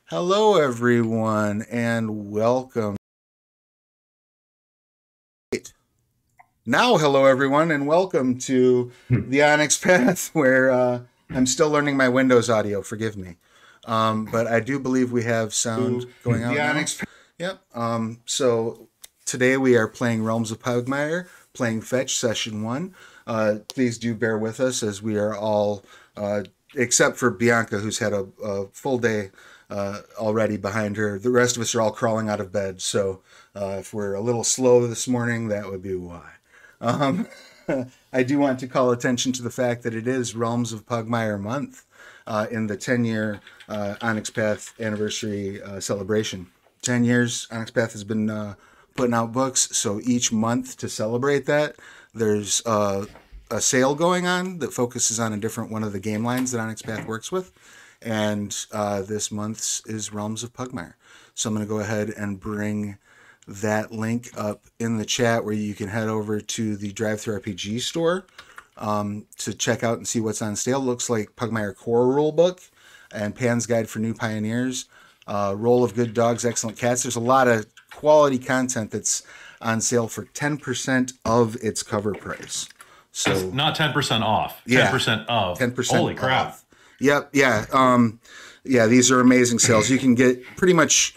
Hello, everyone, and welcome. Now, hello, everyone, and welcome to the Onyx Path, where I'm still learning my Windows audio. Forgive me, but I do believe we have sound going out now. Yep. So today we are playing Realms of Pugmire, playing Fetch Session 1. Please do bear with us as we are all, except for Bianca, who's had a full day already behind her. The rest of us are all crawling out of bed. So if we're a little slow this morning, that would be why. Um, I do want to call attention to the fact that it is Realms of Pugmire month in the 10-year Onyx Path anniversary celebration. 10 years, Onyx Path has been putting out books, so each month to celebrate that, there's a sale going on that focuses on a different one of the game lines that Onyx Path works with. And this month's is Realms of Pugmire. So I'm going to go ahead and bring that link up in the chat where you can head over to the Drive-Thru RPG store to check out and see what's on sale. Looks like Pugmire Core Rulebook and Pan's Guide for New Pioneers. Roll of Good Dogs, Excellent Cats. There's a lot of quality content that's on sale for 10% of its cover price. So that's not 10% off. 10% yeah, of. 10% Holy crap. off. Yep. Yeah. Yeah. These are amazing sales. You can get pretty much,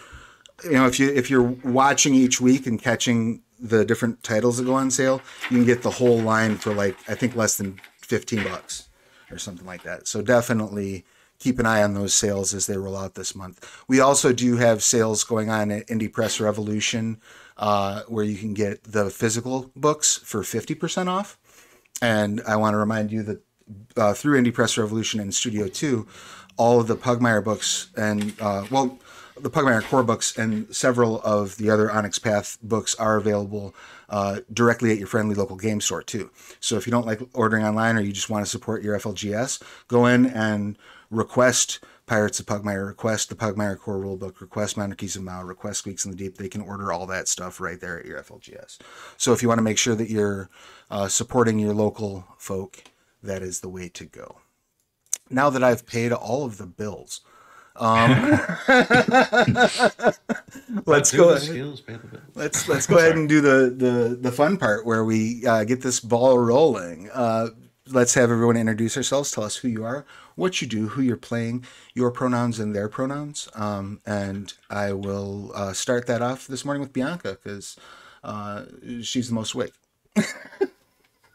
if you're watching each week and catching the different titles that go on sale, you can get the whole line for I think less than $15 or something like that. So definitely keep an eye on those sales as they roll out this month. We also do have sales going on at Indie Press Revolution, where you can get the physical books for 50% off. And I want to remind you that through Indie Press Revolution and Studio 2, all of the Pugmire books and, the Pugmire core books and several of the other Onyx Path books are available directly at your friendly local game store, too. So if you don't like ordering online or you just want to support your FLGS, go in and request Pirates of Pugmire, request the Pugmire core rulebook, request Monarchies of Mao, request Squeaks in the Deep. They can order all that stuff right there at your FLGS. So if you want to make sure that you're supporting your local folk, that is the way to go. Now that I've paid all of the bills, let's go ahead and do the fun part where we get this ball rolling. Let's have everyone introduce ourselves. Tell us who you are, what you do, who you're playing, your pronouns and their pronouns. And I will start that off this morning with Bianca because she's the most awake.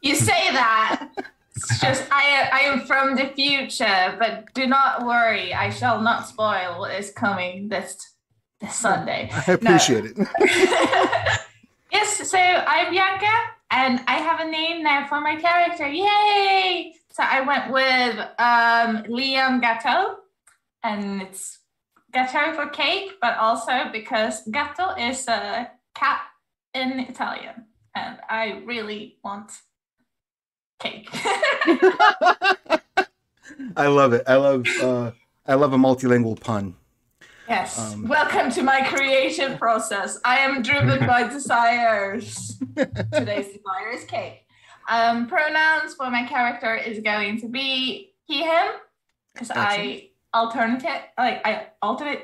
You say that. It's just I am from the future, but do not worry, I shall not spoil what is coming this Sunday. I appreciate it. Yes, so I'm Bianca, and I have a name now for my character. Yay! So I went with Liam Gatto, and it's Gatto for cake, but also because Gatto is a cat in Italian, and I really want cake. I love it. I love a multilingual pun. Yes. Welcome to my creation process. I am driven by desires. Today's desire is cake. Pronouns for my character is going to be he, him, because I alternate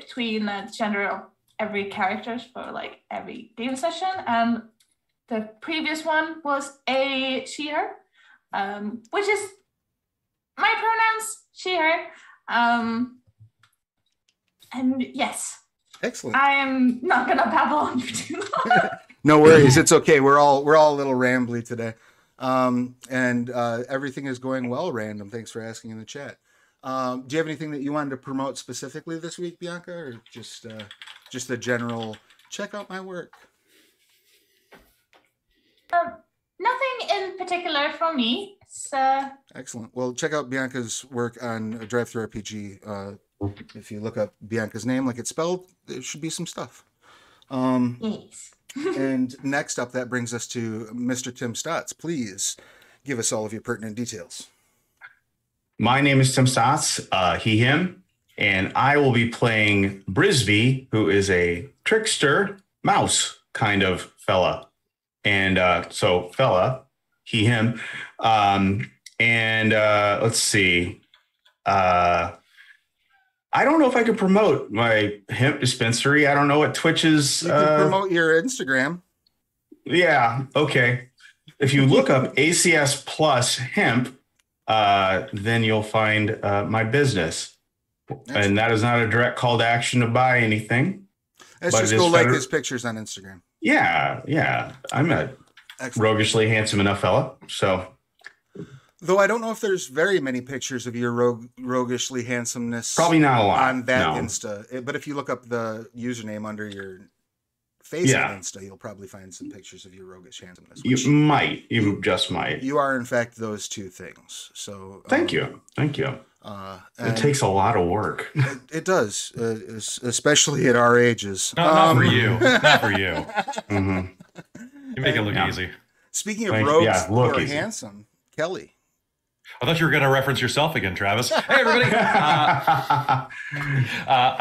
between the gender of every character for every game session, and the previous one was a she, her. Which is my pronouns, she, her. And yes. Excellent. I am not gonna babble on for too long. No worries, it's okay. We're all a little rambly today. And everything is going well, Random. Thanks for asking in the chat. Do you have anything that you wanted to promote specifically this week, Bianca, or just a general check out my work? Nothing in particular from me. Excellent. Well, check out Bianca's work on Drive-Thru RPG. If you look up Bianca's name like it's spelled, there should be some stuff. Yes. And next up, that brings us to Mr. Tim Stotts. Please give us all of your pertinent details. My name is Tim Stotts, he, him, and I will be playing Brisby, who is a trickster mouse kind of fella. And so fella, he, him. Let's see. I don't know if I could promote my hemp dispensary. I don't know what Twitch's. You can promote your Instagram. Yeah. Okay. If you look up ACS Plus Hemp, then you'll find my business. And that is not a direct call to action to buy anything. Let's just go like his pictures on Instagram. Yeah. I'm a roguishly handsome enough fella. So, though I don't know if there's very many pictures of your roguishly handsomeness. Probably not a lot on that Insta. But if you look up the username under your face on Insta, you'll probably find some pictures of your roguish handsomeness. You might. You just might. You are in fact those two things. So thank you. It takes a lot of work. It does, especially at our ages. Not for you. Not for you. Mm-hmm. You make it look easy. Speaking of rogues who are handsome, Kelly. I thought you were going to reference yourself again, Travis. Hey, everybody. Hi,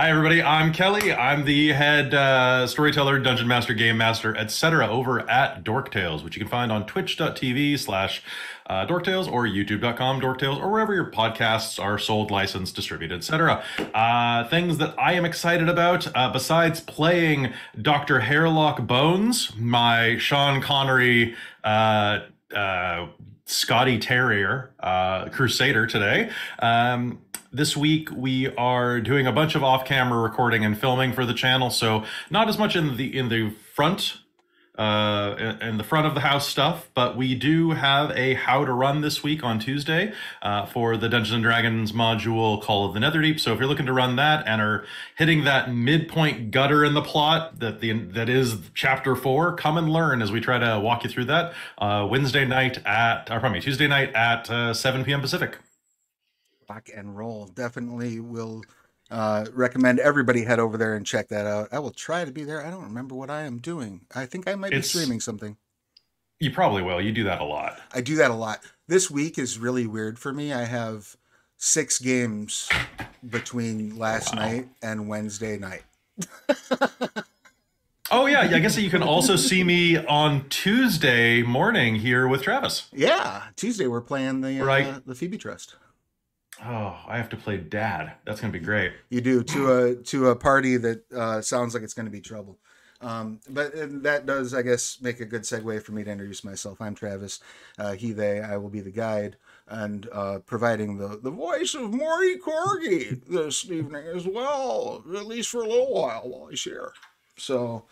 everybody. I'm Kelly. I'm the head storyteller, dungeon master, game master, etc. over at Dorktales, which you can find on twitch.tv/Dorktales or youtube.com/Dorktales or wherever your podcasts are sold, licensed, distributed, etc. Things that I am excited about, besides playing Dr. Hairlock Bones, my Sean Connery Scotty Terrier Crusader today. This week we are doing a bunch of off-camera recording and filming for the channel, so not as much in the front of the house stuff, but we do have a how to run this week on Tuesday for the Dungeons and Dragons module Call of the Netherdeep. So if you're looking to run that and are hitting that midpoint gutter in the plot that is chapter 4, come and learn as we try to walk you through that Tuesday night at 7 p.m. Pacific. Rock and roll. Definitely will recommend everybody head over there and check that out. I will try to be there. I don't remember what I am doing. I think I might be streaming something. You probably will. You do that a lot. I do that a lot. This week is really weird for me. I have 6 games between last night and Wednesday night. Oh, yeah. I guess you can also see me on Tuesday morning here with Travis. Yeah. Tuesday we're playing the Phoebe Trust. Oh, I have to play Dad. That's going to be great. You do, to a party that sounds like it's going to be trouble. But that does, I guess, make a good segue for me to introduce myself. I'm Travis. He, they, I will be the guide and providing the voice of Morty Corgi this evening as well, at least for a little while he's here. So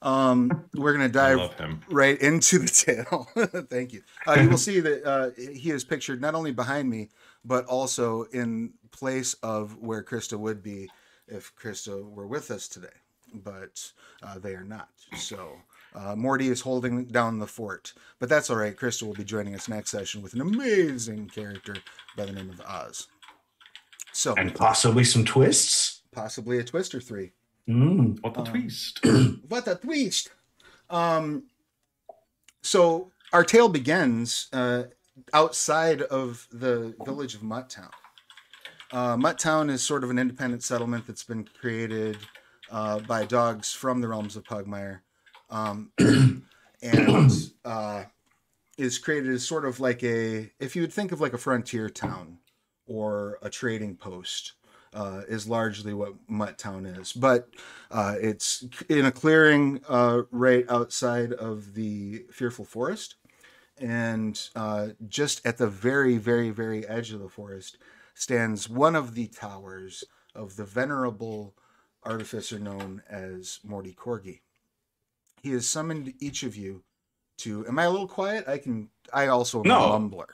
we're going to dive right into the tale. Thank you. You will see that he is pictured not only behind me, but also in place of where Krista would be if Krista were with us today. But they are not. So Morty is holding down the fort. But that's all right. Krista will be joining us next session with an amazing character by the name of Oz. And possibly some twists? Possibly a twist or 3. What a twist. What a twist. So our tale begins outside of the village of Mutttown. Mutttown is sort of an independent settlement that's been created by dogs from the Realms of Pugmire, and is created as sort of like if you would think of like a frontier town or a trading post, is largely what Mutttown is. But it's in a clearing right outside of the Fearful Forest. And just at the very, very, very edge of the forest stands one of the towers of the venerable artificer known as Morty Corgi. He has summoned each of you to... Am I a little quiet? I also am a mumbler,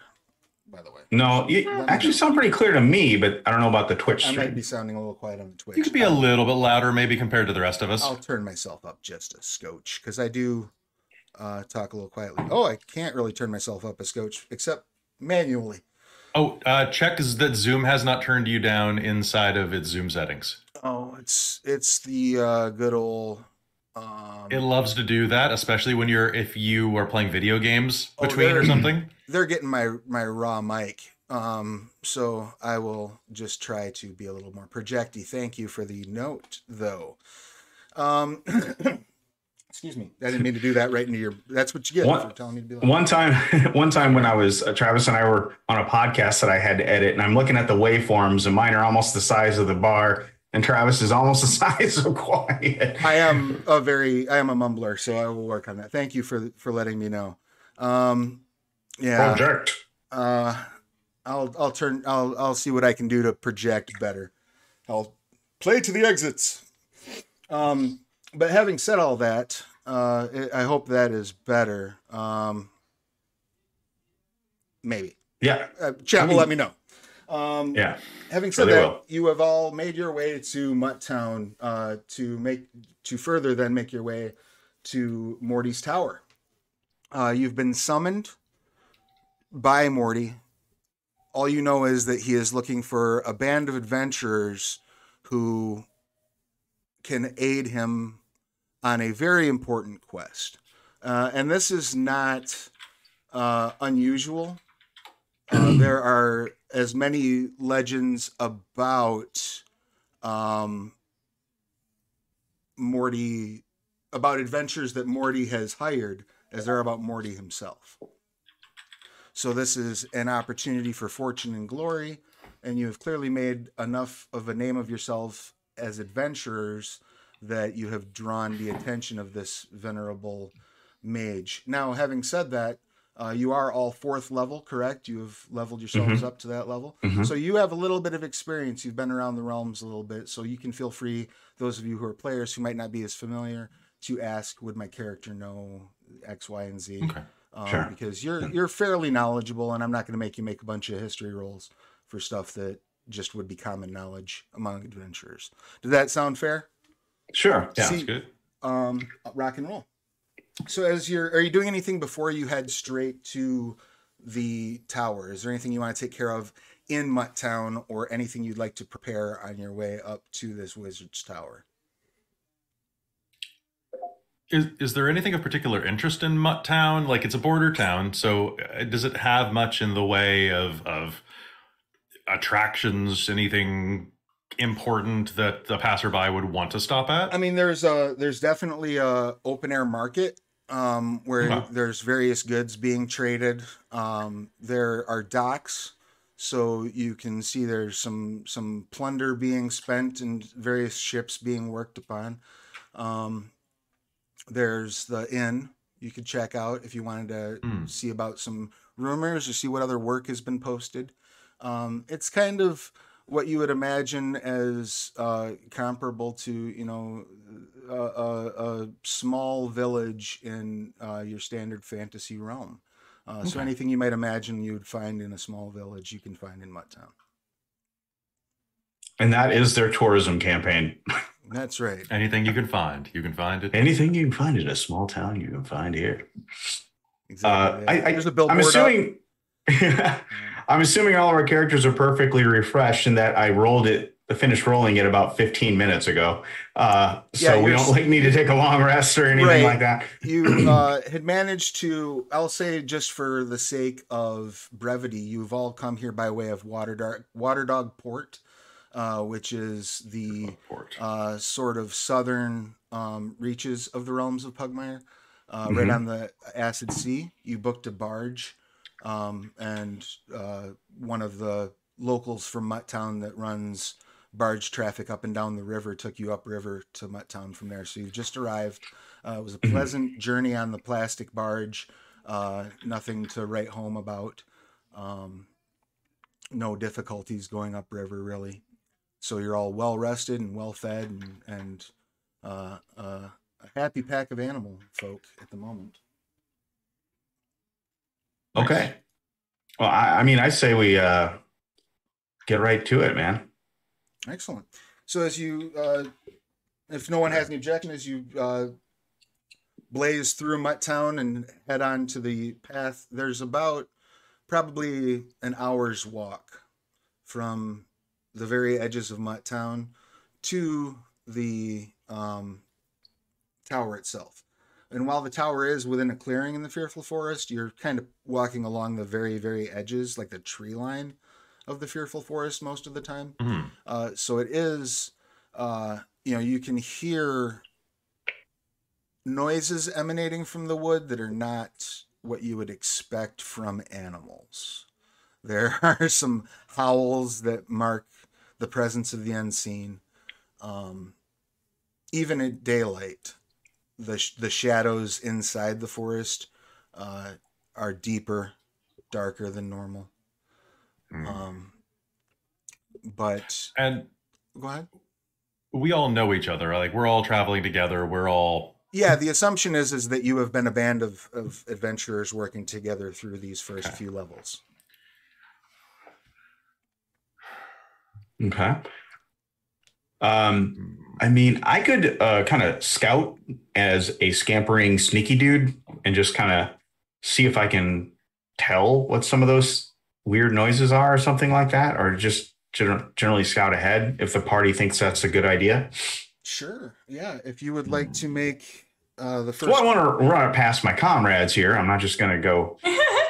by the way. No, you actually sound pretty clear to me, but I don't know about the Twitch stream. I might be sounding a little quiet on the Twitch. You could be a little bit louder maybe compared to the rest of us. I'll turn myself up just a scotch, because I do... talk a little quietly. Oh, I can't really turn myself up a scotch except manually. Oh, check that Zoom has not turned you down inside of its Zoom settings. Oh, it's the good old. It loves to do that, especially if you are playing video games between or something. They're getting my raw mic. So I will just try to be a little more projecty. Thank you for the note, though. Excuse me. I didn't mean to do that right into your... That's what you get for telling me to be like... One time when I was... Travis and I were on a podcast that I had to edit, and I'm looking at the waveforms, and mine are almost the size of the bar, And Travis is almost the size of quiet. I am a mumbler, so I will work on that. Thank you for letting me know. Yeah. Project. I'll see what I can do to project better. I'll play to the exits. But having said all that, I hope that is better. Maybe. Yeah. Chat will let me know. Yeah. Having said that, you have all made your way to Mutt Town to further then make your way to Morty's Tower. You've been summoned by Morty. All you know is that he is looking for a band of adventurers who can aid him on a very important quest. And this is not unusual. There are as many legends about Morty, about adventures that Morty has hired, as there are about Morty himself. So this is an opportunity for fortune and glory, and you have clearly made enough of a name of yourself as adventurers that you have drawn the attention of this venerable mage. Now, having said that, you are all 4th level, correct? You have leveled yourselves up to that level. So you have a little bit of experience. You've been around the realms a little bit, so you can feel free, those of you who are players who might not be as familiar, to ask, would my character know X, Y, and Z? Okay. Sure. Because you're fairly knowledgeable, and I'm not going to make you make a bunch of history rolls for stuff that just would be common knowledge among adventurers. Does that sound fair? Sure. Yeah, that's good. Rock and roll. So are you doing anything before you head straight to the tower? Is there anything you want to take care of in Mutt Town, or anything you'd like to prepare on your way up to this wizard's tower? Is there anything of particular interest in Mutt Town? Like, it's a border town, so does it have much in the way of attractions, anything important that the passerby would want to stop at? I mean, there's definitely a open air market where there's various goods being traded. There are docks, so you can see there's some plunder being spent and various ships being worked upon. There's the inn you could check out if you wanted to see about some rumors or see what other work has been posted. It's kind of what you would imagine as comparable to, a small village in your standard fantasy realm. So anything you might imagine you would find in a small village, you can find in Mutt Town. And that is their tourism campaign. That's right. Anything you can find it. Anything you can find in a small town, you can find here. Exactly. There's a billboard. I'm assuming. I'm assuming all of our characters are perfectly refreshed, and that I finished rolling it about 15 minutes ago. So we don't need to take a long rest or anything like that. You had managed to, I'll say, just for the sake of brevity, you've all come here by way of Waterdog Port, which is the sort of southern reaches of the Realms of Pugmire, right on the Acid Sea. You booked a barge. And one of the locals from Mutt Town that runs barge traffic up and down the river took you upriver to Mutt Town from there. So you've just arrived. It was a pleasant journey on the plastic barge. Nothing to write home about. No difficulties going upriver, really. So you're all well rested and well fed and a happy pack of animal folk at the moment. Okay. Well, I say we get right to it, man. Excellent. So as you, if no one has any objection, as you blaze through Mutt Town and head on to the path, there's about probably an hour's walk from the very edges of Mutt Town to the tower itself. And while the tower is within a clearing in the Fearful Forest, you're kind of walking along the very, very edges, like the tree line of the Fearful Forest most of the time. So it is, you can hear noises emanating from the wood that are not what you would expect from animals. There are some howls that mark the presence of the unseen. even at daylight, the shadows inside the forest are deeper, darker than normal. But and go ahead. We all know each other. Like, we're all traveling together. We're all... Yeah, the assumption is that you have been a band of adventurers working together through these first few levels. Okay. I mean, I could kind of scout as a scampering sneaky dude and just kind of see if I can tell what some of those weird noises are or something like that, or just generally scout ahead if the party thinks that's a good idea. Sure. Yeah. If you would like to make the first... Well, I want to run it past my comrades here. I'm not just going to go...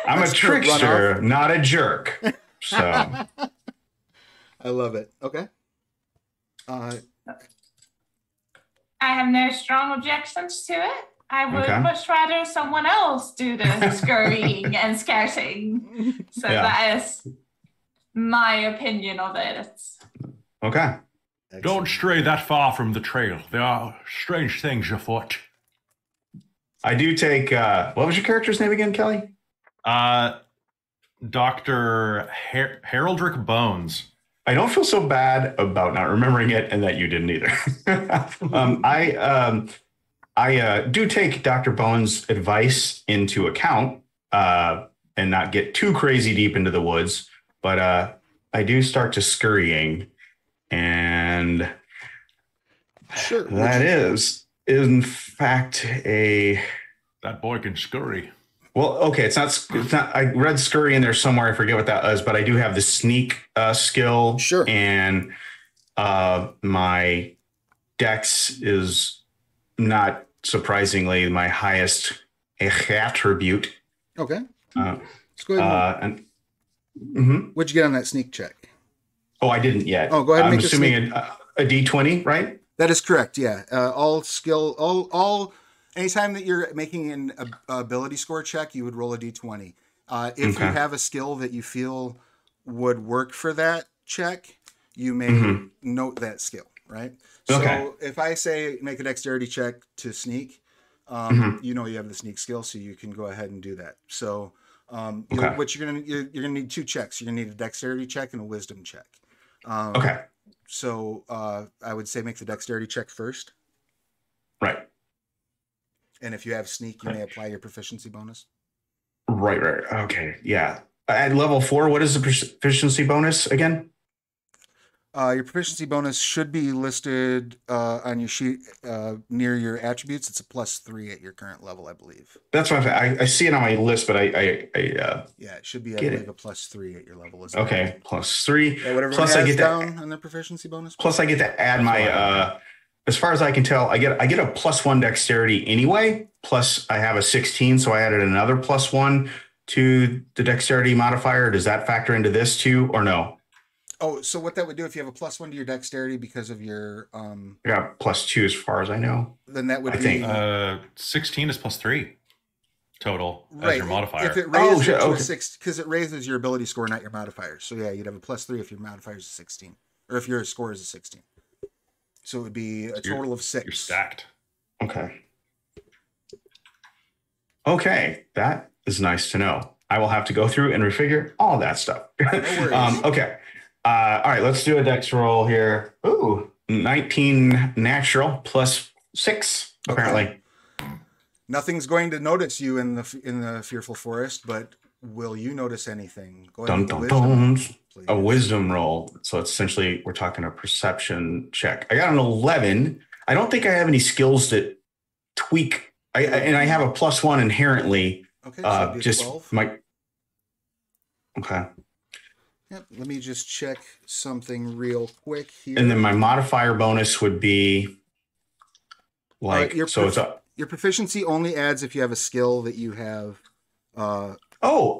I'm a trickster, not a jerk. So... I love it. Okay. I have no strong objections to it. I would much rather someone else do the scurrying and scouting. So that is my opinion of it. Okay. Excellent. Don't stray that far from the trail. There are strange things afoot. I do take... what was your character's name again, Kelly? Dr. Heraldrick Bones. I don't feel so bad about not remembering it, and that you didn't either. I do take Dr. Bones' advice into account and not get too crazy deep into the woods, but I do start to scurrying, and sure. That is in fact That boy can scurry. Well, okay, it's not. I read scurry in there somewhere. I forget what that is, but I do have the sneak skill. Sure. And my dex is not surprisingly my highest attribute. Okay. Let's go ahead. What'd you get on that sneak check? Oh, I didn't yet. Oh, go ahead. I'm assuming a D20, right? That is correct. Yeah. All. Anytime that you're making an ability score check, you would roll a d20. If you have a skill that you feel would work for that check, you may note that skill, right? So if I say make a dexterity check to sneak, you know you have the sneak skill, so you can go ahead and do that. So what you're gonna need two checks. You're gonna need a dexterity check and a wisdom check. So I would say make the dexterity check first. Right. And if you have sneak, you may apply your proficiency bonus. Right. Okay. Yeah. At level 4, what is the proficiency bonus again? Your proficiency bonus should be listed on your sheet near your attributes. It's a +3 at your current level, I believe. That's what I see it on my list, but yeah, it should be a +3 at your level. Okay, +3. Yeah, whatever plus I get down on the proficiency bonus. Plus I get to add my as far as I can tell, I get a +1 dexterity anyway. Plus I have a 16, so I added another +1 to the dexterity modifier. Does that factor into this too, or no? Oh, so what that would do if you have a +1 to your dexterity because of your yeah, +2 as far as I know. Then that would be 16 is +3 total as your modifier. If it raises it to a 6, because it raises your ability score, not your modifier. So yeah, you'd have a +3 if your modifier is a 16, or if your score is a 16. So it would be a total of 6. You're stacked. Okay, that is nice to know. I will have to go through and refigure all that stuff. No worries. Okay. All right, let's do a dex roll here. Ooh, 19 natural +6, apparently. Nothing's going to notice you in the fearful forest, but will you notice anything? Go ahead. A wisdom roll. So essentially, we're talking a perception check. I got an 11. I don't think I have any skills that tweak. And I have a +1 inherently. Okay, so just 12. Okay. Yep. Let me just check something real quick here. And then my modifier bonus would be your proficiency only adds if you have a skill that you have. I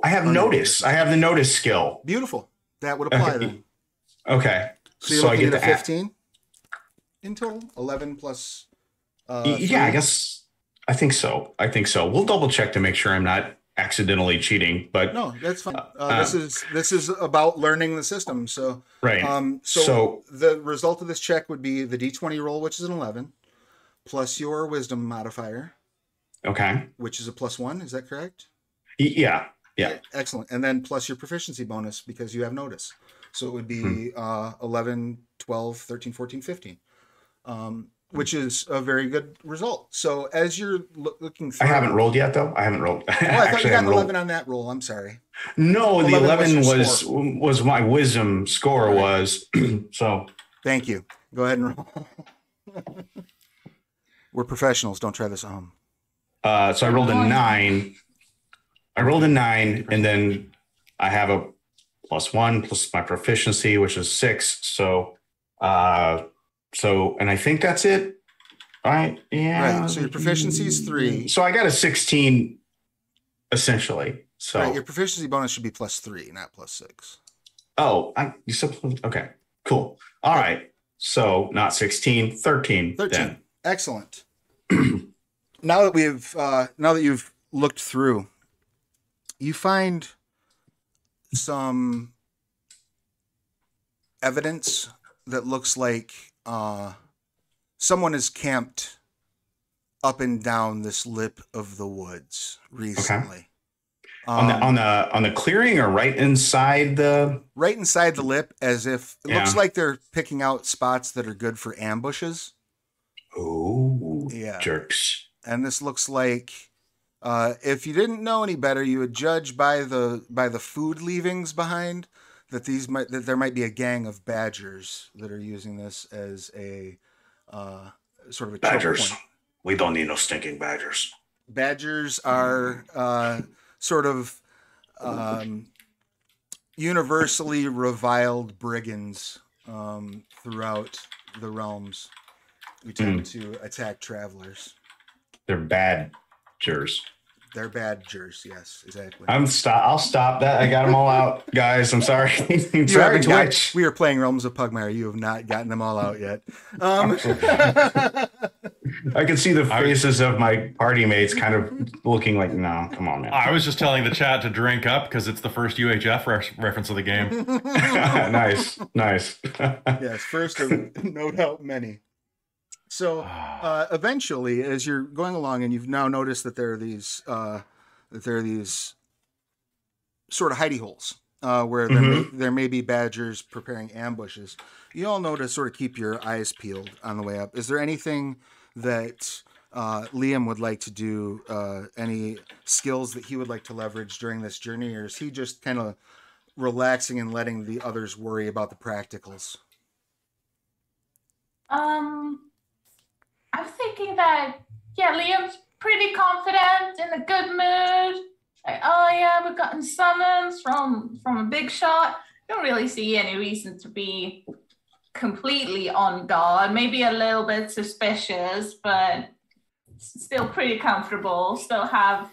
have notice. I have the notice skill. Beautiful. That would apply then. Okay. So you're looking at a 15 in total? 11 plus. Yeah, I think so. We'll double check to make sure I'm not accidentally cheating, but no, that's fine. This is about learning the system. So right. So the result of this check would be the D20 roll, which is an 11, plus your wisdom modifier. Okay. Which is a +1. Is that correct? Yeah. Excellent. And then plus your proficiency bonus because you have notice. So it would be 11, 12, 13, 14, 15. Which is a very good result. So as you're looking through... I haven't rolled yet, though. I haven't rolled. Oh, I thought you got 11 on that roll. I'm sorry. No, the 11 was my wisdom score was. So thank you. Go ahead and roll. We're professionals. Don't try this at home. So I rolled a 9. And then I have a +1 plus my proficiency, which is 6. So, and I think that's it. Right? Yeah. Right. So your proficiency is 3. So I got a 16, essentially. So right, your proficiency bonus should be +3, not +6. Oh, you said okay. Cool. All right. So not 16, 13. 13. Then. Excellent. Now that you've looked through, you find some evidence that looks like someone is camped up and down this lip of the woods recently. Okay. On the clearing or right inside the lip, as if it looks like they're picking out spots that are good for ambushes. Oh, yeah, jerks. And this looks like if you didn't know any better, you would judge by the food leavings behind that there might be a gang of badgers that are using this as a sort of a badgers. Choke point. We don't need no stinking badgers. Badgers are sort of universally reviled brigands throughout the realms who tend to attack travelers. They're badgers. They're badgers, yes, exactly. I'll stop that. I got them all out, guys. I'm sorry. Sorry, Twitch. We are playing Realms of Pugmire. You have not gotten them all out yet. I can see the faces of my party mates kind of looking like, no, come on, man. I was just telling the chat to drink up because it's the first UHF reference of the game. Nice. Yes, first of no doubt many. So eventually, as you're going along, and you've now noticed that there are these sort of hidey holes where there may be badgers preparing ambushes. You all know to sort of keep your eyes peeled on the way up. Is there anything that Liam would like to do? Any skills that he would like to leverage during this journey, or is he just kind of relaxing and letting the others worry about the practicals? I'm thinking that, Liam's pretty confident, in a good mood. Like, oh yeah, we've gotten summons from a big shot. Don't really see any reason to be completely on guard. Maybe a little bit suspicious, but still pretty comfortable. Still have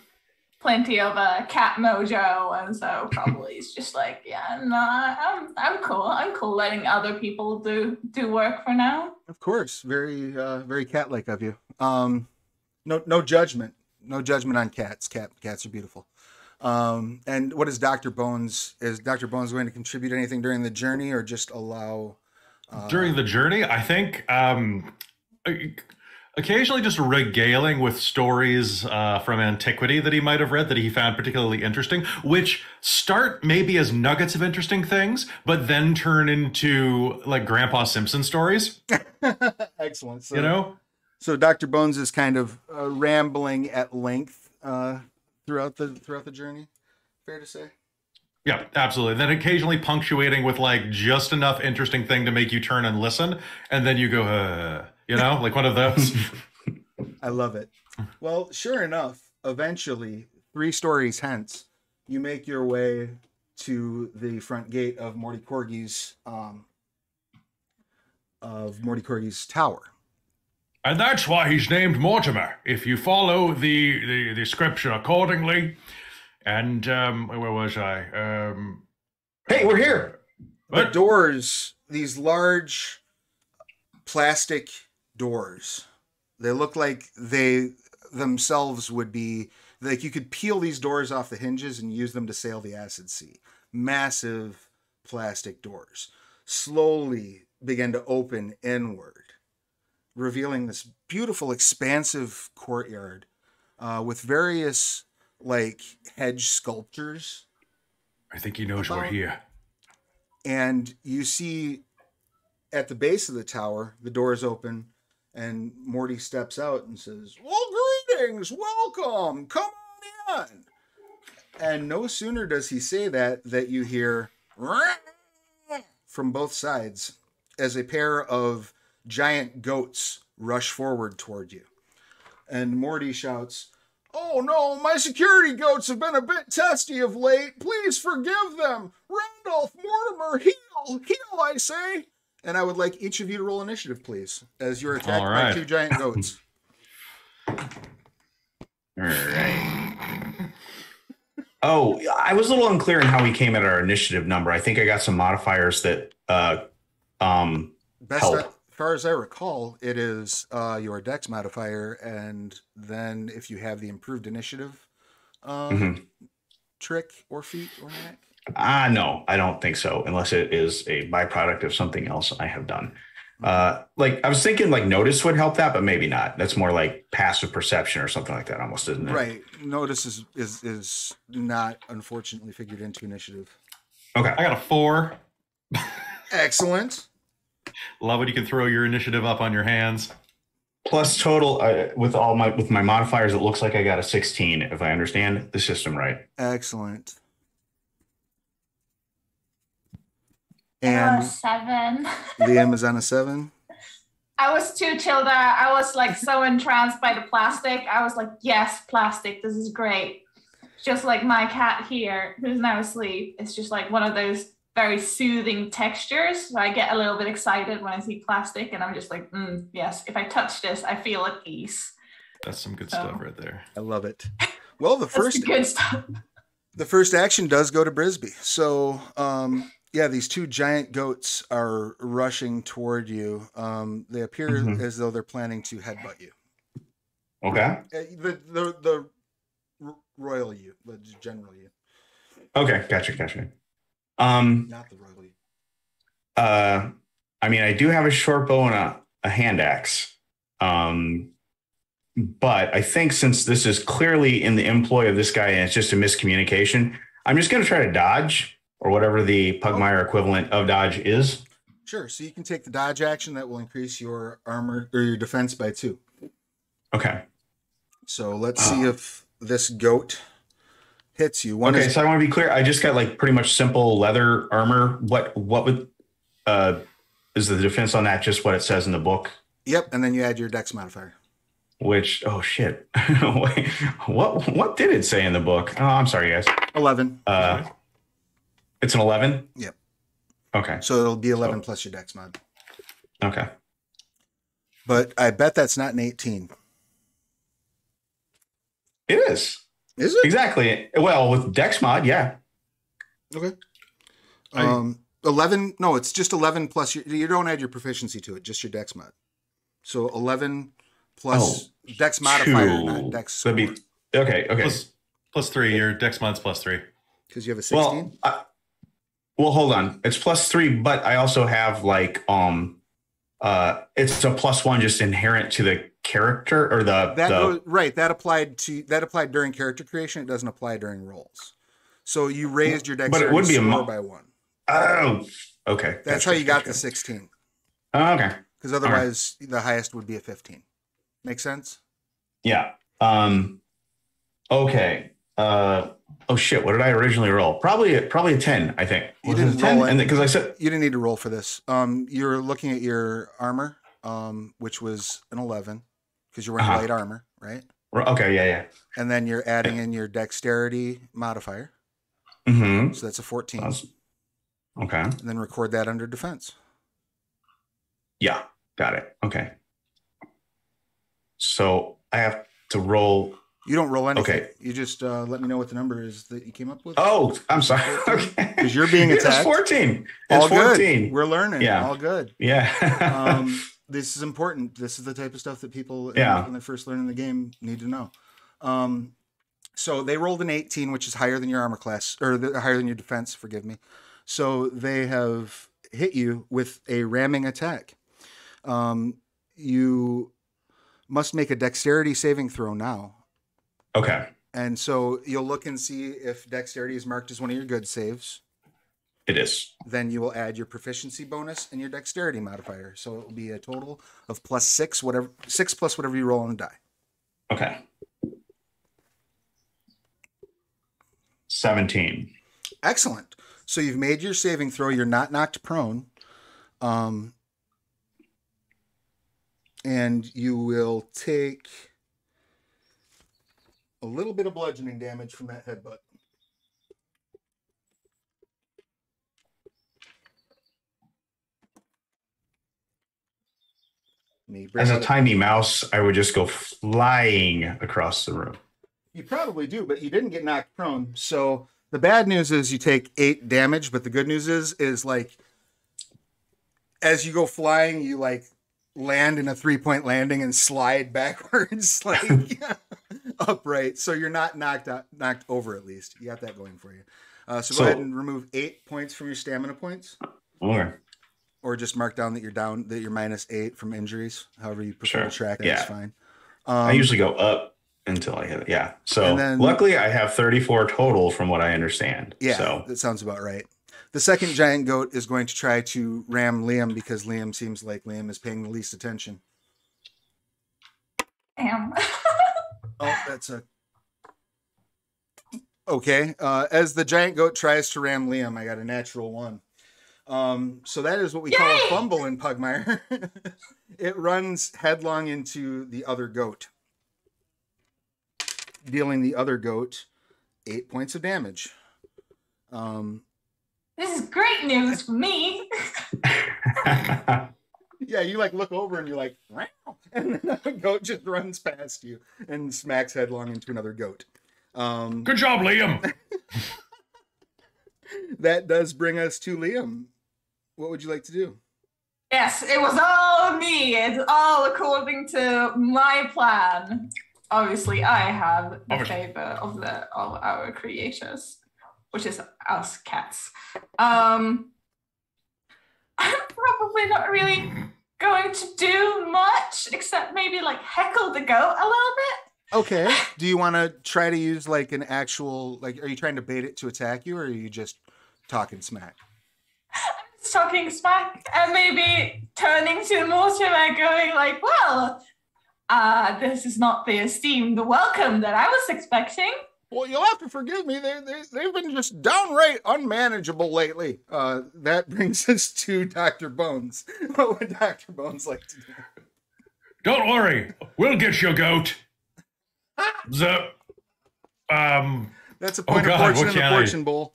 plenty of cat mojo, and so probably it's just like, I'm cool. I'm cool letting other people do work for now. Of course, very very cat-like of you. No judgment, on cats. Cats are beautiful. And what is Dr. Bones? Is Dr. Bones going to contribute anything during the journey, or just allow? During the journey, I think occasionally just regaling with stories from antiquity that he might have read that he found particularly interesting, which start maybe as nuggets of interesting things, but then turn into like Grandpa Simpson stories. Excellent. So, so Dr. Bones is kind of rambling at length throughout the journey. Fair to say. Yeah, absolutely. Then occasionally punctuating with like just enough interesting thing to make you turn and listen, and then you go, like one of those. I love it. Well, sure enough, eventually, 3 stories hence, you make your way to the front gate of Morty Corgi's tower. And that's why he's named Mortimer. If you follow the scripture accordingly. And where was I? Hey, we're here. The doors, these large plastic doors. They look like they themselves would be like you could peel these doors off the hinges and use them to sail the acid sea. Massive plastic doors slowly begin to open inward, revealing this beautiful, expansive courtyard with various like hedge sculptures. I think he knows we're here. And you see at the base of the tower, the doors open, and Morty steps out and says, "Well, greetings, welcome, come on in." And no sooner does he say that you hear from both sides as a pair of giant goats rush forward toward you. And Morty shouts, "Oh no, my security goats have been a bit testy of late. Please forgive them. Randolph, Mortimer, heal, I say." And I would like each of you to roll initiative, please, as you're attacked by 2 giant goats. All right. Oh, I was a little unclear on how we came at our initiative number. I think I got some modifiers that help. As far as I recall, it is your dex modifier, and then if you have the improved initiative trick or feat or hack. No, I don't think so, unless it is a byproduct of something else I have done. Like I was thinking like notice would help that, but maybe not. That's more like passive perception or something like that almost, isn't it? Right. Notice is not unfortunately figured into initiative. Okay. I got a 4. Excellent. Love it. You can throw your initiative up on your hands. Plus total with my modifiers, it looks like I got a 16 if I understand the system right. Excellent. And 7. Liam is on a 7. I was too chilled out. I was like so entranced by the plastic. I was like, yes, plastic. This is great. Just like my cat here, who's now asleep. It's just like one of those very soothing textures. So I get a little bit excited when I see plastic, and I'm just like, yes, if I touch this, I feel at peace. That's some good stuff right there. I love it. Well, the good stuff. The first action does go to Brisby. So, yeah, these 2 giant goats are rushing toward you. They appear as though they're planning to headbutt you. Okay. The royal you, the general you. Okay, gotcha. Not the royal you. I mean, I do have a short bow and a hand axe. But I think since this is clearly in the employ of this guy and it's just a miscommunication, I'm just going to try to dodge, or whatever the Pugmire equivalent of dodge is. Sure. So you can take the dodge action that will increase your armor or your defense by 2. Okay. So let's see if this goat hits you. So I want to be clear. I just got like pretty much simple leather armor. What would is the defense on that? Just what it says in the book? Yep. And then you add your dex modifier. Which, oh shit. Wait, what did it say in the book? Oh, I'm sorry, guys. 11. It's an 11? Yep. Okay. So it'll be 11 plus your dex mod. Okay. But I bet that's not an 18. It is. Is it? Exactly. Well, with dex mod, yeah. Okay. 11. No, it's just 11 plus you don't add your proficiency to it, just your dex mod. So 11 plus dex modifier, not dex score. Okay. Plus 3. Your dex mod's plus 3. Because you have a 16? Well, hold on. It's plus 3, but I also have like it's a plus 1 just inherent to the character or that applied during character creation. It doesn't apply during rolls. So you raised your dexterity score by 1. Oh, okay. That's how you got the 16. Oh, okay. Because otherwise the highest would be a 15. Make sense? Yeah. Okay. Oh shit! What did I originally roll? Probably a 10. I think. You didn't roll it because I said you didn't need to roll for this. You're looking at your armor, which was an 11 because you're wearing light armor, right? Okay. Yeah. And then you're adding in your dexterity modifier. Mm-hmm. So that's a 14. Okay. And then record that under defense. Yeah. Got it. Okay. So I have to roll. You don't roll anything. Okay. You just let me know what the number is that you came up with. Oh, I'm sorry. Okay. Because you're being attacked. It's 14. All it's 14. Good. We're learning. Yeah. All good. Yeah. This is important. This is the type of stuff that people Yeah. when they're first learning the game need to know. So they rolled an 18, which is higher than your armor class, or higher than your defense, forgive me. So they have hit you with a ramming attack. You must make a dexterity saving throw now. Okay. And so you'll look and see if dexterity is marked as one of your good saves. It is. Then you will add your proficiency bonus and your dexterity modifier. So it will be a total of +6, whatever 6 plus whatever you roll on the die. Okay. 17. Excellent. So you've made your saving throw. You're not knocked prone. And you will take a little bit of bludgeoning damage from that headbutt. As a tiny mouse, I would just go flying across the room. You probably do, but you didn't get knocked prone. So the bad news is you take 8 damage, but the good news is like as you go flying, you like land in a 3-point landing and slide backwards like upright. So you're not knocked over at least. You got that going for you. So go ahead and remove 8 points from your stamina points. Or just mark down that you're -8 from injuries. However you prefer to track, that's fine. I usually go up until I hit it. Yeah. So luckily I have 34 total from what I understand. Yeah, so that sounds about right. The second giant goat is going to try to ram Liam because Liam seems like Liam is paying the least attention. Damn. Oh, that's a... Okay. As the giant goat tries to ram Liam, I got a natural 1. So that is what we call a fumble in Pugmire. It runs headlong into the other goat, dealing the other goat 8 points of damage. This is great news for me. Yeah, you like look over and you're like, wow. And then the goat just runs past you and smacks headlong into another goat. Good job, Liam. That does bring us to Liam. What would you like to do? Yes, it was all me. It's all according to my plan. Obviously, I have the favor of our creators, which is us cats. I'm probably not really going to do much except maybe like heckle the goat a little bit. Okay. Do you want to try to use like an actual, like, are you trying to bait it to attack you, or are you just talking smack? Talking smack and maybe turning to Mortimer going like, well, this is not the esteemed welcome that I was expecting. Well, you'll have to forgive me. They've been just downright unmanageable lately. That brings us to Dr. Bones. What would Dr. Bones like to do? Don't worry. We'll get you, goat. That's a point of fortune in the fortune bowl.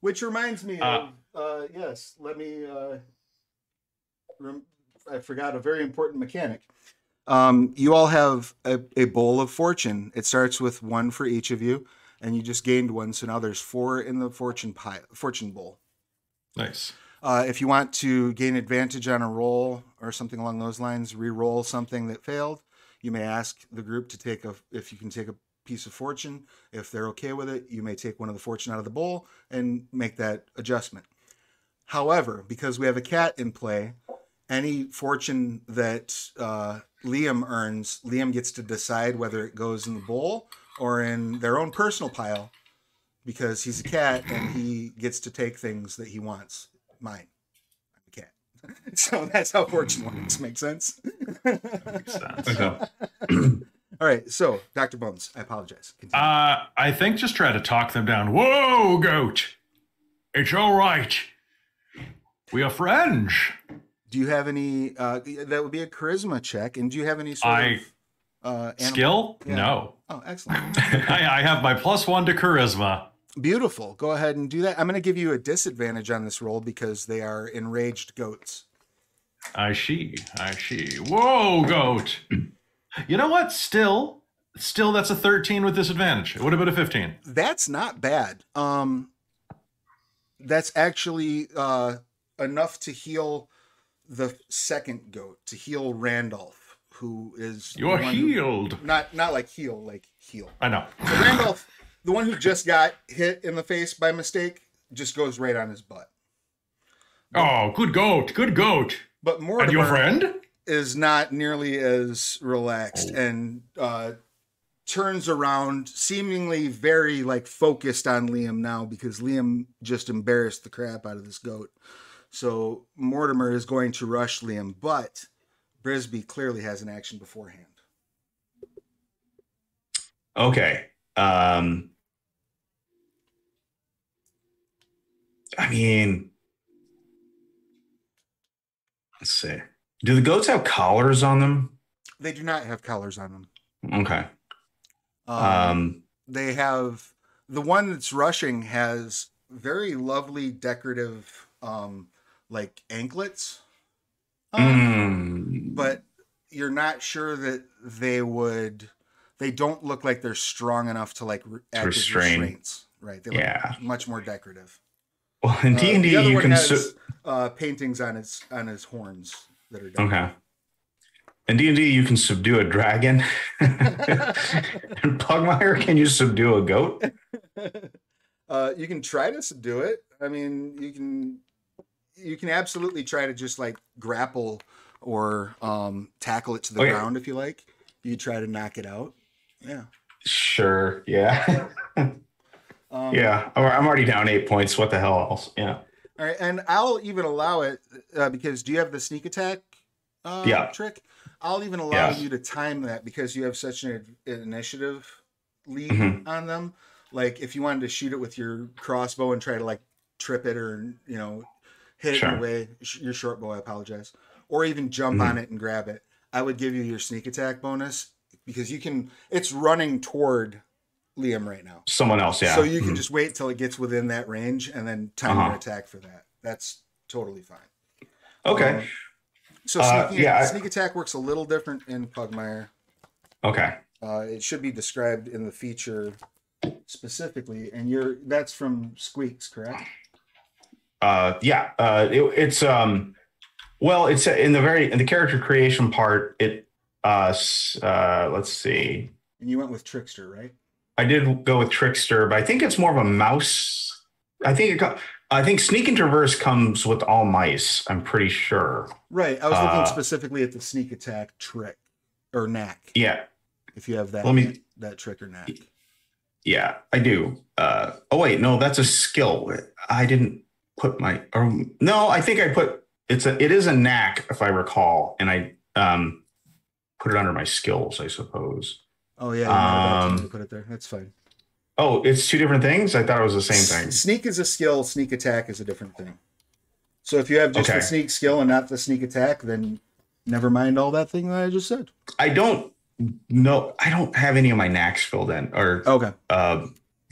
Which reminds me of, yes, let me, I forgot a very important mechanic. You all have a bowl of fortune. It starts with 1 for each of you, and you just gained 1, so now there's 4 in the fortune bowl. Nice. If you want to gain advantage on a roll or something along those lines, re-roll something that failed, you may ask the group to if you can take a piece of fortune. If they're okay with it, you may take one of the fortune out of the bowl and make that adjustment. However, because we have a cat in play, any fortune that Liam earns, Liam gets to decide whether it goes in the bowl or in their own personal pile, because he's a cat and he gets to take things that he wants. Mine. I'm a cat. So that's how fortune works. Make sense? Makes sense. All right, so Dr. Bones, I apologize. Continue. I think just try to talk them down. Whoa, goat! It's all right. We are friends. Do you have any? That would be a charisma check. And do you have any sort of skill? Yeah. No. Oh, excellent. I have my +1 to charisma. Beautiful. Go ahead and do that. I'm going to give you a disadvantage on this roll because they are enraged goats. I see. Whoa, goat! You know what? Still, that's a 13 with disadvantage. It would have been a 15. That's not bad. That's actually enough to heal the second goat to heal Randolph, who is You're healed. Not like heal, like heal. I know. So Randolph, the one who just got hit in the face by mistake, just goes right on his butt. Oh, good goat. Good goat. But Mortimer And your friend is not nearly as relaxed and turns around, seemingly very like focused on Liam now because Liam just embarrassed the crap out of this goat. So Mortimer is going to rush Liam, but Brisby clearly has an action beforehand. Okay. I mean, let's see. Do the goats have collars on them? They do not have collars on them. Okay. They have, the one that's rushing has very lovely decorative like anklets, but you're not sure that they don't look like they're strong enough to like act as restraints. Right. They look much more decorative. Well, in D&D, the other you one can has paintings on his horns that are done. Okay. In D&D, you can subdue a dragon. In Pugmire, can you subdue a goat? You can try to subdue it. I mean, you can absolutely try to just like grapple or tackle it to the ground if you like. You try to knock it out. Yeah. Sure. Yeah. Yeah. I'm already down 8 points. What the hell else? Yeah. All right, and I'll even allow it because do you have the sneak attack trick? I'll even allow you to time that because you have such an initiative lead on them. Like if you wanted to shoot it with your crossbow and try to like trip it or hit it away, your short bow, I apologize, or even jump on it and grab it, I would give you your sneak attack bonus because it's running toward Liam right now. Someone else, yeah. So you can just wait till it gets within that range and then time your attack for that. That's totally fine. Okay. So sneak attack works a little different in Pugmire. Okay. It should be described in the feature specifically, and that's from Squeaks, correct? It's it's in the character creation part. Let's see. And you went with Trickster, right? I did go with Trickster, but I think it's more of a mouse. I think Sneak and Traverse comes with all mice. I'm pretty sure. Right. I was looking specifically at the sneak attack trick or knack. Yeah. If you have that that trick or knack. Yeah, I do. Wait, no, that's a skill. I didn't put my. I think I put it is a knack if I recall, and I put it under my skills, I suppose. Oh yeah, you put it there. That's fine. Oh, it's two different things? I thought it was the same thing. Sneak is a skill, sneak attack is a different thing. So if you have just the sneak skill and not the sneak attack, then never mind all that thing that I just said. I don't have any of my knacks filled in. Okay.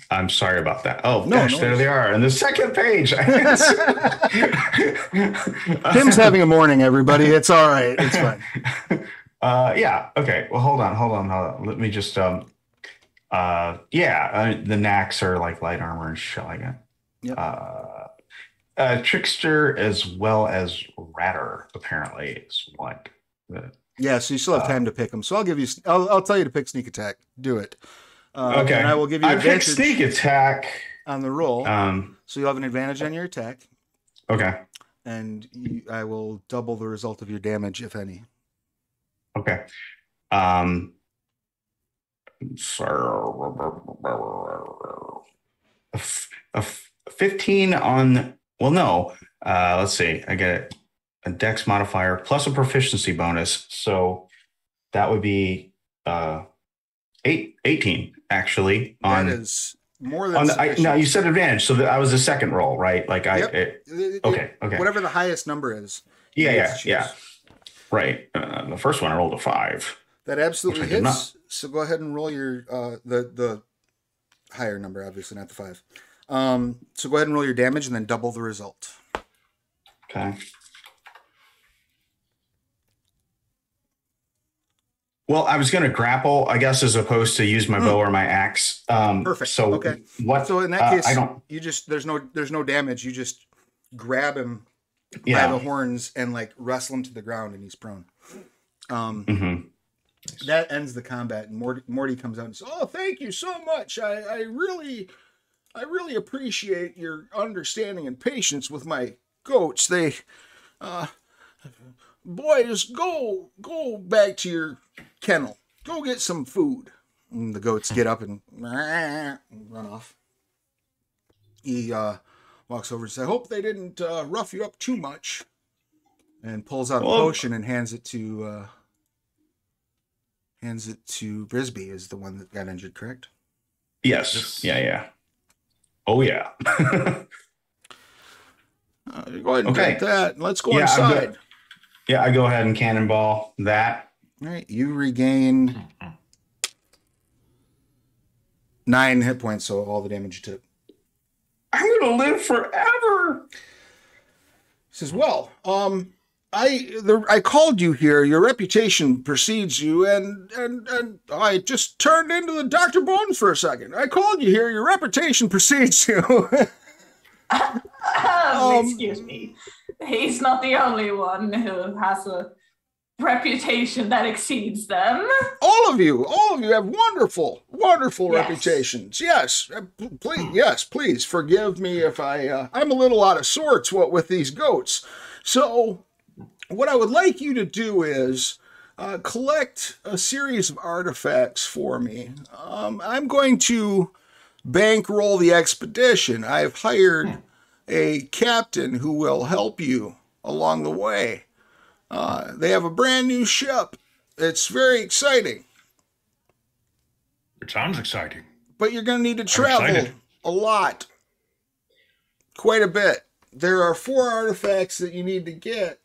I'm sorry about that. Oh, no, gosh, there they are. On the second page. Tim's having a morning, everybody. It's all right. It's fine. Yeah. Okay. Well, hold on. Let me just, the knacks are like light armor and shit like that. Yep. Trickster as well as Ratter, apparently, is what. Yeah, so you still have time to pick them. So I'll tell you to pick sneak attack. Do it. Okay. And I will give you advantage. I picked sneak attack on the roll. So you'll have an advantage on your attack. Okay. And I will double the result of your damage, if any. Okay. 15 on. Well, no. Let's see. I get a dex modifier plus a proficiency bonus, so that would be 18 actually. That is more than no, you said advantage, so I was the second roll, right? Like okay. Whatever the highest number is. Yeah. Right. The first one I rolled a 5. That absolutely hits. So go ahead and roll your the higher number, obviously not the 5. So go ahead and roll your damage and then double the result. Okay. Well, I was going to grapple, I guess, as opposed to use my bow or my axe. Perfect. So okay. What? So in that case, there's no damage. You just grab him by the horns and like wrestle him to the ground, and he's prone. That ends the combat, and Morty comes out and says, "Oh, thank you so much. I really appreciate your understanding and patience with my goats. They, boys, go back to your kennel. Go get some food." And the goats get up and run off. He walks over and says, "I hope they didn't rough you up too much," and pulls out a potion and hands it to Brisby, is the one that got injured, correct? Yes. Yeah. Oh, yeah. Go ahead and take that. Let's go inside. I go ahead and cannonball that. All right, you regain 9 hit points, so all the damage you took. I'm gonna live forever. He says, "Well, I called you here. Your reputation precedes you, and I just turned into the Dr. Bones for a second. I called you here. Your reputation precedes you." Excuse me. He's not the only one who has a reputation that exceeds them. All of you have wonderful reputations. Yes, please forgive me if I'm a little out of sorts with these goats. So what I would like you to do is collect a series of artifacts for me. I'm going to bankroll the expedition. I've hired a captain who will help you along the way. They have a brand new ship. It's very exciting. It sounds exciting. But you're going to need to travel a lot. Quite a bit. There are 4 artifacts that you need to get,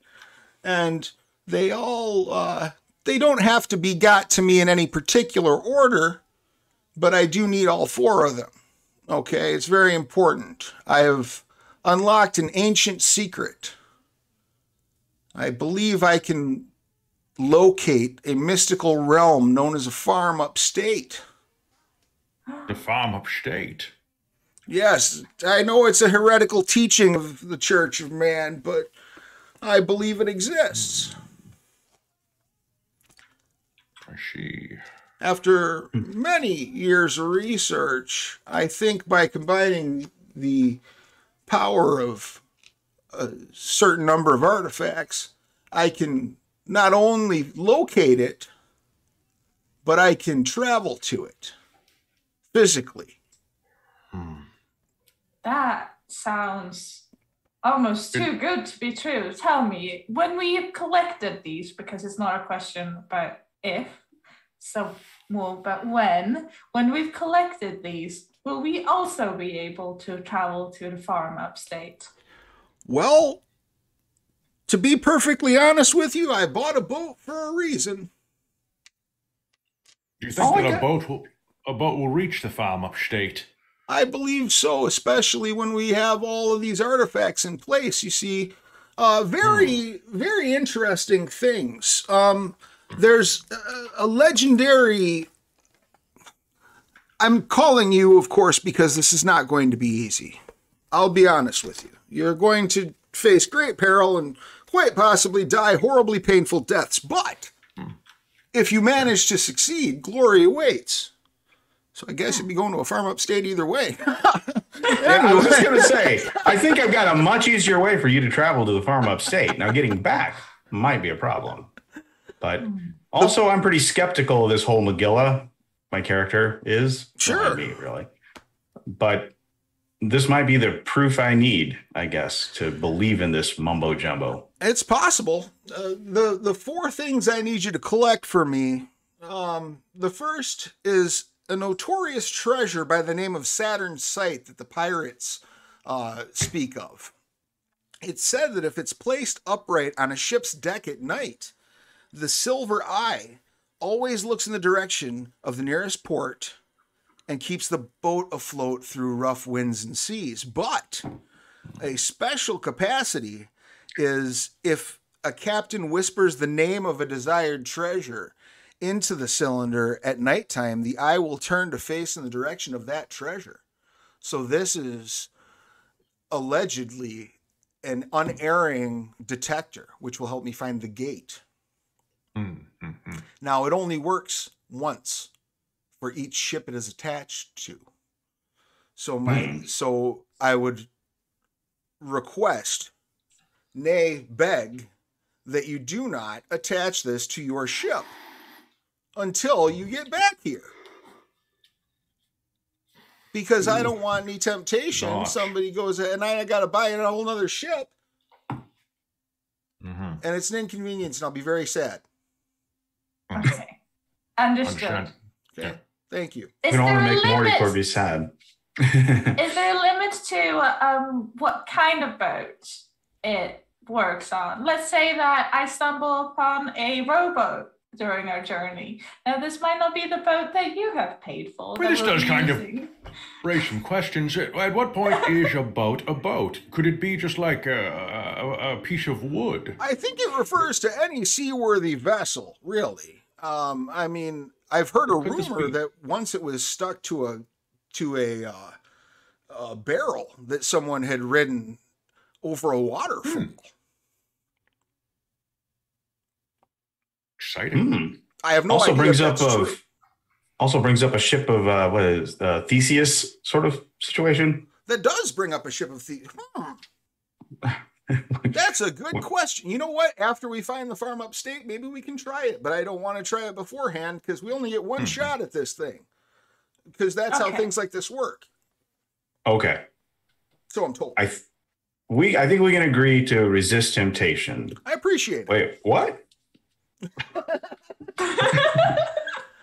and they all, they don't have to be got to me in any particular order, but I do need all 4 of them. Okay, it's very important. I have unlocked an ancient secret. I believe I can locate a mystical realm known as a farm upstate. The farm upstate? Yes, I know it's a heretical teaching of the Church of Man, but I believe it exists. I see. After many years of research, I think by combining the power of a certain number of artifacts, I can not only locate it, but I can travel to it physically. That sounds almost too good to be true. Tell me, when we collected these, because it's not a question about if, so more about when we've collected these, will we also be able to travel to the farm upstate? Well, to be perfectly honest with you, I bought a boat for a reason. Do you think that a boat will reach the farm upstate? I believe so, especially when we have all of these artifacts in place. You see, very interesting things. There's a legendary... I'm calling you, of course, because this is not going to be easy. I'll be honest with you. You're going to face great peril and quite possibly die horribly painful deaths. But if you manage to succeed, glory awaits. So I guess you'd be going to a farm upstate either way. I was just going to say, I think I've got a much easier way for you to travel to the farm upstate. Now, getting back might be a problem. But also, I'm pretty skeptical of this whole Megillah. My character is. Sure. Not me, really. But this might be the proof I need, I guess, to believe in this mumbo jumbo. It's possible. The 4 things I need you to collect for me. The first is a notorious treasure by the name of Saturn's Sight that the pirates speak of. It's said that if it's placed upright on a ship's deck at night, the silver eye always looks in the direction of the nearest port and keeps the boat afloat through rough winds and seas. But a special capacity is if a captain whispers the name of a desired treasure into the cylinder at nighttime, the eye will turn to face in the direction of that treasure. So this is allegedly an unerring detector, which will help me find the gate. Mm-hmm. Now, it only works once for each ship it is attached to. So I would request, nay, beg, that you do not attach this to your ship until you get back here. Because I don't want any temptation. Gosh. Somebody goes, and I got to buy a whole other ship. Mm-hmm. And it's an inconvenience, and I'll be very sad. Okay. Understood. Understand. Okay. Yeah. Thank you. You can only make Morty be sad. Is there a limit to what kind of boat it works on? Let's say that I stumble upon a rowboat during our journey. Now, this might not be the boat that you have paid for. Well, this does kind of raise some questions. At what point is a boat a boat? Could it be just like a piece of wood? I think it refers to any seaworthy vessel, really. I mean, I've heard a rumor that once it was stuck to a barrel that someone had ridden over a waterfall. Exciting. I have no also idea. Also brings up a ship of what is Theseus sort of situation. That does bring up a ship of Theseus. That's a good question. You know what? After we find the farm upstate, maybe we can try it. But I don't want to try it beforehand because we only get one shot at this thing. Because that's how things like this work. Okay. So I'm told. I think we can agree to resist temptation. I appreciate it. Wait, what?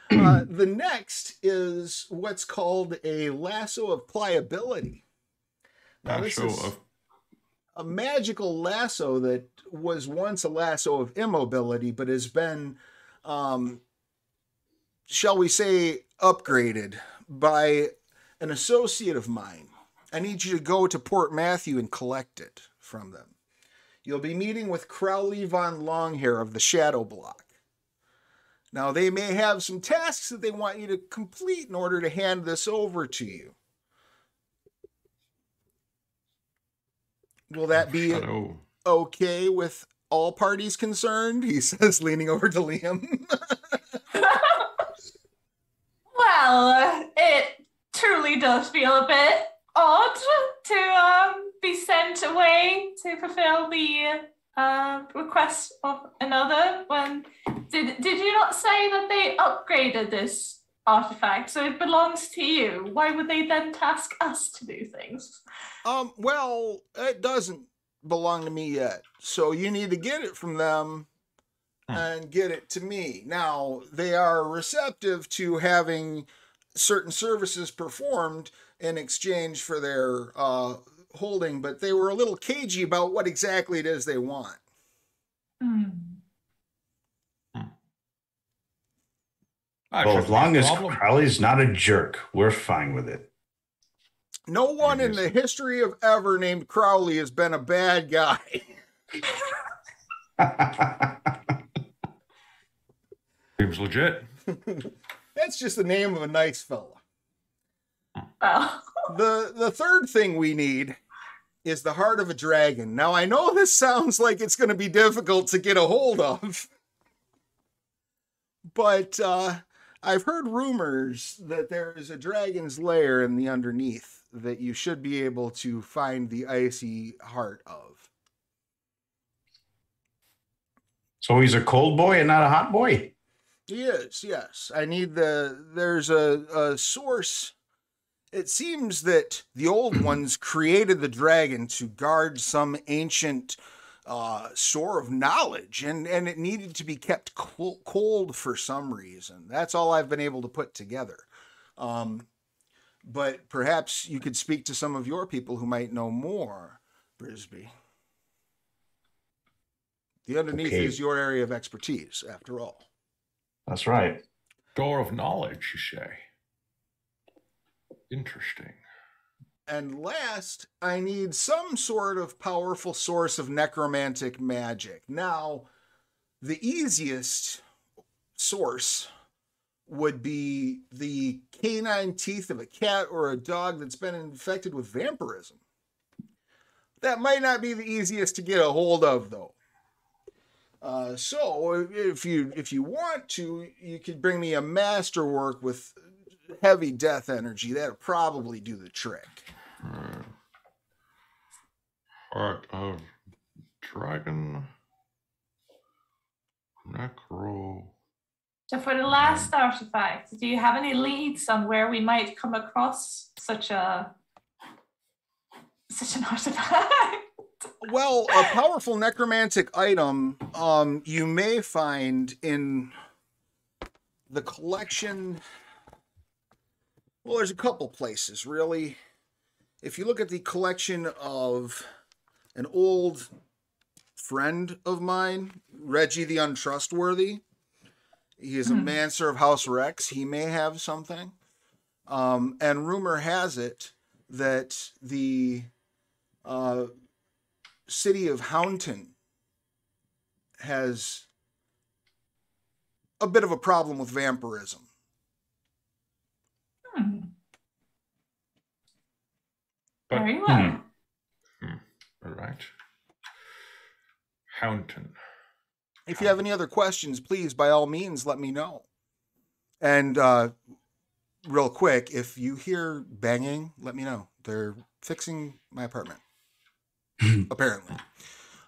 The next is what's called a lasso of pliability. Now, this is a magical lasso that was once a lasso of immobility, but has been, shall we say, upgraded by an associate of mine. I need you to go to Port Matthew and collect it from them. You'll be meeting with Crowley von Longhair of the Shadow Block. Now, they may have some tasks that they want you to complete in order to hand this over to you. Will that be okay with all parties concerned? He says, leaning over to Liam. Well, it truly does feel a bit odd to be sent away to fulfill the request of another. When did you not say that they upgraded this artifact, so it belongs to you? Why would they then task us to do things? Well, it doesn't belong to me yet, so you need to get it from them and get it to me. Now, they are receptive to having certain services performed in exchange for their holding, but they were a little cagey about what exactly it is they want. Well, as long as Crowley's not a jerk, we're fine with it. No one in the history of ever named Crowley has been a bad guy. Seems legit. That's just the name of a nice fella. Well, The third thing we need is the heart of a dragon. Now, I know this sounds like it's going to be difficult to get a hold of, but I've heard rumors that there is a dragon's lair in the underneath that you should be able to find the icy heart of. So he's a cold boy and not a hot boy? He is, yes. I need there's a source. It seems that the old ones created the dragon to guard some ancient store of knowledge, and it needed to be kept cold for some reason. That's all I've been able to put together. But perhaps you could speak to some of your people who might know more, Brisby. The underneath is your area of expertise, after all. That's right. Door of knowledge, you say. Interesting. And last, I need some sort of powerful source of necromantic magic. Now, the easiest source would be the canine teeth of a cat or a dog that's been infected with vampirism. That might not be the easiest to get a hold of, though. So if you want to, you could bring me a masterwork with heavy death energy. That'll probably do the trick. Heart of Dragon Necro. So for the last artifact, do you have any leads on where we might come across such an artifact? Well, a powerful necromantic item you may find in the collection. Well, there's a couple places, really. If you look at the collection of an old friend of mine, Reggie the Untrustworthy, he is a Mancer of House Rex. He may have something. And rumor has it that the city of Houndton has a bit of a problem with vampirism. Very well. All right. Houndton. If you have any other questions, please, by all means, let me know. And real quick, if you hear banging, let me know. They're fixing my apartment, apparently.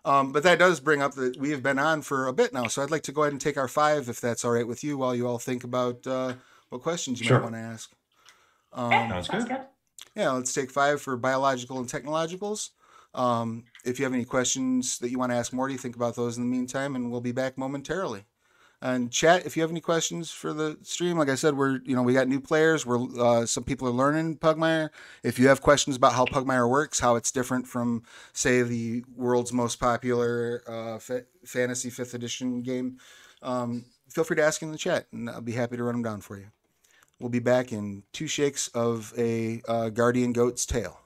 But that does bring up that we have been on for a bit now, so I'd like to go ahead and take our 5, if that's all right with you, while you all think about what questions you might want to ask. Sounds good. Yeah, let's take 5 for biological and technologicals. If you have any questions that you want to ask Morty, think about those in the meantime, and we'll be back momentarily. And chat, if you have any questions for the stream, like I said, we got new players. Some people are learning Pugmire. If you have questions about how Pugmire works, how it's different from, say, the world's most popular fantasy 5th edition game, feel free to ask in the chat, and I'll be happy to run them down for you. We'll be back in 2 shakes of a guardian goat's tail.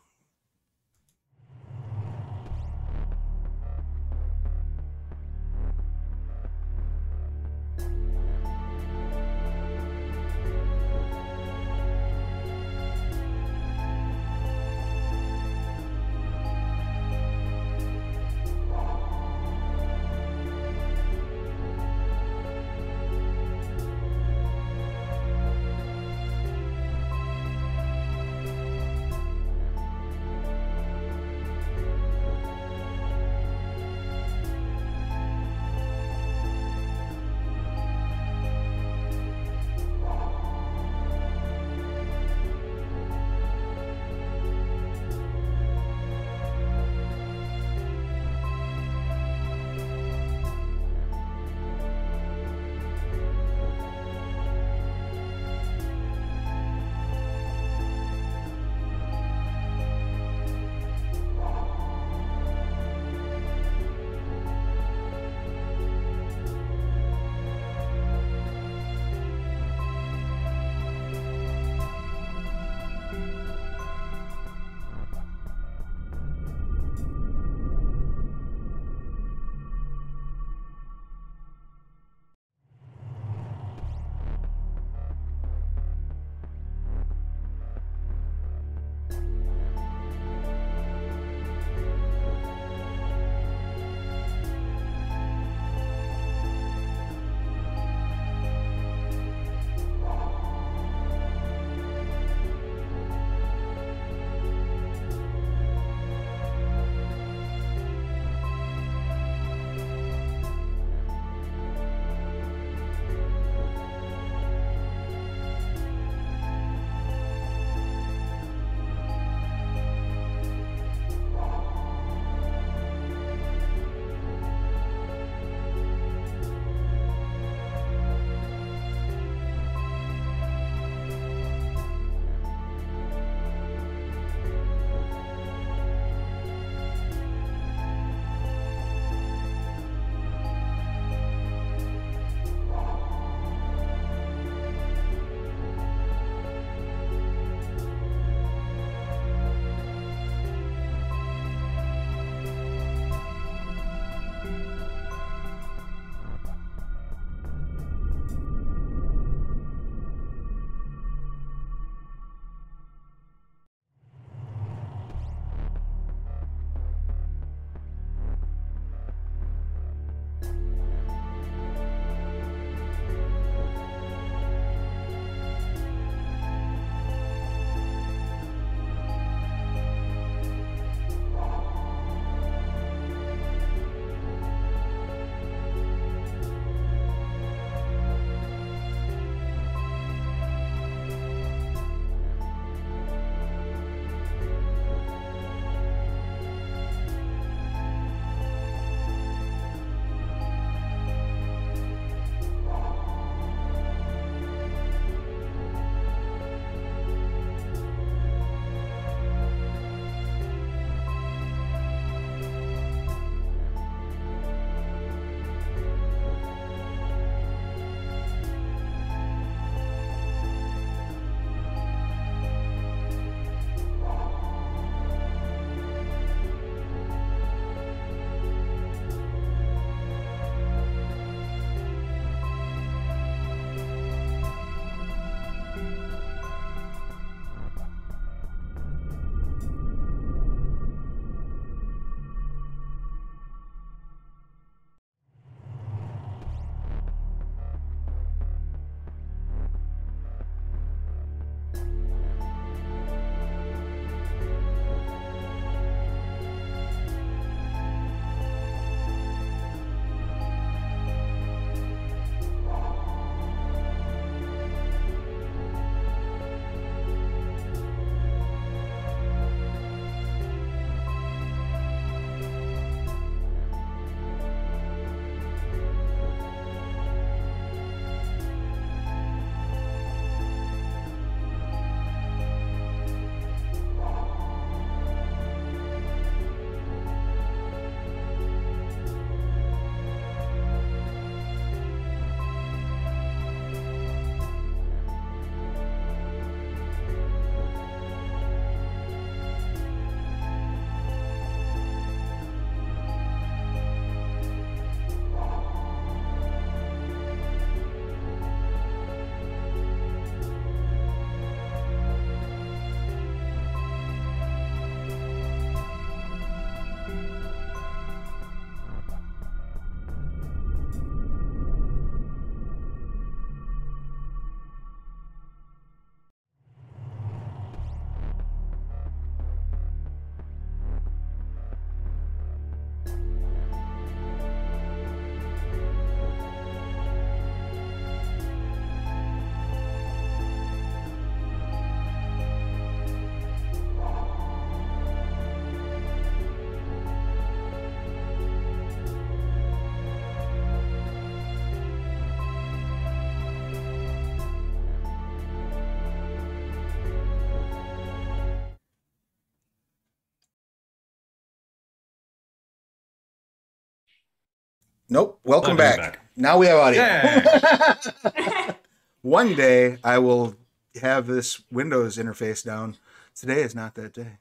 Nope. Welcome Glad to back. be back. Now we have audio. Yeah. One day I will have this Windows interface down. Today is not that day.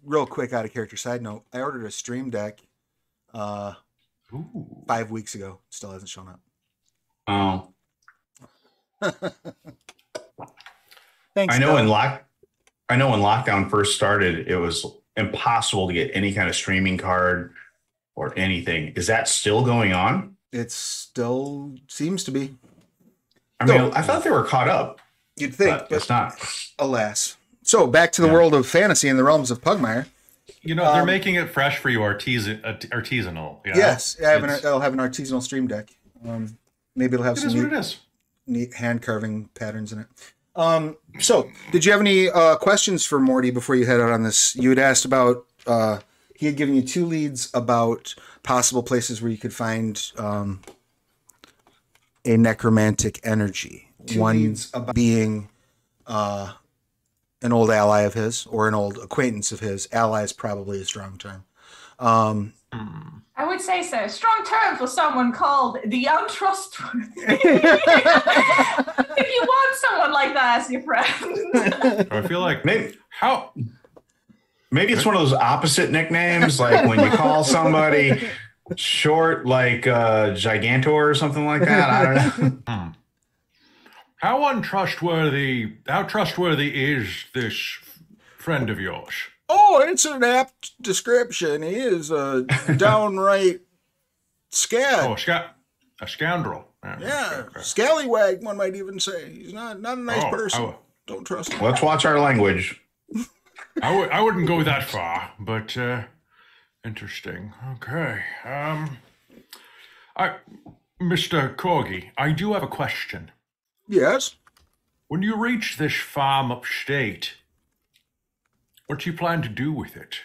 Real quick, out of character side note, I ordered a Stream Deck 5 weeks ago. Still hasn't shown up. Oh, Thanks. I know Bill. when lockdown first started, it was impossible to get any kind of streaming card or anything. Is that still going on? It still seems to be. I mean, I thought they were caught up. You'd think, but it's not. Alas. So back to the world of fantasy and the realms of Pugmire. You know, they're making it fresh for you, artisanal. Yeah? Yes, I'll have an artisanal Stream Deck. Maybe it'll have It some is what it is. neat hand carving patterns in it. So, did you have any questions for Morty before you head out on this? You had asked about, he had given you 2 leads about possible places where you could find a necromantic energy. One being an old ally of his or an old acquaintance of his. Ally is probably a strong term. I would say so. Strong term for someone called the untrustworthy. If you want someone like that as your friend. I feel like Maybe it's one of those opposite nicknames, like when you call somebody short, like Gigantor or something like that. I don't know. how trustworthy is this friend of yours? Oh, it's an apt description. He is a downright scad. Oh, a scoundrel. Yeah, scallywag, one might even say. He's not a nice person. Don't trust him. Let's watch our language. I wouldn't go that far, but interesting. Okay. Mr. Corgi, I do have a question. Yes. When you reach this farm upstate, what do you plan to do with it?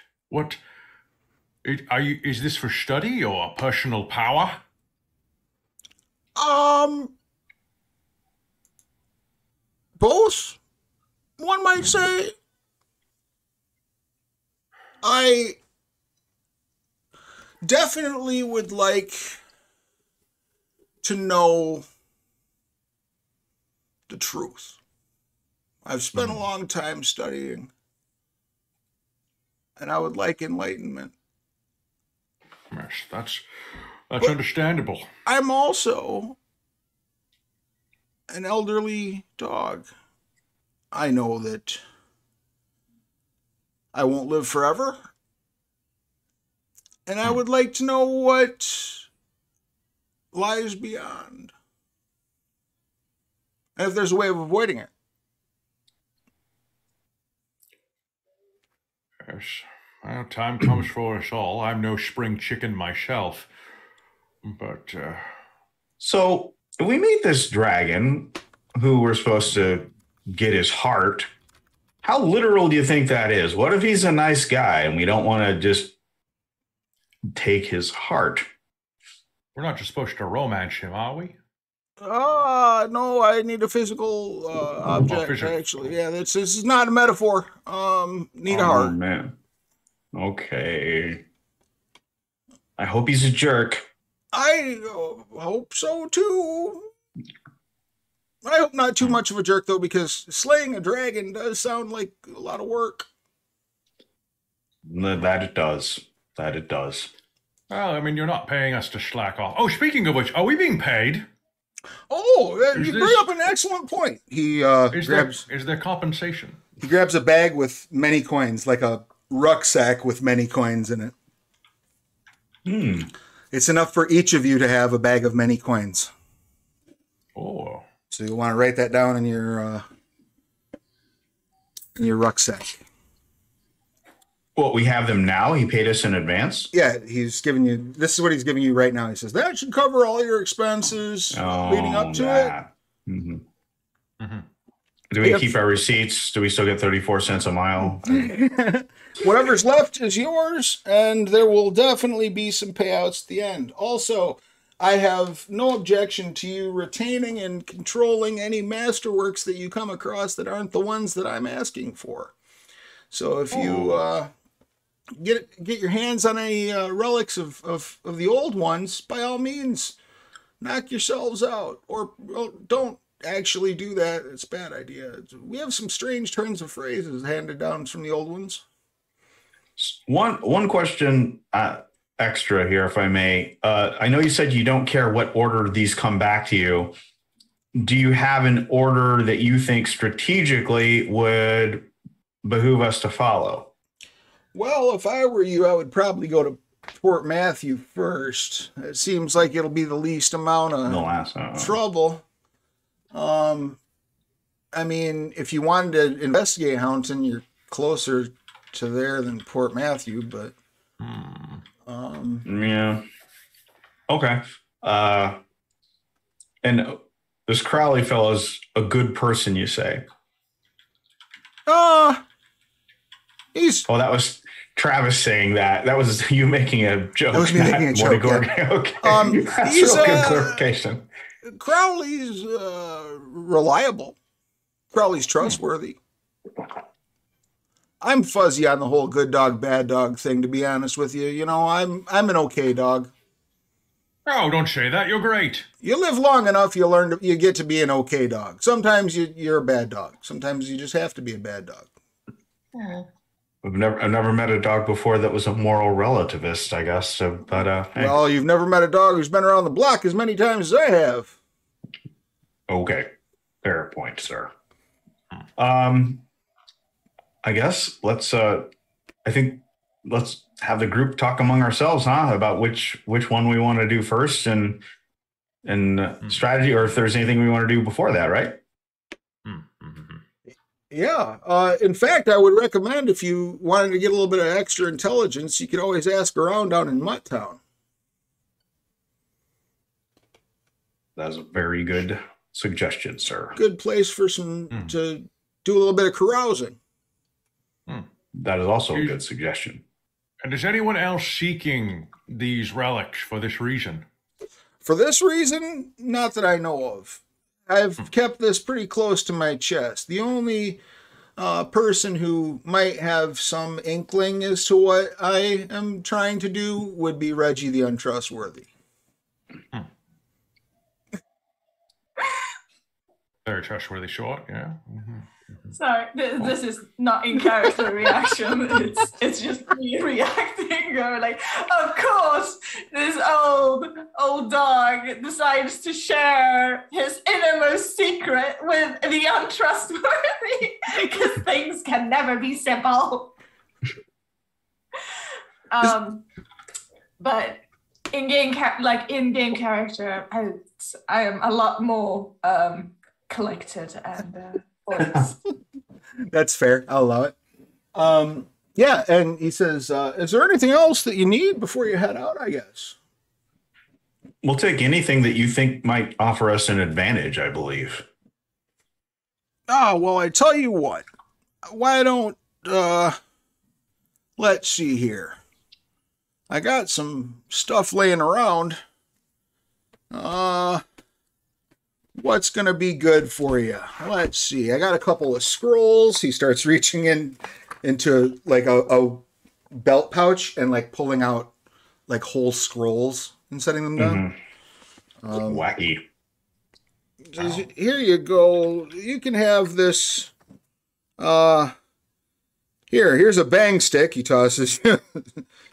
Is this for study or personal power? Both, one might say. I definitely would like to know the truth. I've spent a long time studying, and I would like enlightenment. Yes, that's understandable. I'm also an elderly dog. I know that I won't live forever, and I would like to know what lies beyond, and if there's a way of avoiding it. Yes. Well, time comes for us all. I'm no spring chicken myself, but So we meet this dragon who we're supposed to get his heart. How literal do you think that is? What if he's a nice guy and we don't want to just take his heart? we're not just supposed to romance him, are we? No, I need a physical object, physical. actually. Yeah, this is not a metaphor. Need a heart. Oh, man. Okay. I hope he's a jerk. I hope so, too. I hope not too much of a jerk, though, because slaying a dragon does sound like a lot of work. That it does. That it does. Well, I mean, you're not paying us to slack off. Oh, speaking of which, are we being paid? Oh, Is you this- bring up an excellent point. He Is grabs there compensation? he grabs a bag with many coins, like a rucksack with many coins in it. It's enough for each of you to have a bag of many coins. Oh. So you want to write that down in your rucksack. Well, we have them now. He paid us in advance. Yeah, he's giving you. This is what he's giving you right now. He says that should cover all your expenses leading up to that. Mm-hmm. Mm-hmm. Do we keep our receipts? Do we still get 34 cents a mile? it. Whatever's left is yours, and there will definitely be some payouts at the end. Also, I have no objection to you retaining and controlling any masterworks that you come across that aren't the ones that I'm asking for. So if you get your hands on any relics of the old ones, by all means, knock yourselves out. Or don't actually do that. It's a bad idea. We have some strange turns of phrases handed down from the old ones. One question extra here, if I may. I know you said you don't care what order these come back to you. Do you have an order that you think strategically would behoove us to follow? Well, if I were you, I would probably go to Port Matthew first. It seems like it'll be the least amount of trouble. I mean, if you wanted to investigate Houndton, you're closer to there than Port Matthew, but yeah. Okay. And this Crowley fellow's a good person, you say? He's... Oh, that was Travis saying that. That was you making a joke. That was me making a joke. Yeah. Okay. That's he's real good clarification. Crowley's reliable. Crowley's trustworthy. I'm fuzzy on the whole good dog, bad dog thing, to be honest with you. You know, I'm an okay dog. Oh, don't say that. You're great. You live long enough, you get to be an okay dog. Sometimes you're a bad dog. Sometimes you just have to be a bad dog. I've never met a dog before that was a moral relativist, I guess. So, but hey. Well, you've never met a dog who's been around the block as many times as I have. Okay, fair point, sir. I guess let's have the group talk among ourselves, huh? About which one we want to do first and strategy, or if there's anything we want to do before that, right? Yeah. In fact, I would recommend if you wanted to get a little bit of extra intelligence, you could always ask around down in Mutt Town. That's a very good suggestion, sir. Good place for to do a little bit of carousing. That is also a good suggestion. And is anyone else seeking these relics for this reason? For this reason, not that I know of. I've kept this pretty close to my chest. The only person who might have some inkling as to what I am trying to do would be Reggie the Untrustworthy. Very trustworthy short, yeah. Sorry, this is not in character reaction. It's just me reacting. Going like, of course, this old dog decides to share his innermost secret with the untrustworthy because things can never be simple. But in-game character, I am a lot more collected and. That's fair. I'll allow it. Yeah, and he says, is there anything else that you need before you head out, I guess? We'll take anything that you think might offer us an advantage, I believe. Oh, well, I tell you what. Why don't, let's see here. I got some stuff laying around. What's going to be good for you? Let's see. I got a couple of scrolls. He starts reaching into like a belt pouch and like pulling out like whole scrolls and setting them down. Wacky. Here you go. You can have this. Here's a bang stick. He tosses.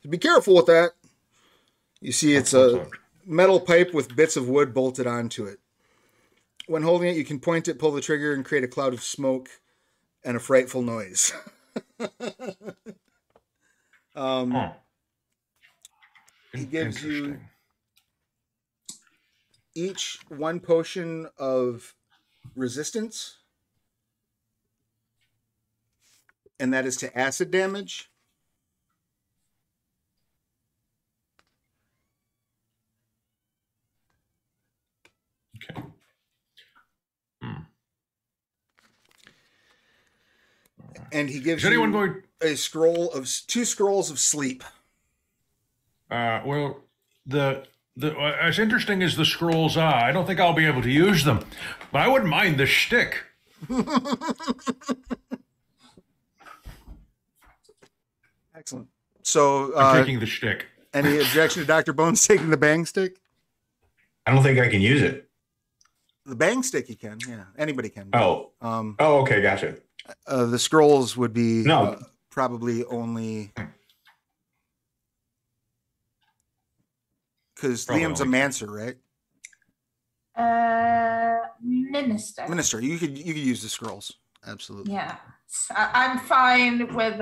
Be careful with that. You see, it's a metal pipe with bits of wood bolted onto it. When holding it, you can point it, pull the trigger, and create a cloud of smoke and a frightful noise. He gives you each one potion of resistance, and that is to acid damage. Okay. And he gives you a scroll of 2 scrolls of sleep. Well, the as interesting as the scrolls are, I don't think I'll be able to use them, but I wouldn't mind the shtick. Excellent. So I'm taking the shtick. Any objection to Dr. Bones taking the bang stick? I don't think I can use it. The bang stick you can, yeah. Anybody can. Oh. Okay, gotcha. The scrolls would be No. probably only because Liam's a mancer, right? Minister. Minister. You could use the scrolls. Absolutely. Yeah. I'm fine with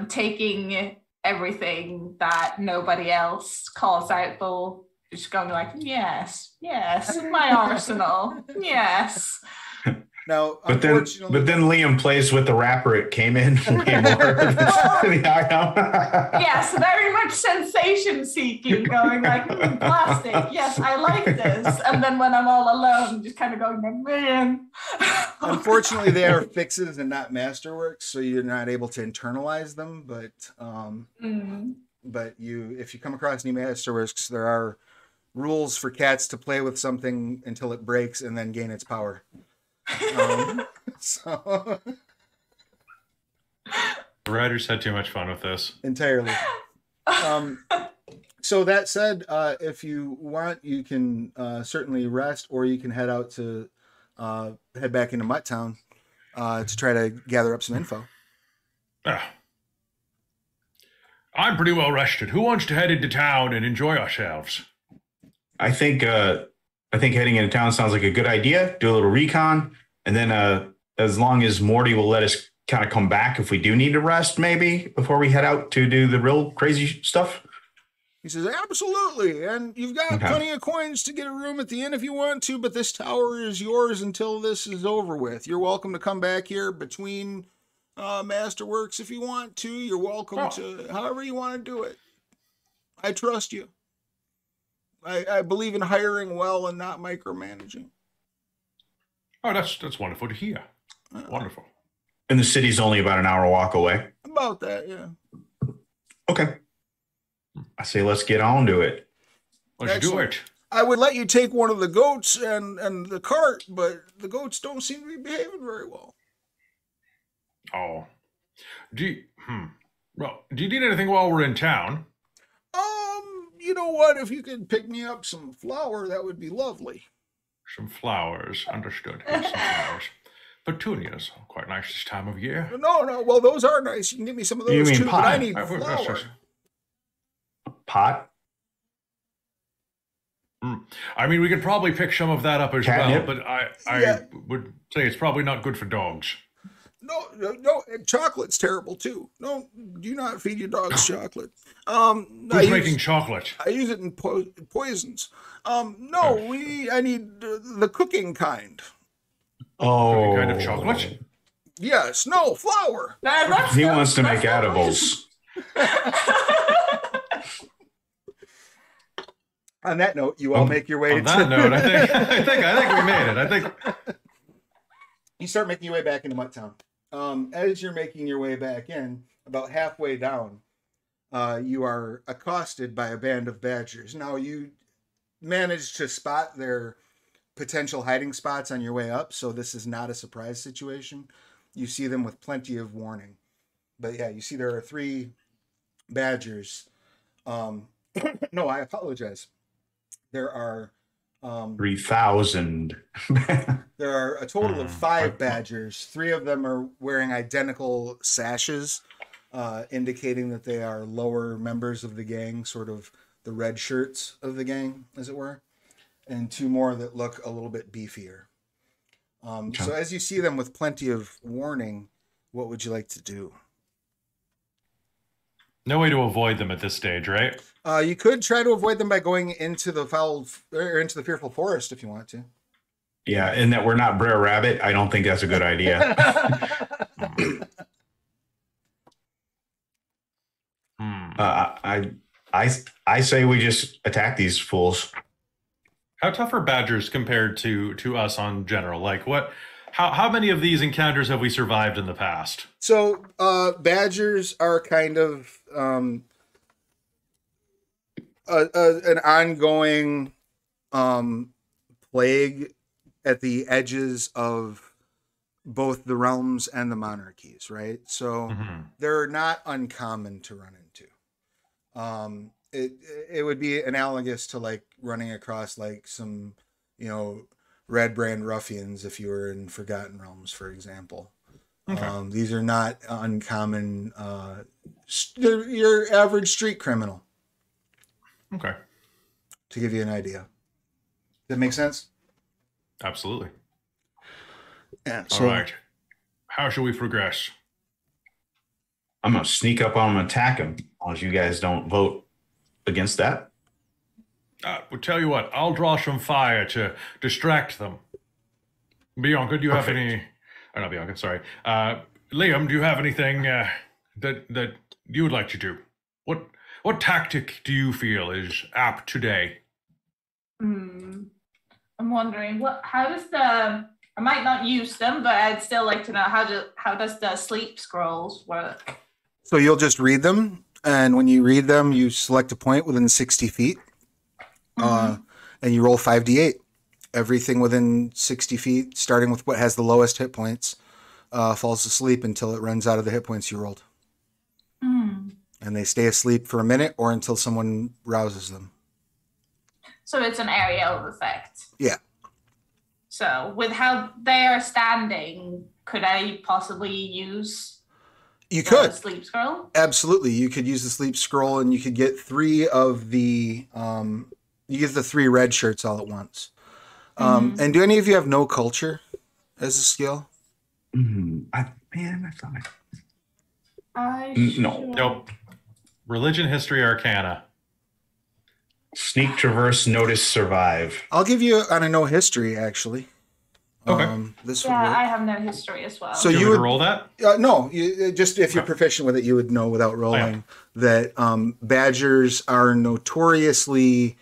taking everything that nobody else calls out for. Just going like, yes, my arsenal, yes. Now, but then Liam plays with the wrapper it came in way more. Yes, very much sensation seeking, going like, plastic, yes, I like this. And then when I'm all alone, just kind of going like, man. Unfortunately, they are fixes and not masterworks, so you're not able to internalize them. But if you come across any masterworks, there are rules for cats to play with something until it breaks and then gain its power. So the writers had too much fun with this. Entirely. So that said, if you want, you can certainly rest, or you can head out to head back into Mutt Town to try to gather up some info. I'm pretty well rested. Who wants to head into town and enjoy ourselves? I think heading into town sounds like a good idea. Do a little recon, and then as long as Morty will let us kind of come back if we do need to rest, maybe before we head out to do the real crazy stuff. He says, absolutely, and you've got plenty of coins to get a room at the inn if you want to, but this tower is yours until this is over with. You're welcome to come back here between masterworks if you want to. You're welcome to however you want to do it. I trust you. I believe in hiring well and not micromanaging. Oh, that's wonderful to hear. Wonderful. And the city's only about an hour walk away. About that, yeah. Okay. I say let's get on to it. Let's do it. I would let you take one of the goats and the cart, but the goats don't seem to be behaving very well. Oh. Do you need anything while we're in town? You know what? If you could pick me up some flour, that would be lovely. Some flowers. Understood. Some flowers. Petunias are quite nice this time of year. No. Well, those are nice. You can give me some of those too, pot? But I need flour. Pot? I mean, we could probably pick some of that up as Catnip? well, but I would say it's probably not good for dogs. No, chocolate's terrible too. No, do not feed your dogs chocolate. Who's making chocolate? I use it in poisons. I need the cooking kind. Oh, kind of chocolate? Yes, no, flour. He wants to make edibles. On that note, you all make your way on that note, I think we made it. I think you start making your way back into Mutt Town. As you're making your way back in, about halfway down, you are accosted by a band of badgers. Now, you managed to spot their potential hiding spots on your way up, so this is not a surprise situation. You see them with plenty of warning. But yeah, you see there are 3 badgers. No, I apologize. There are 3,000. There are a total of 5 badgers. 3 of them are wearing identical sashes, indicating that they are lower members of the gang, sort of the red shirts of the gang, as it were. And 2 more that look a little bit beefier. So as you see them with plenty of warning, what would you like to do? No way to avoid them at this stage, right? You could try to avoid them by going into the fearful forest if you want to. Yeah, and that we're not Brer Rabbit, I don't think that's a good idea. I say we just attack these fools. How tough are badgers compared to us on general? Like how many of these encounters have we survived in the past? So badgers are kind of an ongoing plague at the edges of both the realms and the monarchies, right? So they're not uncommon to run into. It would be analogous to like running across like some, red brand ruffians if you were in Forgotten Realms, for example. Okay. These are not uncommon. Your average street criminal. Okay. To give you an idea. Does that make sense? Absolutely. Yeah. All right. How shall we progress? I'm going to sneak up on him and attack him, as long as you guys don't vote against that. We'll tell you what, I'll draw some fire to distract them. Bianca, do you have any... Oh, not Bianca, sorry. Liam, do you have anything that you would like to do? What tactic do you feel is apt today? I'm wondering, how does I might not use them, but I'd still like to know how does the sleep scrolls work? So you'll just read them, and when you read them, you select a point within 60 feet, and you roll 5d8. Everything within 60 feet, starting with what has the lowest hit points, falls asleep until it runs out of the hit points you rolled. And they stay asleep for a minute or until someone rouses them. So it's an area of effect. Yeah. So with how they are standing, could I possibly use the sleep scroll? Absolutely. You could use the sleep scroll and you could get 3 of the you get the 3 red shirts all at once. And do any of you have no culture as a skill? I thought no. Nope. Religion, history, arcana. Sneak, traverse, notice, survive. I'll give you on a no history, actually. Okay. This would work. I have no history as well. So you would roll that? No, just if you're proficient with it, you would know without rolling that badgers are notoriously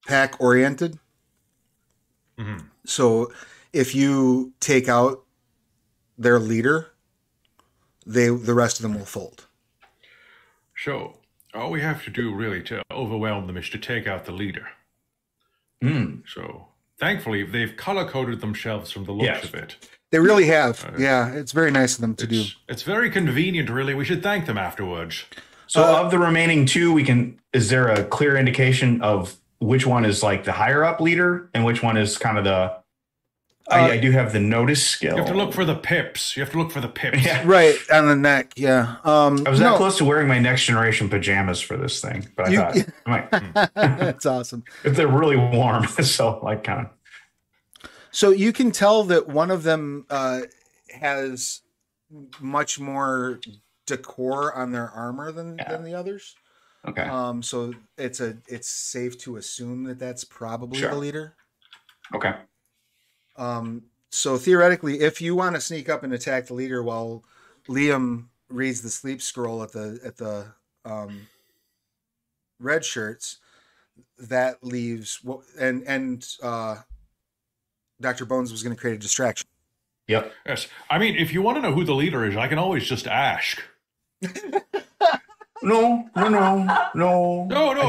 pack oriented. So if you take out their leader, the rest of them will fold. So all we have to do really to overwhelm them is to take out the leader. So thankfully they've color-coded themselves from the looks of it. They really have. Yeah, it's very nice of them to do. It's very convenient, really. We should thank them afterwards. So of the remaining 2, is there a clear indication of which one is like the higher up leader and which one is kind of the... I do have the notice skill. You have to look for the pips. Yeah. Right, on the neck, yeah. I was that close to wearing my next generation pajamas for this thing, but I thought, that's awesome. If they're really warm, so like kind of. So you can tell that one of them has much more decor on their armor than the others. Okay. So it's safe to assume that that's probably the leader. Okay. So theoretically, if you want to sneak up and attack the leader while Liam reads the sleep scroll at the red shirts, that leaves and Dr. Bones was going to create a distraction. Yep. Yes. I mean, if you want to know who the leader is, I can always just ask. No.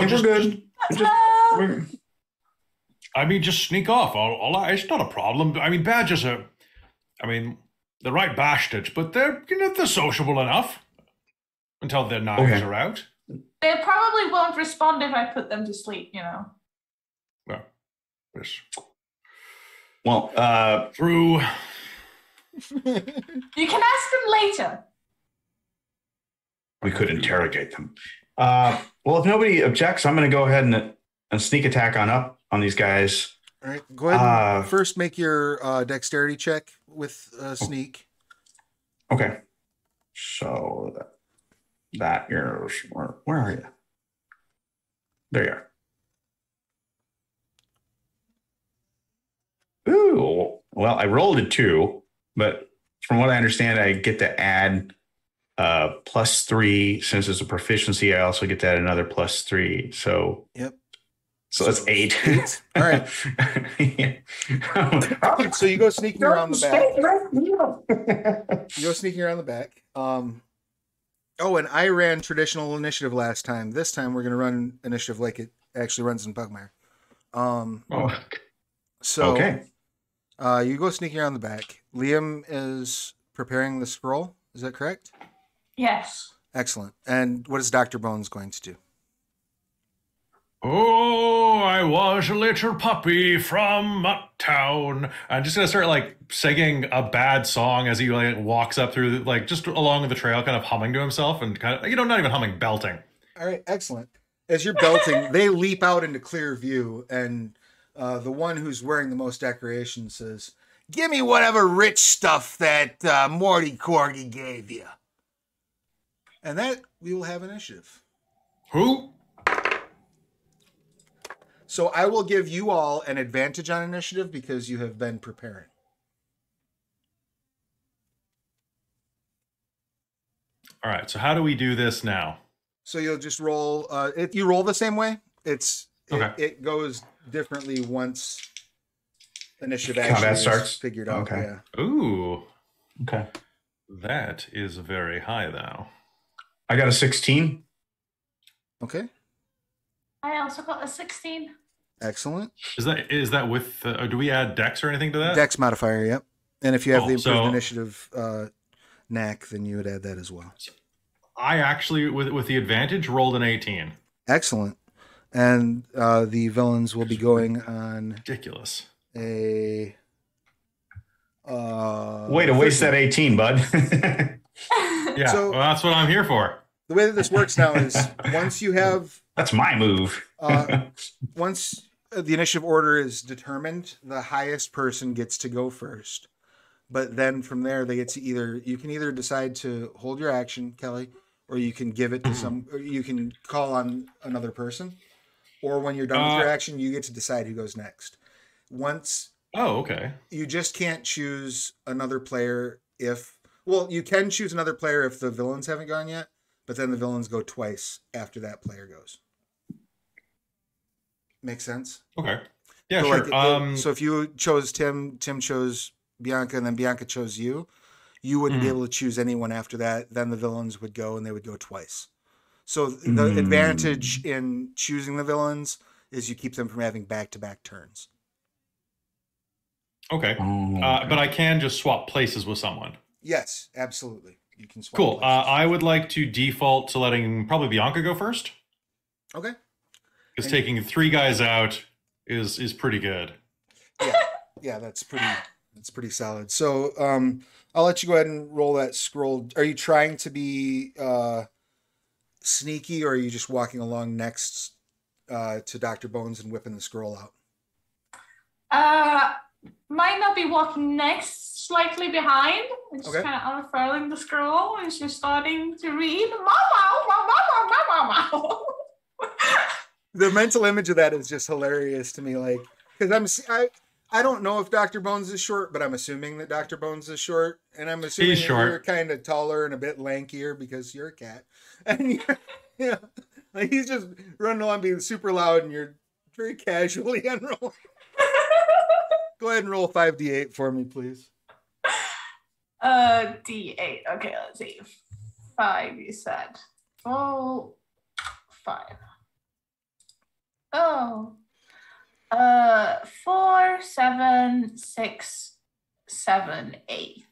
Just, good. I mean, just sneak off. It's not a problem. I mean, badgers are, they're right bastards, but they're sociable enough until their knives are out. They probably won't respond if I put them to sleep, Well, yes. Well, True. You can ask them later. We could interrogate them. Well, if nobody objects, I'm going to go ahead and sneak attack on these guys. All right, go ahead and first make your dexterity check with sneak. Okay. So that is where are you? There you are. Ooh, well, I rolled a 2, but from what I understand, I get to add +3 since it's a proficiency. I also get to add another +3. So yep. So that's 8. All right. So you go sneaking around the back. Oh, and I ran traditional initiative last time. This time we're going to run initiative like it actually runs in Pugmire. Oh, So okay. you go sneaking around the back. Liam is preparing the scroll. Is that correct? Yes. Excellent. And what is Dr. Bones going to do? Oh, I was a little puppy from uptown. I'm just gonna start like singing a bad song as he like walks up through like just along the trail, kind of humming to himself and kind of not even humming, belting. All right, excellent. As you're belting, they leap out into clear view, and the one who's wearing the most decoration says, "Give me whatever rich stuff that Morty Corgi gave you." And that we will have initiative. Who? So I will give you all an advantage on initiative because you have been preparing. All right. So how do we do this now? So you'll just roll. If you roll the same way, Okay. it goes differently once initiative Combat actually is starts? figured out. Okay. Yeah. Ooh, Okay. that is very high now. I got a 16. Okay. I also got a 16. Excellent. Is that with? Do we add dex or anything to that? Dex modifier. Yep. And if you have Oh, the improved so- initiative knack, then you would add that as well. I actually, with the advantage, rolled an 18. Excellent. And the villains will be going on Ridiculous. a. Way to waste that 18, bud. Yeah, So- well, that's what I'm here for. The way that this works now is once you have That's my move. once the initiative order is determined, the highest person gets to go first. But then from there, they get to you can either decide to hold your action, Kelly, or you can give it to or you can call on another person. Or when you're done with your action, you get to decide who goes next. Once Oh, okay. you just can't choose another player you can choose another player if the villains haven't gone yet, but then the villains go twice after that player goes. Make sense? Okay. Yeah, So, sure. so if you chose Tim chose Bianca, and then Bianca chose you wouldn't be able to choose anyone after that. Then the villains would go, and they would go twice. So the advantage in choosing the villains is you keep them from having back-to-back turns. Okay. But I can just swap places with someone. Yes, absolutely. You can swap. Cool. places. I would like to default to letting probably Bianca go first, Okay. because taking 3 guys out is pretty good. Yeah, that's pretty solid. So I'll let you go ahead and roll that scroll. Are you trying to be sneaky, or are you just walking along next to Dr. Bones and whipping the scroll out? Might not be walking next, slightly behind. It's Okay. kind of unfurling the scroll and just starting to read. Wow. The mental image of that is just hilarious to me. Like, because I don't know if Dr. Bones is short, but I'm assuming that Dr. Bones is short, and I'm assuming He's that short. you're kind of taller and a bit lankier because you're a cat, and like he's just running along being super loud, and you're very casually unrolling. Go ahead and roll 5d8 for me, please. D8. Okay, let's see. 5, you said. Oh, 5. Oh. 4, 7, 6, 7, 8.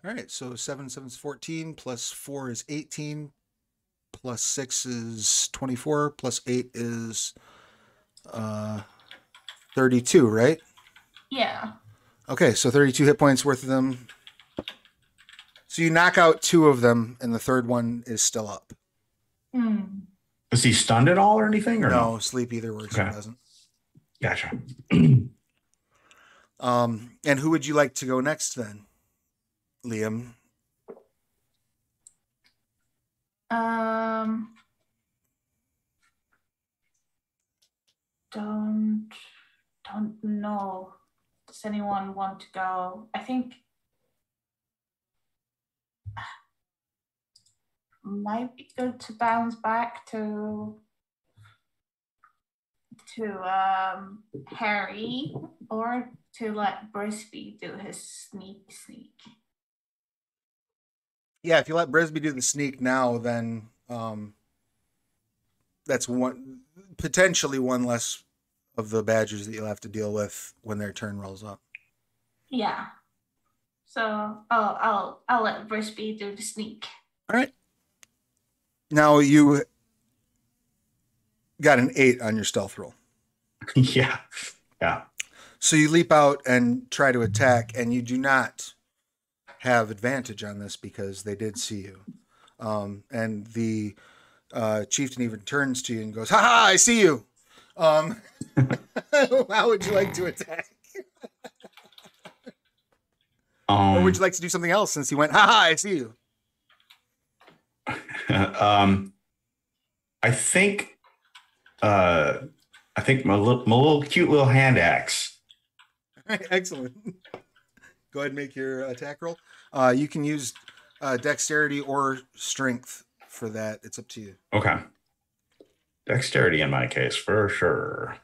All right, so 7 is 14, plus 4 is 18, plus 6 is 24, plus 8 is 32, right? Yeah. Okay, so 32 hit points worth of them. So you knock out 2 of them, and the third one is still up. Is he stunned at all or anything? Or No, sleep either works or Okay. doesn't. Gotcha. And who would you like to go next then, Liam? Don't know. Does anyone want to go? I think might be good to bounce back to Harry, or to let Brisby do his sneak. Yeah, if you let Brisby do the sneak now, then that's potentially one less of the badgers that you'll have to deal with when their turn rolls up. Yeah. So I'll let Brisby do the sneak. All right. Now you got an 8 on your stealth roll. Yeah. So you leap out and try to attack, and you do not have advantage on this because they did see you. And the chieftain even turns to you and goes, "Ha ha! I see you." How would you like to attack? Or would you like to do something else since he went, "Ha ha! I see you"? I think my little cute little hand axe. Excellent. Go ahead and make your attack roll. You can use dexterity or strength for that. It's up to you. Okay. Dexterity in my case, for sure.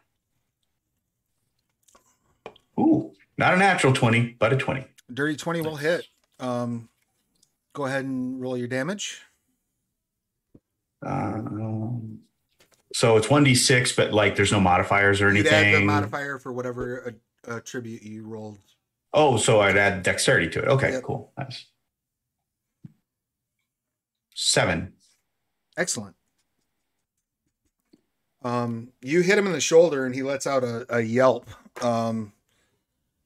Ooh, not a natural 20, but a 20. Dirty 20 will hit. Go ahead and roll your damage. So it's 1d6, but like there's no modifiers or anything. You'd add the modifier for whatever attribute you rolled. Oh, so I'd add dexterity to it. Okay, yep. Cool. Nice. 7. Excellent. You hit him in the shoulder and he lets out a yelp.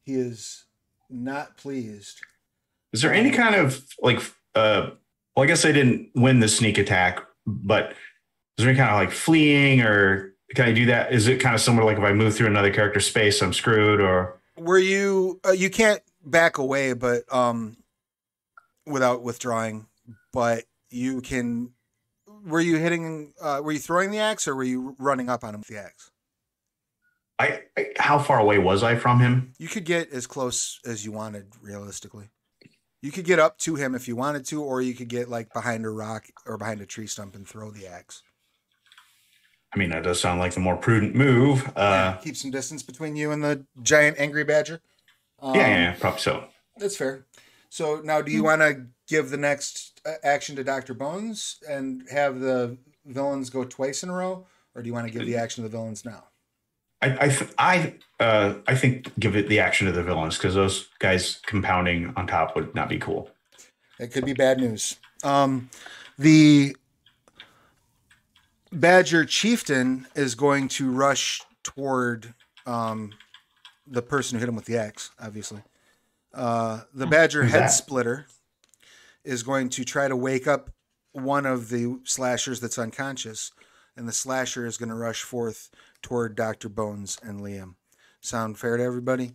He is not pleased. Is there any kind of like, well, I guess I didn't win the sneak attack, but is there any kind of like fleeing, or can I do that? Is it kind of similar, like if I move through another character's space, I'm screwed? Or were you, you can't back away, but without withdrawing, but you can. Were you hitting? Were you throwing the axe, or were you running up on him with the axe? How far away was I from him? You could get as close as you wanted, realistically. You could get up to him if you wanted to, or you could get like behind a rock or behind a tree stump and throw the axe. I mean, that does sound like the more prudent move. Keep some distance between you and the giant angry badger. Yeah, probably so. That's fair. So now, do you want to give the next action to Dr. Bones and have the villains go twice in a row, or do you want to give the action to the villains now? I think give it the action to the villains, because those guys compounding on top would not be cool. That could be bad news. The Badger Chieftain is going to rush toward the person who hit him with the axe, obviously. The Badger Head Splitter is going to try to wake up one of the slashers that's unconscious, and the slasher is going to rush forth toward Dr. Bones and Liam. Sound fair to everybody?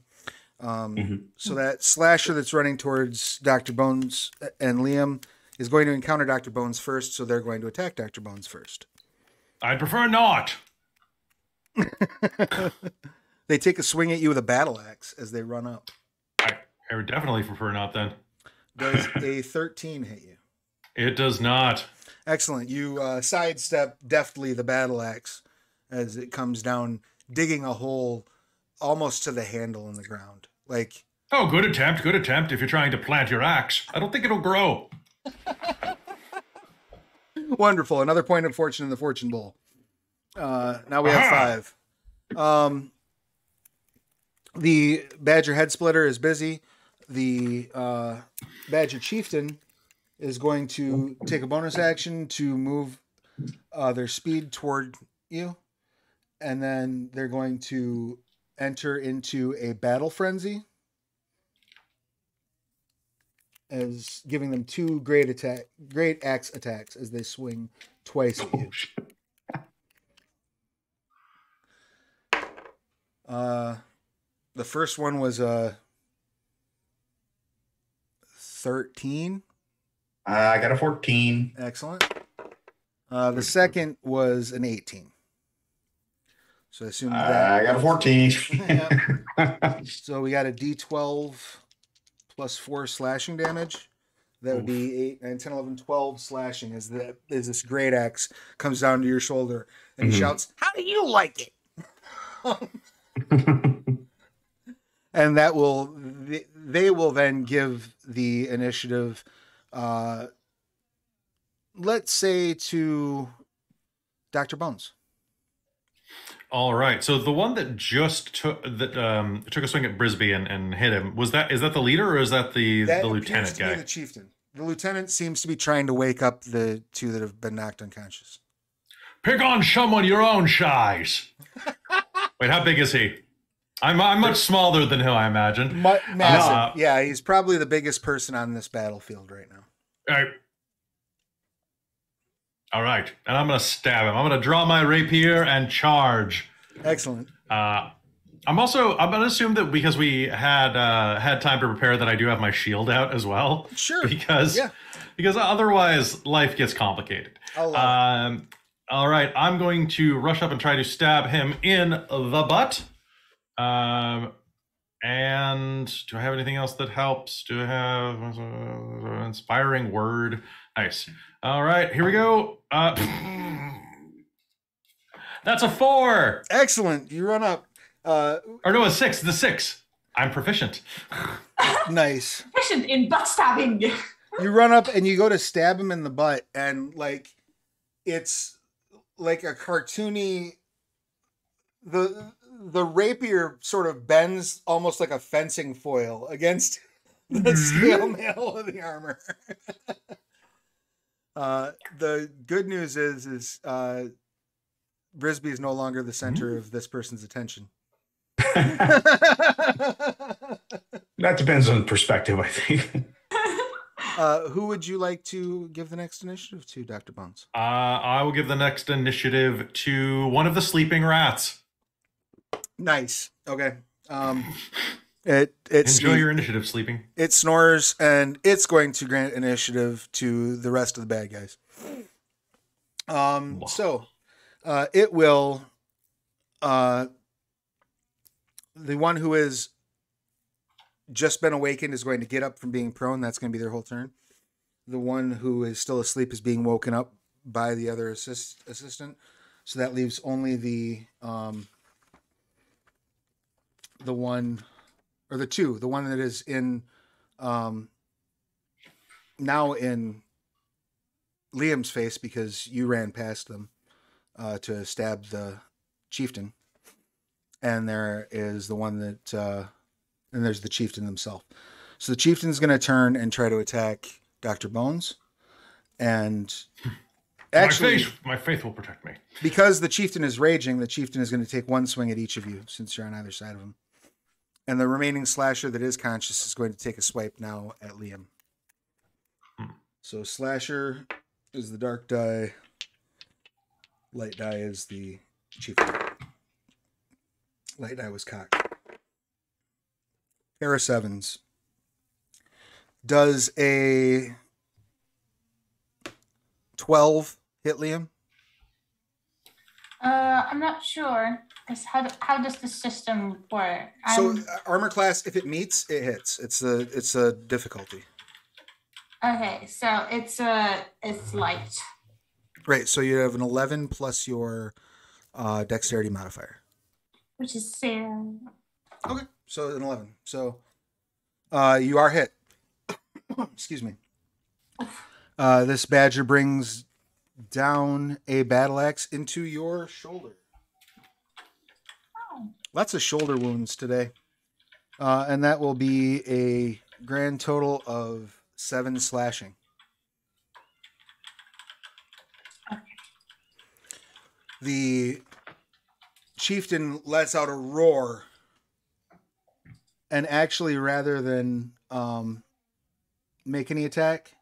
So that slasher that's running towards Dr. Bones and Liam is going to encounter Dr. Bones first, so they're going to attack Dr. Bones first. I'd prefer not. They take a swing at you with a battle axe as they run up. I would definitely prefer not then. Does a 13 hit you? It does not. Excellent. You sidestep deftly the battle axe as it comes down, digging a hole almost to the handle in the ground. Like, oh, good attempt, good attempt. If you're trying to plant your axe, I don't think it'll grow. Wonderful. Another point of fortune in the fortune bowl. Now we have 5. The Badger Head Splitter is busy. The Badger Chieftain is going to take a bonus action to move their speed toward you. And then they're going to enter into a battle frenzy, as giving them 2 great axe attacks as they swing twice at you. The first one was a 13. I got a 14. Excellent. The second was an 18. So I assume that I got a 14. So we got a D12 plus 4 slashing damage. That would be 8, 9, 10, 11, 12 slashing as this great axe comes down to your shoulder and he shouts, "How do you like it?" And that they will then give the initiative, let's say, to Dr. Bones. All right. So the one that just took a swing at Brisby and hit him, is that the leader or is that the lieutenant appears to guy? be the chieftain. The lieutenant seems to be trying to wake up the two that have been knocked unconscious. Pick on someone your own size. Wait, how big is he? I'm much smaller than him, I imagine. Massive. Yeah, he's probably the biggest person on this battlefield right now. All right. And I'm going to stab him. I'm going to draw my rapier and charge. Excellent. I'm going to assume that because we had time to prepare that I do have my shield out as well. Sure. Because otherwise life gets complicated. All right. I'm going to rush up and try to stab him in the butt. And do I have anything else that helps? Do I have inspiring word? Nice. All right, here we go. That's a 4. Excellent. You run up. Or no, a 6. The 6. I'm proficient. Nice. Proficient in butt stabbing. You run up and you go to stab him in the butt, and like it's like a cartoony. The rapier sort of bends almost like a fencing foil against the scale mail of the armor. The good news is Brisby is no longer the center of this person's attention. That depends on perspective, I think. Who would you like to give the next initiative to, Dr. Bones? I will give the next initiative to one of the sleeping rats. Nice. Okay. Enjoy your initiative, sleeping. It snores, and it's going to grant initiative to the rest of the bad guys. So it will. The one who has just been awakened is going to get up from being prone. That's going to be their whole turn. The one who is still asleep is being woken up by the other assistant. So that leaves only the one, or the two, the one that is in now in Liam's face because you ran past them to stab the chieftain. And there is the one that, and there's the chieftain himself. So the chieftain's going to turn and try to attack Dr. Bones. And actually, my faith will protect me. Because the chieftain is raging, the chieftain is going to take one swing at each of you since you're on either side of him. And the remaining slasher that is conscious is going to take a swipe now at Liam. So slasher is the dark die. Light die is the chieftain. Light die was cocked. Pair of 7s. Does a 12 hit Liam? I'm not sure. How does the system work? So armor class, if it meets, it hits. It's a difficulty. Okay, so it's light. Right. So you have an 11 plus your dexterity modifier, which is 0. Okay, so an 11. So you are hit. Excuse me. This badger brings down a battle axe into your shoulder. Lots of shoulder wounds today. And that will be a grand total of 7 slashing. Okay. The chieftain lets out a roar. And actually, rather than make any attack,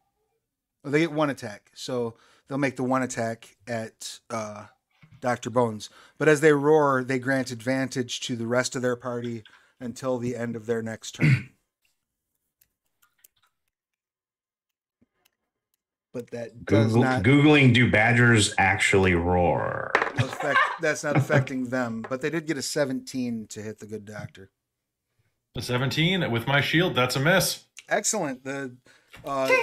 well, they get one attack. So they'll make the one attack at Dr. Bones. But as they roar, they grant advantage to the rest of their party until the end of their next turn. But that does not... Googling, do badgers actually roar? That's not affecting them. But they did get a 17 to hit the good doctor. A 17 with my shield, that's a miss. Excellent. The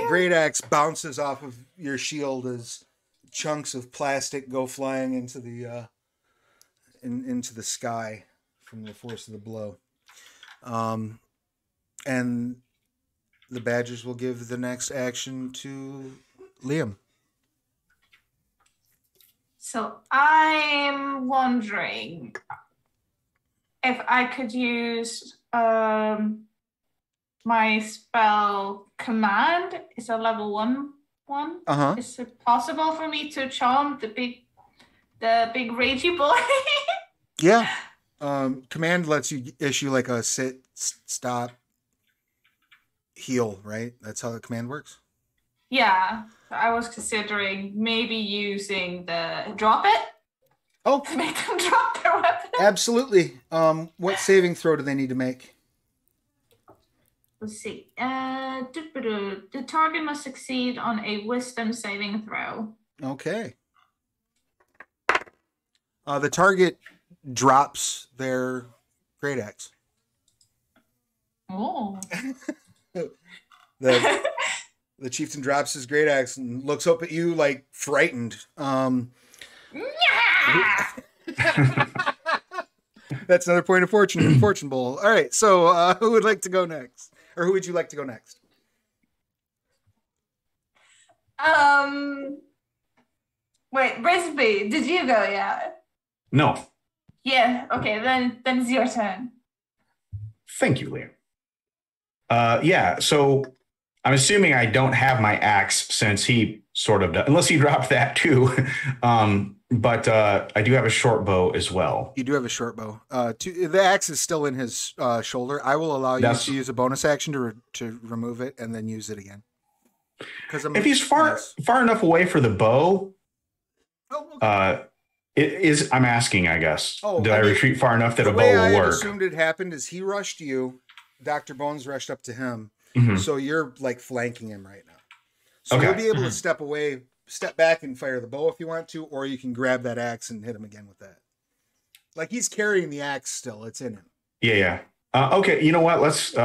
great axe bounces off of your shield as chunks of plastic go flying into the into the sky from the force of the blow. And the badgers will give the next action to Liam. So I'm wondering if I could use my spell command. It's a level 1 one. Is it possible for me to charm the big ragey boy? Yeah. Command lets you issue like a sit, stop, heal, right? That's how the command works? Yeah. I was considering maybe using the drop it. Oh. To make them drop their weapon. Absolutely. What saving throw do they need to make? Let's see. The target must succeed on a wisdom saving throw. Okay. The target drops their great axe. Oh. The chieftain drops his great axe and looks up at you like frightened. That's another point of fortune in Fortune Bowl. All right, so who would like to go next? Or who would you like to go next? Wait, Brisby, did you go yet? No. Yeah, okay, then it's your turn. Thank you, Liam. Yeah, so I'm assuming I don't have my axe since he sort of does, unless he dropped that too. But I do have a short bow as well. You do have a short bow. The axe is still in his shoulder. I will allow you to use a bonus action to remove it and then use it again. If he's far enough away for the bow, I'm asking, I guess. Did I retreat far enough that a bow will work? The way I assumed it happened is he rushed you, Dr. Bones rushed up to him, so you're like flanking him right now. So you'll be able to step back and fire the bow if you want to, or you can grab that axe and hit him again with that. Like he's carrying the axe still; it's in him. Yeah. Okay, you know what? Let's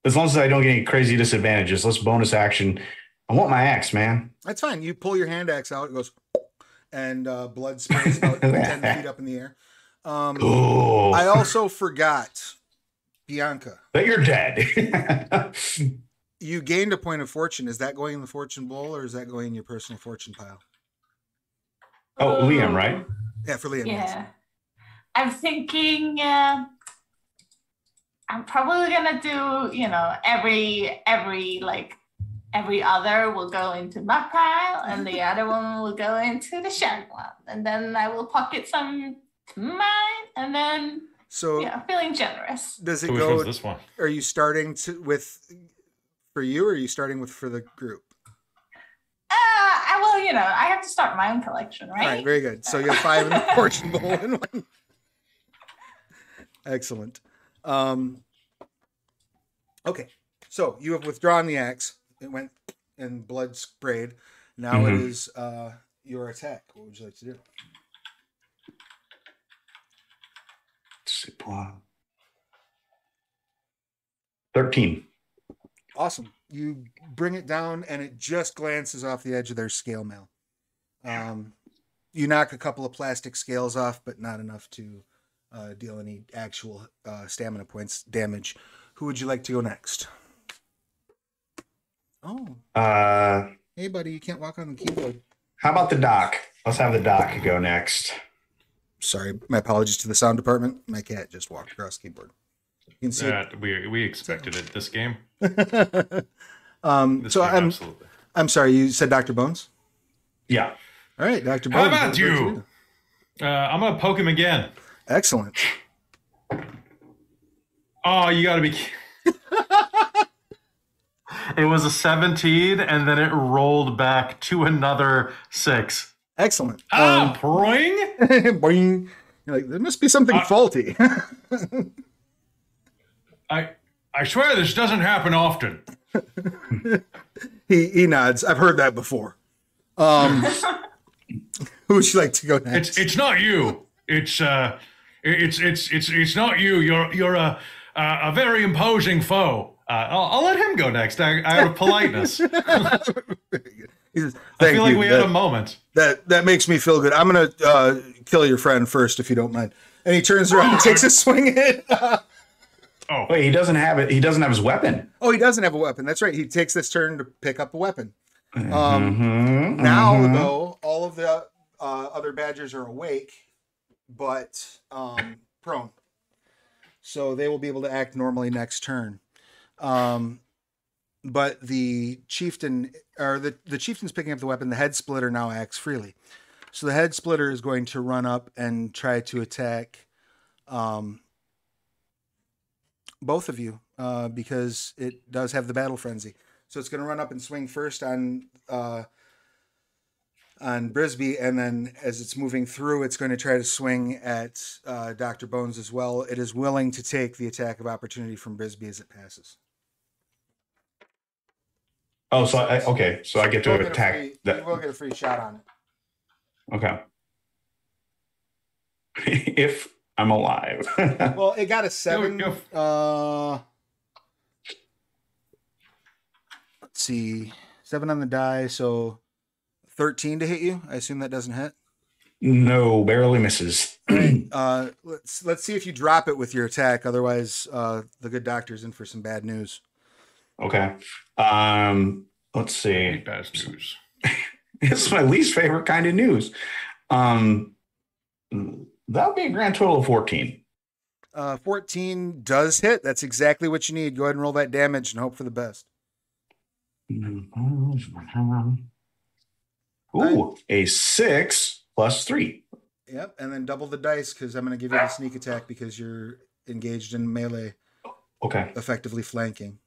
as long as I don't get any crazy disadvantages, let's bonus action. I want my axe, man. That's fine. You pull your hand axe out; it goes, and blood sprays about 10 feet up in the air. Cool. I also forgot, Bianca, that you're dead. You gained a point of fortune. Is that going in the fortune bowl or is that going in your personal fortune pile? Oh, Liam, right? Yeah, for Liam. Yeah. Yes. I'm thinking I'm probably gonna do, every other will go into my pile and the other one will go into the shared one. And then I will pocket some to mine and then feeling generous. Does it so go this one? Are you starting for you, or are you starting for the group? I have to start my own collection, right? All right, very good. So you have 5 in the fortune bowl and 1. Excellent. Okay, so you have withdrawn the axe. It went and blood sprayed. Now it is your attack. What would you like to do? 13. Awesome. You bring it down and it just glances off the edge of their scale mail. You knock a couple of plastic scales off, but not enough to deal any actual stamina points damage. Who would you like to go next? Oh. Hey, buddy, you can't walk on the keyboard. How about the doc? Let's have the doc go next. Sorry, my apologies to the sound department. My cat just walked across the keyboard. You can see we expected it this game. Absolutely. I'm sorry, you said Dr. Bones? Yeah. All right, Dr. Bones. How about you? I'm going to poke him again. Excellent. Oh, you got to be... It was a 17, and then it rolled back to another 6. Excellent. Boing! Boing. You're like, there must be something faulty. I swear this doesn't happen often. He nods. I've heard that before. Who would you like to go next? It's not you. It's not you. You're a very imposing foe. I'll let him go next out of politeness. Says, I feel like we had a moment. That makes me feel good. I'm gonna kill your friend first, if you don't mind. And he turns around and takes a swing at it. Oh wait, he doesn't have it. He doesn't have his weapon. Oh, he doesn't have a weapon. That's right. He takes this turn to pick up a weapon. Now, though, all of the other badgers are awake, but prone. So they will be able to act normally next turn. But the chieftain, or the chieftain's picking up the weapon, the head splitter now acts freely. So the head splitter is going to run up and try to attack both of you because it does have the battle frenzy. So it's going to run up and swing first on Brisby, and then as it's moving through, it's going to try to swing at Dr. Bones as well. It is willing to take the attack of opportunity from Brisby as it passes. Oh, so I get to attack. You will get a free shot on it. Okay. If I'm alive. Well, it got a 7. Let's see. 7 on the die, so 13 to hit you. I assume that doesn't hit. No, barely misses. Let's see if you drop it with your attack. Otherwise, the good doctor's in for some bad news. Okay. Let's see. Bad news. It's my least favorite kind of news. That'll be a grand total of 14. 14 does hit. That's exactly what you need. Go ahead and roll that damage and hope for the best. Ooh, a 6 plus 3. Yep, and then double the dice because I'm going to give you the sneak attack because you're engaged in melee. Okay. Effectively flanking.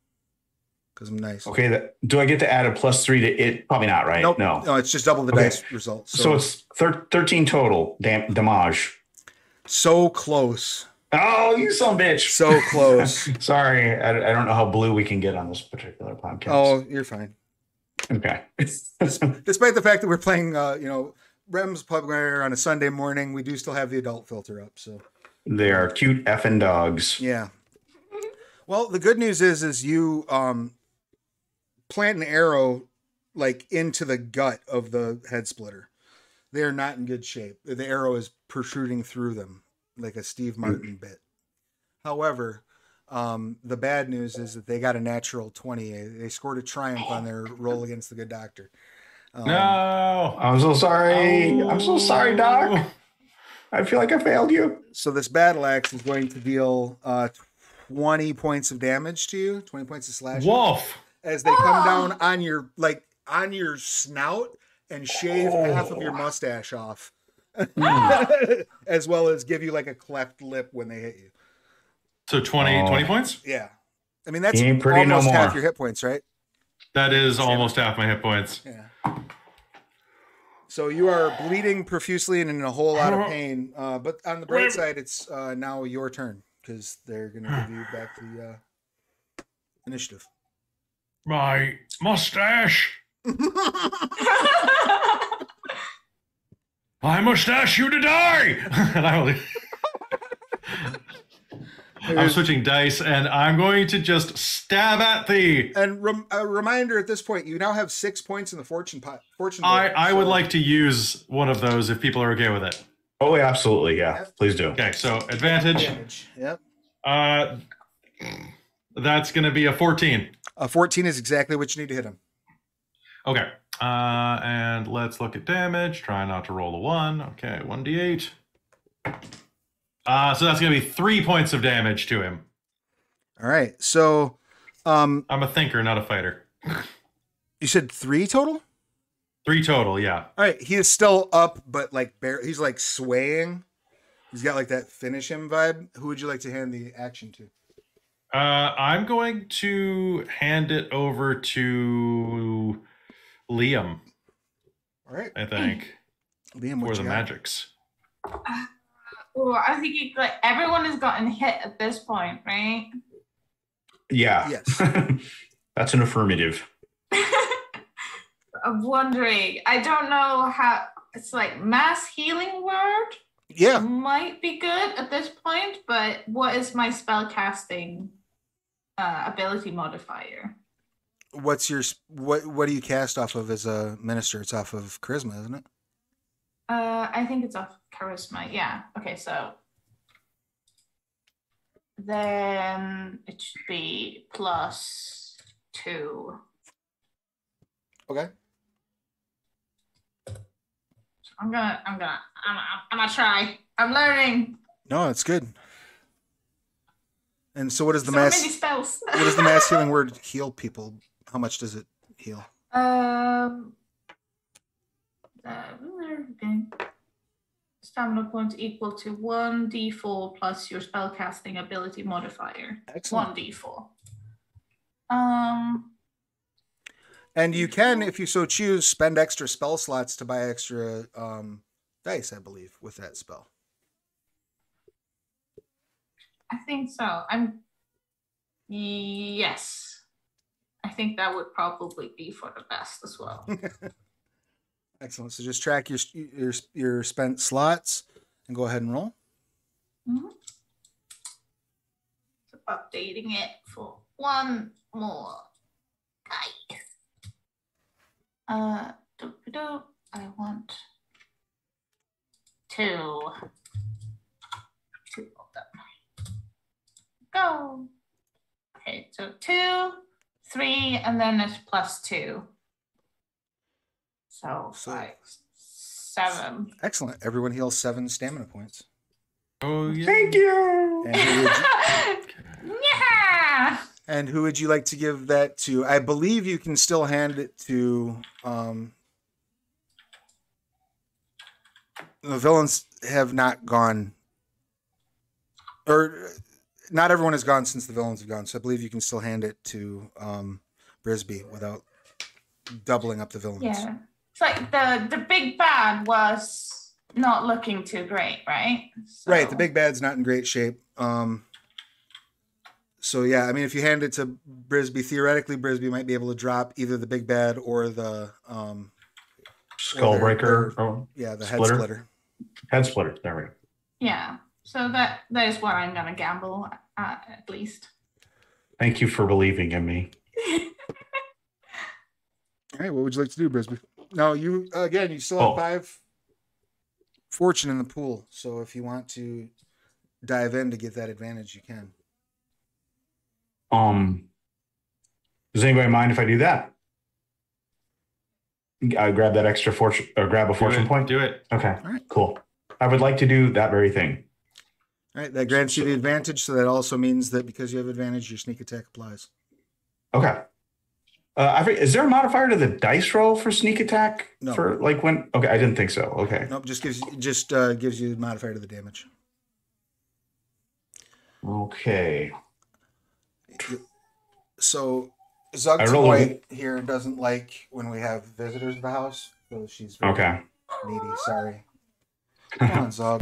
Because I'm nice. Okay, do I get to add a plus 3 to it? Probably not, right? Nope. No, it's just double the dice result. So it's 13 total damage. So close. Oh, you son of a bitch. So close. Sorry, I don't know how blue we can get on this particular podcast. Oh, you're fine. Okay. Despite the fact that we're playing, Realms of Pugmire on a Sunday morning, we do still have the adult filter up. So they are cute effing dogs. Yeah. Well, the good news is you plant an arrow like into the gut of the head splitter. They are not in good shape. The arrow is protruding through them like a Steve Martin bit. However, the bad news is that they got a natural 20. They scored a triumph on their roll against the good doctor. No, I'm so sorry. I'm so sorry, Doc. I feel like I failed you. So this battle axe is going to deal 20 points of damage to you, 20 points of slashing. Wolf. As they come down on your snout and shave half of your mustache off. As well as give you like a cleft lip when they hit you. So 20 points? Yeah. I mean, that's pretty almost no half more. your hit points, right? That is almost half my hit points. Yeah. So you are bleeding profusely and in a whole lot of pain. But on the bright side, it's now your turn because they're going to give you back the initiative. My mustache. I mustache you to die. And I'm switching dice, and I'm going to just stab at thee. And a reminder at this point, you now have 6 points in the fortune pot. I would like to use one of those if people are okay with it. Oh, yeah, absolutely. Yeah, Yep. Please do. Okay, so advantage. Yep. That's going to be a 14. A 14 is exactly what you need to hit him. Okay. And let's look at damage. Try not to roll a 1. Okay, 1d8. So that's going to be 3 points of damage to him. All right. So I'm a thinker, not a fighter. you said 3 total? 3 total, yeah. All right. He is still up, but he's like swaying. He's got like that finish him vibe. Who would you like to hand the action to? I'm going to hand it over to Liam. All right. I think. Liam, for what the you got? magics. I think everyone has gotten hit at this point, right? Yeah. Yes. That's an affirmative. I'm wondering. I don't know how. It's like mass healing word. Yeah. Might be good at this point, but what is my spell casting ability modifier? What's your what do you cast off of as a minister? It's off of charisma, isn't it? I think it's off charisma. Yeah. Okay, so then it should be +2. Okay. So I'm gonna try. I'm learning. No, it's good. And so, what does the So mass? many spells. What does the mass healing word heal people? How much does it heal? Stamina points equal to 1d4 plus your spellcasting ability modifier. Excellent. 1d4. And you can, if you so choose, spend extra spell slots to buy extra dice, I believe, with that spell. I think so. Yes. I think that would probably be for the best as well. Excellent. So just track your spent slots and go ahead and roll. Mm-hmm. So updating it for one more dice. I want two of them. Go. Okay, so 2, 3, and then it's +2. So 5, 7. Excellent. Everyone heals 7 stamina points. Oh, yeah. Thank you. Yeah. And who would you like to give that to? I believe you can still hand it to. The villains have not gone, or not everyone has gone since the villains have gone. So I believe you can still hand it to Brisby without doubling up the villains. Yeah. It's like the big bad was not looking too great, right? So. Right. The big bad's not in great shape. So yeah, I mean, if you hand it to Brisby, theoretically, Brisby might be able to drop either the big bad or the Skullbreaker. Yeah, the splitter. head splitter. Head splitter. There we go. Yeah. So that is where I'm gonna gamble at least. Thank you for believing in me. All right, what would you like to do, Brisby? No, you still have 5 fortune in the pool. So if you want to dive in to get that advantage, you can. Does anybody mind if I do that? I grab that extra fortune, or grab a fortune point. Do it. Okay. All right. Cool. I would like to do that very thing. All right, that grants you the advantage. So that also means that because you have advantage, your sneak attack applies. Okay. Is there a modifier to the dice roll for sneak attack? No. For like when? Okay, I didn't think so. Okay. Nope, just gives you the modifier to the damage. Okay. So Zug's boy here doesn't like when we have visitors at the house, so she's very needy. Sorry. Come on, Zug.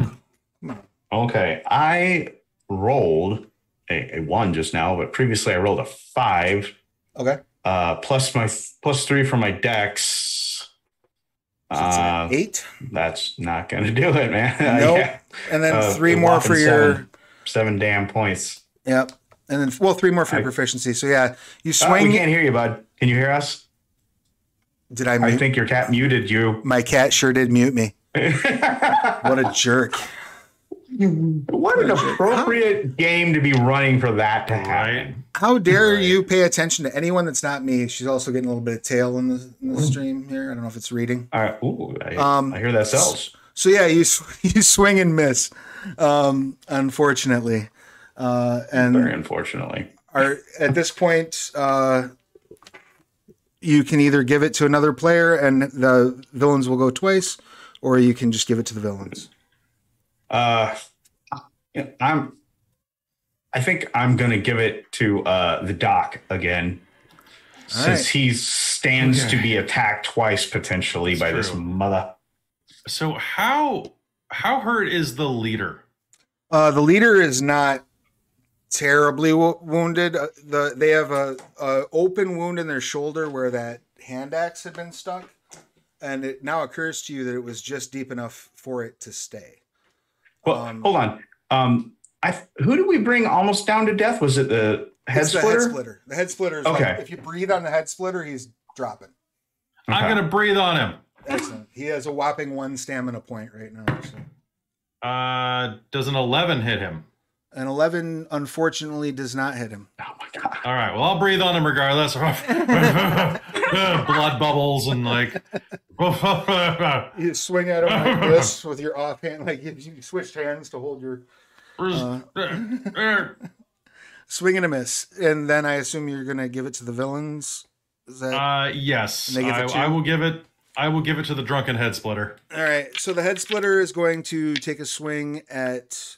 Come on. Okay, I rolled a 1 just now, but previously I rolled a 5. Okay. Plus 3 for my dex. So it's 8. That's not going to do it, man. Nope. Yeah. And then 3 more for your 7 damn points. Yep. And then 3 more for your proficiency. So yeah, you swing. We can't hear you, bud. Can you hear us? Did I mute? I think your cat muted you. My cat sure did mute me. What a jerk. What an appropriate game to be running for that to happen. How dare you pay attention to anyone that's not me? She's also getting a little bit of tail in the stream here. I don't know if it's reading. All right. Ooh, I hear that sells. So yeah, you swing and miss, unfortunately. And very unfortunately. At this point, you can either give it to another player and the villains will go twice, or you can just give it to the villains. I think I'm gonna give it to the doc again, since he stands to be attacked twice potentially by this mother. So how hurt is the leader? The leader is not terribly wounded. They have a open wound in their shoulder where that hand axe had been stuck, and it now occurs to you that it was just deep enough for it to stay. Well, hold on. Who did we bring almost down to death? Was it the head splitter? The head splitter. The head splitter is okay. Like, if you breathe on the head splitter, he's dropping. Okay. I'm gonna breathe on him. Excellent. He has a whopping 1 stamina point right now. So. Does an 11 hit him? An 11, unfortunately, does not hit him. Oh my god! All right. Well, I'll breathe on him regardless. blood bubbles and like. You swing at him like this with your offhand, like you switched hands to hold your swing and a miss. And then I assume you're gonna give it to the villains. Is that? Yes. I will give it. I will give it to the drunken head splitter. All right. So the head splitter is going to take a swing at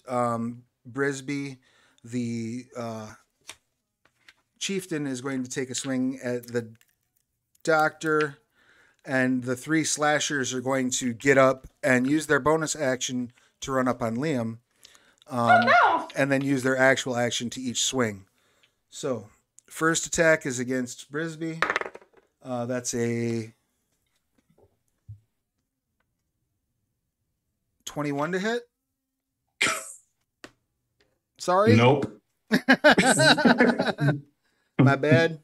Brisby. The chieftain is going to take a swing at the doctor. And the 3 slashers are going to get up and use their bonus action to run up on Liam. And then use their actual action to each swing. So, first attack is against Brisby. That's a 21 to hit. Sorry? Nope. My bad.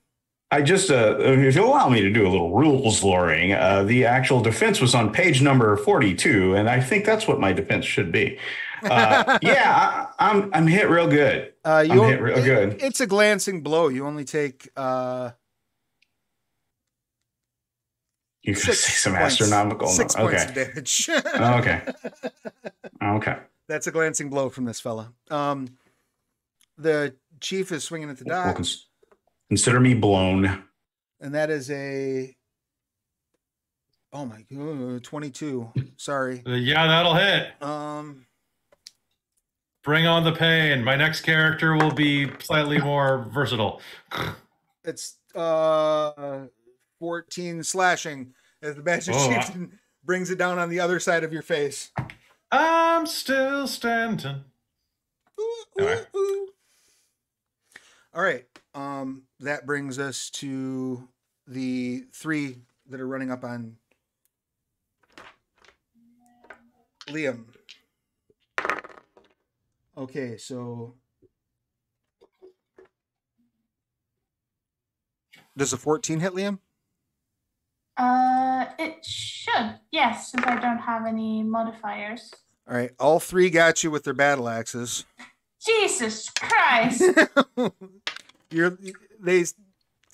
I just, if you'll allow me to do a little rules luring, the actual defense was on page number 42, and I think that's what my defense should be. Yeah, I'm hit real good. I'm hit real good. It's a glancing blow. You only take you say some astronomical 6 points of damage. Okay. That's a glancing blow from this fella. The chief is swinging at the dock. Consider me blown. And that is a 22. Sorry. Yeah, that'll hit. Bring on the pain. My next character will be slightly more versatile. It's 14 slashing as the Badger Chieftain brings it down on the other side of your face. I'm still standing. Anyway. All right. That brings us to the 3 that are running up on Liam. Okay, so does a 14 hit Liam? It should. Yes, since I don't have any modifiers. All right, all 3 got you with their battle axes. Jesus Christ!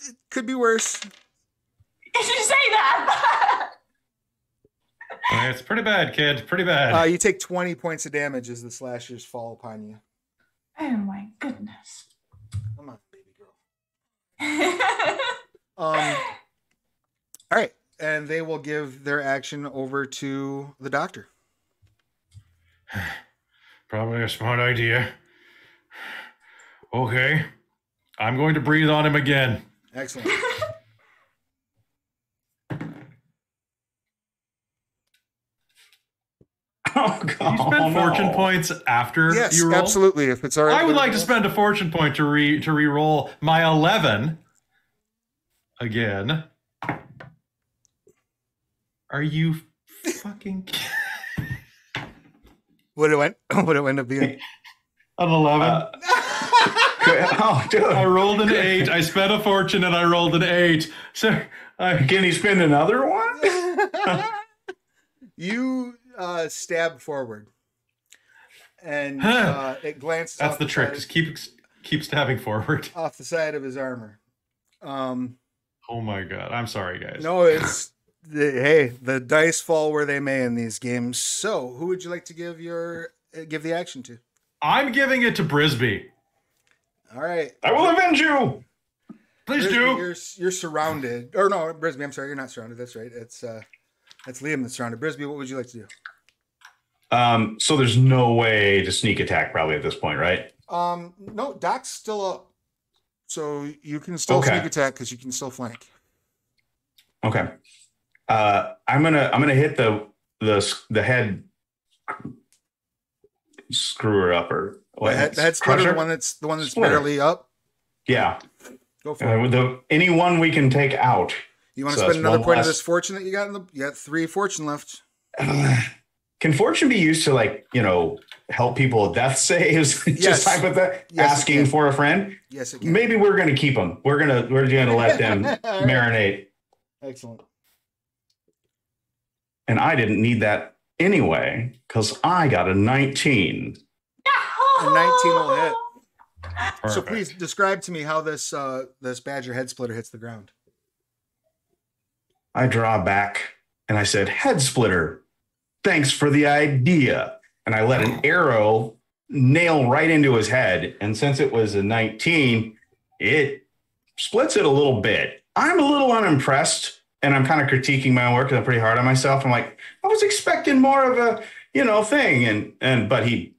It could be worse. Did you say that? It's pretty bad, kid. Pretty bad. You take 20 points of damage as the slashers fall upon you. Oh my goodness. Come on, baby girl. All right, and they will give their action over to the doctor. Probably a smart idea. Okay. I'm going to breathe on him again. Excellent. Oh, God. You spend fortune points after you roll? Yes, absolutely. If it's already, I would like to spend a fortune point to re-roll my 11 again. Are you fucking Would it end up being an 11? Oh, dude. I rolled an 8. I spent a fortune and I rolled an 8. So can he spend another one? You stab forward, and it glances. That's off the trick. Just keep stabbing forward off the side of his armor. Oh my God! I'm sorry, guys. No, it's the dice fall where they may in these games. So, who would you like to give the action to? I'm giving it to Brisby. All right, I will avenge you. Please Brisby, you're surrounded. Or no, Brisby. I'm sorry, you're not surrounded. That's right. That's Liam that's surrounded. Brisby, what would you like to do? So there's no way to sneak attack probably at this point, right? No, Doc's still up, so you can still sneak attack because you can still flank. Okay. I'm gonna hit the head screwer up or the head splitter, the one that's barely up. Yeah. Go for it. Any one we can take out. You want to spend another point of this fortune that you got you got 3 fortune left. Can fortune be used to help people with death saves? Yes. Just type of that, asking for a friend? Yes, it can. Maybe we're gonna keep them. We're gonna let them marinate. Excellent. And I didn't need that anyway, because I got a 19. A 19 will hit. Perfect. So please describe to me how this badger head splitter hits the ground. I draw back and I said, head splitter, thanks for the idea. And I let an arrow nail right into his head. And since it was a 19, it splits it a little bit. I'm a little unimpressed, and I'm kind of critiquing my own work because I'm pretty hard on myself. I'm like, I was expecting more of a, thing. But he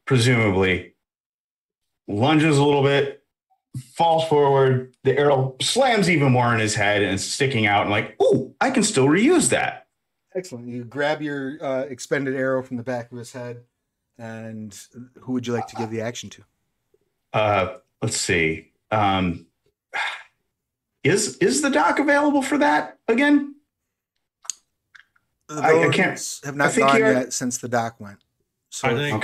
presumably lunges a little bit, falls forward. The arrow slams even more in his head and it's sticking out. And like, ooh, I can still reuse that. Excellent. You grab your expended arrow from the back of his head, and who would you like to give the action to? Let's see. Is the doc available for that again? I can't. Have not gone yet since the doc went. So I think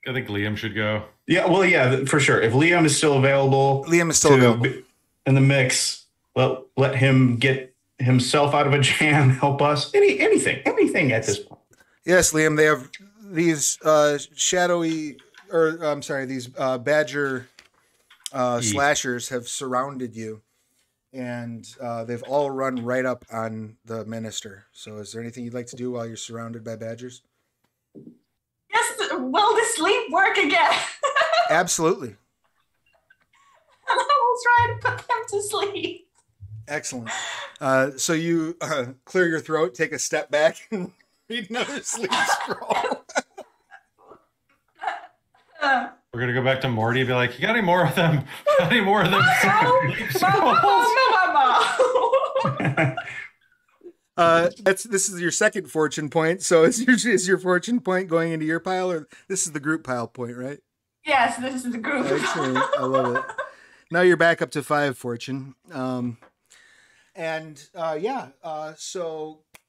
Liam should go. Yeah, well, yeah, for sure. If Liam is still available, in the mix. Let him get himself out of a jam. Help us. Anything at this point. Yes, Liam. They have these these badger slashers have surrounded you, and they've all run right up on the minister. So is there anything you'd like to do while you're surrounded by badgers? Yes, will the sleep work again? Absolutely. And I will try to put them to sleep. Excellent. So you clear your throat, take a step back, and read another sleep scroll. We're going to go back to Morty and be like, you got any more of them? This is your second fortune point. So is your fortune point going into your pile, or this is the group pile point, right? Yes, this is the group. Excellent. I love it. Now you're back up to 5 fortune. So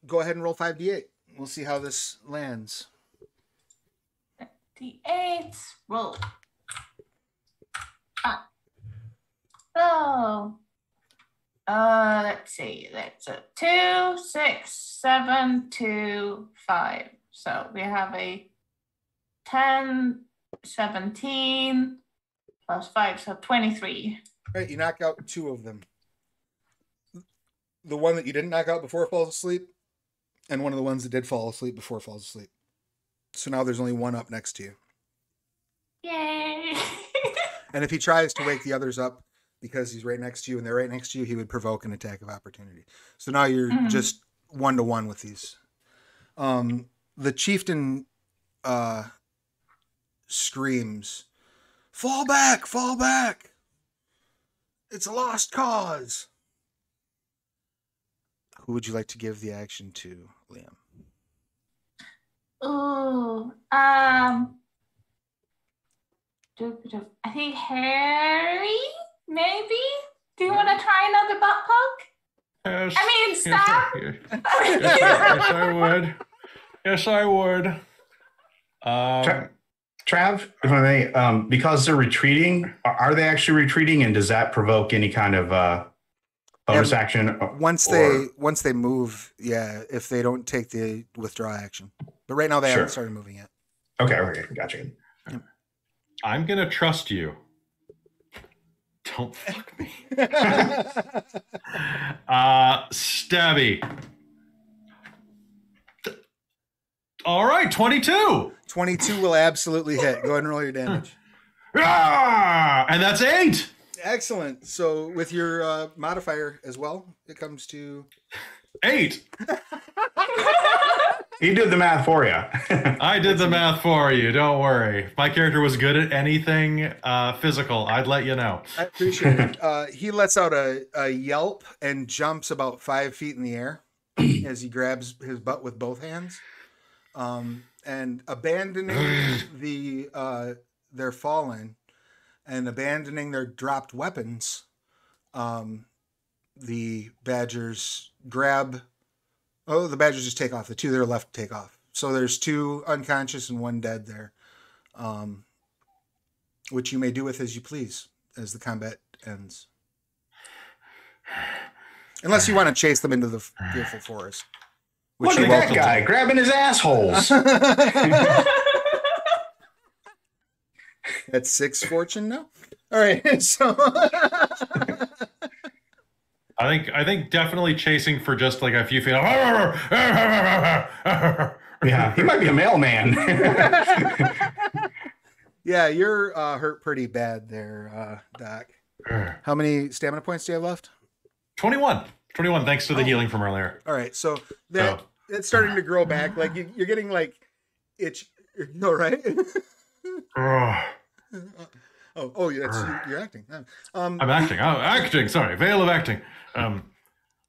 go ahead and roll 5d8. We'll see how this lands. D8. Roll. So, let's see. That's a 2, 6, 7, 2, 5. So we have a 10, 17 plus 5, so 23. All right, you knock out 2 of them. The one that you didn't knock out before falls asleep, and one of the ones that did fall asleep before falls asleep. So now there's only one up next to you. Yay! And if he tries to wake the others up because he's right next to you and they're right next to you, he would provoke an attack of opportunity. So now you're just 1-to-1 with these. The chieftain screams, fall back, fall back. It's a lost cause. Who would you like to give the action to, Liam? Ooh, I think Harry, maybe? Do you want to try another butt poke? Yes. I mean, stop. Yes, I would. Yes, I would. Trav, if I may, because they're retreating, are they actually retreating, and does that provoke any kind of bonus action? Once they move, yeah, if they don't take the withdraw action. But right now they haven't started moving yet. Okay, gotcha. I'm going to trust you. Don't fuck me. Stabby. All right, 22. 22 will absolutely hit. Go ahead and roll your damage. And that's 8. Excellent. So with your modifier as well, it comes to 8. He did the math for you. I did the math for you. Don't worry. If my character was good at anything physical, I'd let you know. I appreciate it. He lets out a yelp and jumps about 5 feet in the air as he grabs his butt with both hands. And abandoning their fallen and abandoning their dropped weapons, the badgers grab... Oh, the badgers just take off. The 2 that are left take off. So there's 2 unconscious and 1 dead there, which you may do with as you please as the combat ends. Unless you want to chase them into the fearful forest. Look at that guy grabbing his assholes. That's 6 fortune now? All right, so... I think definitely chasing for just like a few feet. Yeah, he might be a mailman. Yeah, you're hurt pretty bad there, Doc. How many stamina points do you have left? 21. 21, thanks to the healing from earlier. All right, so it's starting to grow back. Like you're getting like itch. You all right? You're acting. I'm acting. Oh, acting. Sorry, veil of acting.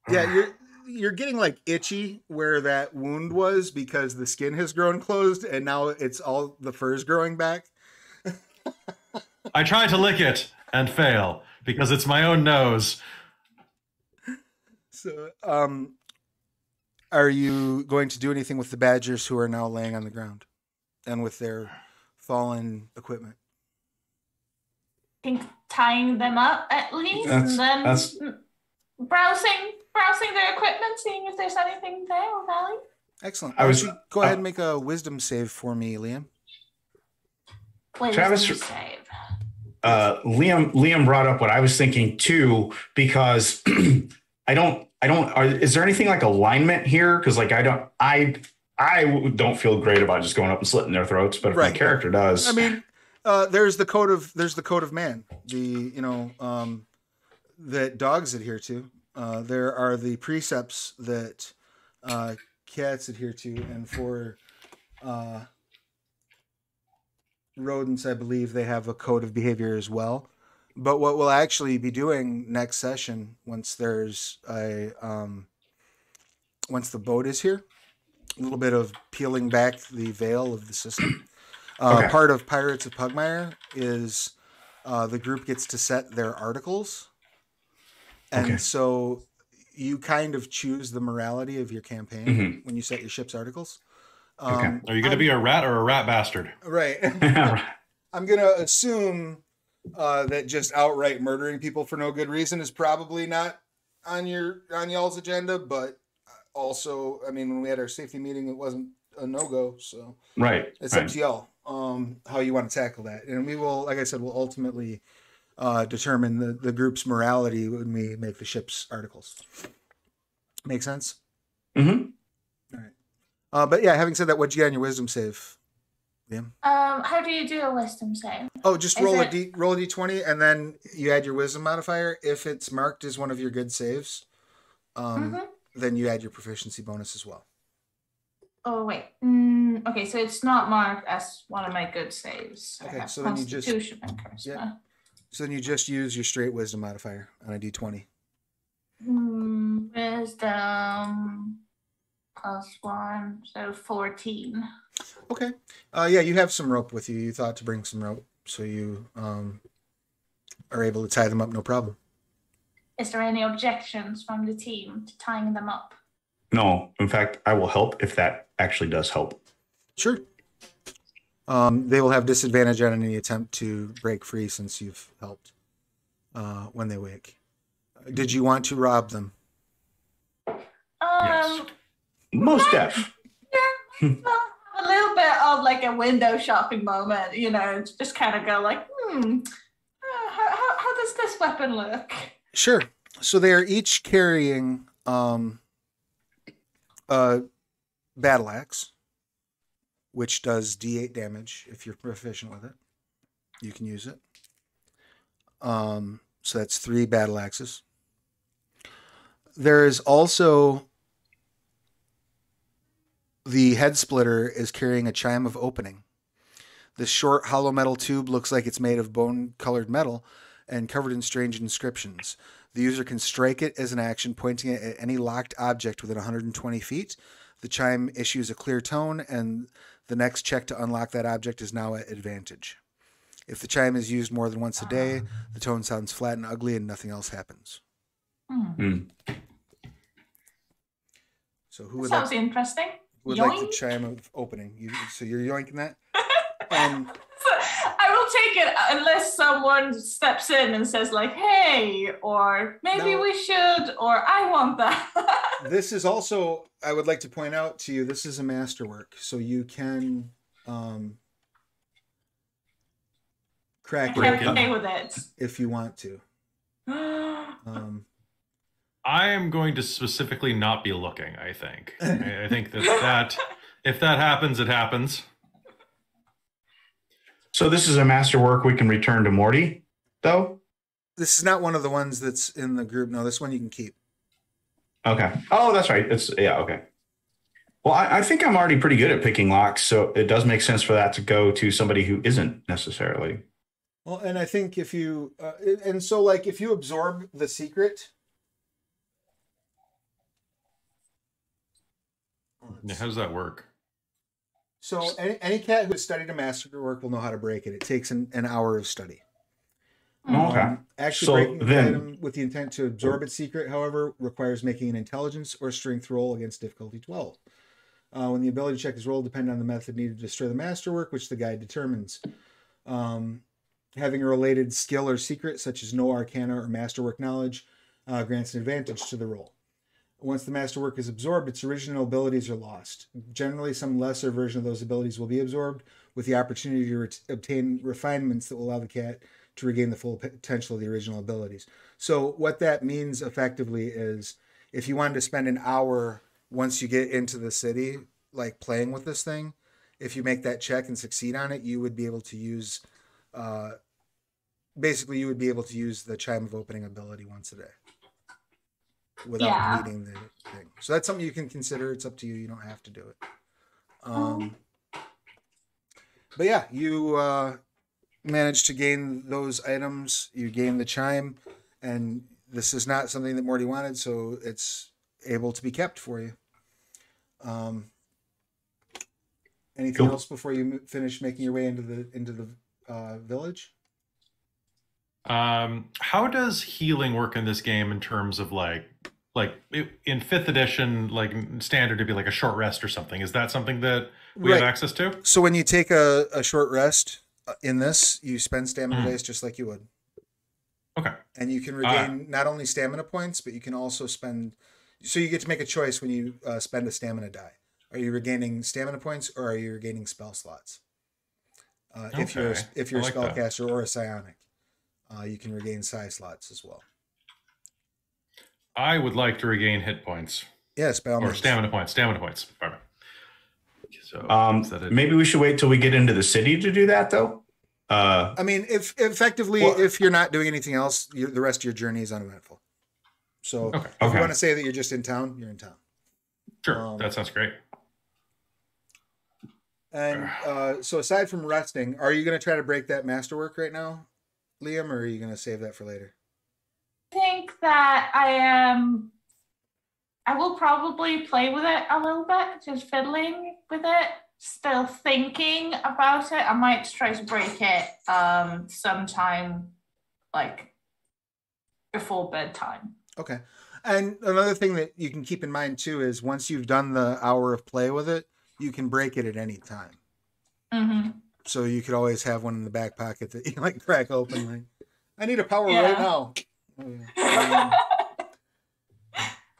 Yeah, you're getting like itchy where that wound was because the skin has grown closed, and now it's all the fur's growing back. I try to lick it and fail because it's my own nose. So, are you going to do anything with the badgers who are now laying on the ground and with their fallen equipment? I think tying them up at least, and then browsing their equipment, seeing if there's anything there of value. Excellent. Go ahead and make a wisdom save for me, Liam. Travis, save. Liam brought up what I was thinking too, because is there anything like alignment here? Because like I don't feel great about just going up and slitting their throats, but if my character does, I mean, there's the code of man, that dogs adhere to. There are the precepts that cats adhere to, and for rodents, I believe they have a code of behavior as well. But what we'll actually be doing next session, once there's once the boat is here, a little bit of peeling back the veil of the system. Part of Pirates of Pugmire is the group gets to set their articles. And so you kind of choose the morality of your campaign when you set your ship's articles. Are you going to be a rat or a rat bastard? Right. I'm going to assume that just outright murdering people for no good reason is probably not on y'all's agenda, but also, I mean, when we had our safety meeting, it wasn't a no-go, so it's up to y'all how you want to tackle that. And we will, like I said, we'll ultimately determine the group's morality when we make the ship's articles. Make sense? Mm-hmm. All right. But yeah, having said that, what'd you get on your wisdom save, Liam? How do you do a wisdom save? Oh, just roll a d20, and then you add your wisdom modifier. If it's marked as one of your good saves, then you add your proficiency bonus as well. Oh wait. Okay, so it's not marked as one of my good saves. Okay, so then you just and charisma. Yeah. So then you just use your straight wisdom modifier on a d20. Wisdom +1, so 14. Okay. Yeah, you have some rope with you. You thought to bring some rope, so you are able to tie them up, no problem. Is there any objections from the team to tying them up? No. In fact, I will help if that actually does help. Sure. They will have disadvantage on any attempt to break free since you've helped when they wake. Did you want to rob them? Yes. Most def. Yeah. A little bit of like a window shopping moment, just kind of go like, how does this weapon look? Sure. So they are each carrying a battle axe, which does D8 damage if you're proficient with it. You can use it. So that's 3 battle axes. There is also the head splitter is carrying a chime of opening. This short hollow metal tube looks like it's made of bone-colored metal and covered in strange inscriptions. The user can strike it as an action, pointing it at any locked object within 120 feet. The chime issues a clear tone, and the next check to unlock that object is now at advantage. If the chime is used more than once a day, the tone sounds flat and ugly and nothing else happens. So who would sounds interesting. Who would like the chime of opening? So you're yoinking that? I will take it unless someone steps in and says like, hey, or maybe we should, or I want that. This is also, I would like to point out to you, this is a masterwork. So you can crack it with it if you want to. I am going to specifically not be looking, I think. I think that if that happens, it happens. So this is a masterwork we can return to Morty, though? This is not one of the ones that's in the group. No, this one you can keep. Okay. Oh, that's right. Okay. Well, I think I'm already pretty good at picking locks, so it does make sense for that to go to somebody who isn't necessarily. Well, and I think if you, if you absorb the secret. How does that work? So any cat who has studied a masterwork will know how to break it. It takes an hour of study. Okay. Actually, breaking the item with the intent to absorb its secret, however, requires making an intelligence or strength roll against difficulty 12. When the ability check is rolled, depending on the method needed to destroy the masterwork, which the guide determines. Having a related skill or secret, such as no arcana or masterwork knowledge, grants an advantage to the roll. Once the masterwork is absorbed, its original abilities are lost. Generally, some lesser version of those abilities will be absorbed, with the opportunity to obtain refinements that will allow the cat to regain the full potential of the original abilities. So what that means effectively is if you wanted to spend an hour once you get into the city, like playing with this thing, if you make that check and succeed on it, you would be able to use, you would be able to use the Chime of Opening ability once a day without needing the thing. So that's something you can consider. It's up to you. You don't have to do it. But yeah, you managed to gain those items. You gain the chime, and this is not something that Morty wanted, so it's able to be kept for you. Anything else before you finish making your way into the village? How does healing work in this game in terms of like in 5th edition, like standard to be like a short rest or something? Is that something that we have access to? So when you take a short rest in this, you spend stamina dice just like you would. Okay. And you can regain not only stamina points, but you can also spend. So you get to make a choice when you spend a stamina die. Are you regaining stamina points or are you regaining spell slots? If you're a spellcaster or a psionic, you can regain psi slots as well. I would like to regain hit points. Yes, by all means. Or stamina points. Pardon. So maybe we should wait till we get into the city to do that, though. I mean, if you're not doing anything else, the rest of your journey is uneventful. So if you want to say that you're just in town, you're in town. Sure, that sounds great. And so aside from resting, are you going to try to break that masterwork right now, Liam, or are you going to save that for later? I think that I will probably play with it a little bit, just fiddling with it, still thinking about it. I might try to break it sometime like before bedtime. Okay. And another thing that you can keep in mind too is once you've done the hour of play with it, you can break it at any time. Mm-hmm. So you could always have one in the back pocket that you like crack open. Like, I need a power right now.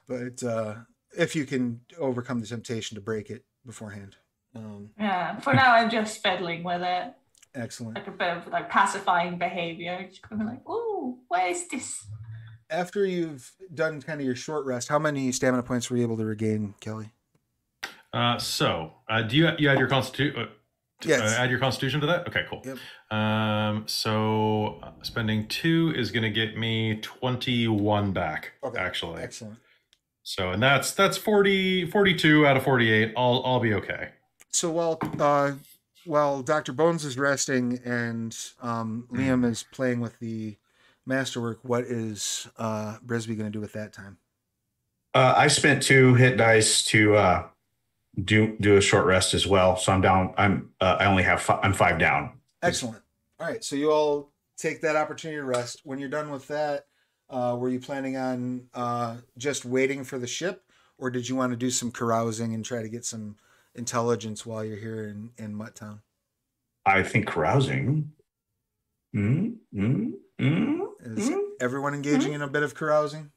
But if you can overcome the temptation to break it beforehand. For now I'm just fiddling with it. Excellent. Like a bit of like pacifying behavior. Just kind of like, ooh, what is this? After you've done kind of your short rest, how many stamina points were you able to regain, Kelly? Do you add your constitution? Yes. Add your constitution to that? Okay, cool. Yep. So spending 2 is going to get me 21 back, actually. Excellent. So, and that's 42 out of 48. I'll be okay. So while Dr. Bones is resting and Liam is playing with the masterwork, what is Brisby going to do with that time? I spent 2 hit dice to do a short rest as well, so I'm down. I'm 5 down. Excellent. All right, so you all take that opportunity to rest. When you're done with that, were you planning on just waiting for the ship, or did you want to do some carousing and try to get some intelligence while you're here in Mutt Town? I think carousing. Is everyone engaging in a bit of carousing?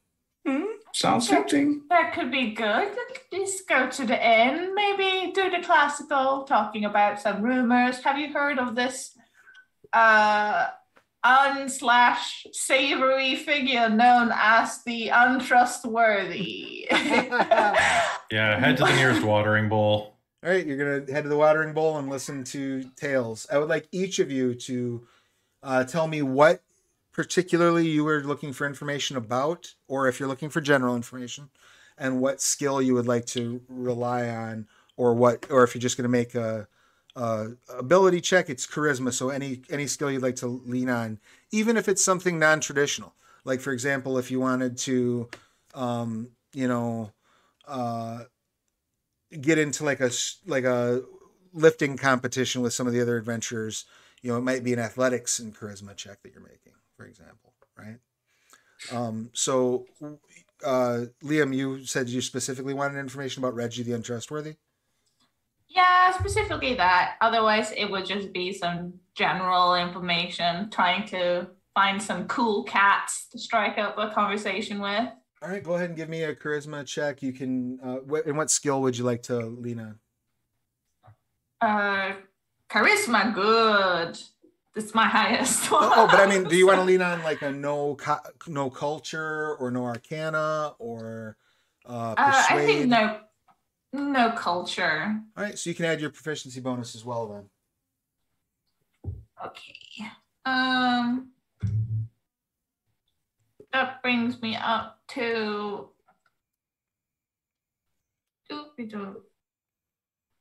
Sounds tempting. That could be good. Just go to the inn, maybe do the classical, talking about some rumors. Have you heard of this unsavory figure known as the untrustworthy. Yeah, head to the nearest watering bowl. All right, you're going to head to the watering bowl and listen to tales. I would like each of you to tell me what particularly you were looking for information about, or if you're looking for general information, and what skill you would like to rely on, or if you're just going to make a ability check. It's charisma, so any skill you'd like to lean on, even if it's something non-traditional. Like, for example, if you wanted to, get into like a lifting competition with some of the other adventurers, it might be an athletics and charisma check that you're making, for example, right? So Liam, you said you specifically wanted information about Reggie the Untrustworthy? Yeah, specifically that. Otherwise, it would just be some general information, trying to find some cool cats to strike up a conversation with. All right, go ahead and give me a charisma check. You can. And what skill would you like to lean on? Charisma, good. That's my highest one. Oh, but I mean, do you want to lean on like a no culture or no arcana or persuade? I think no culture. All right, so you can add your proficiency bonus as well then. Okay. That brings me up to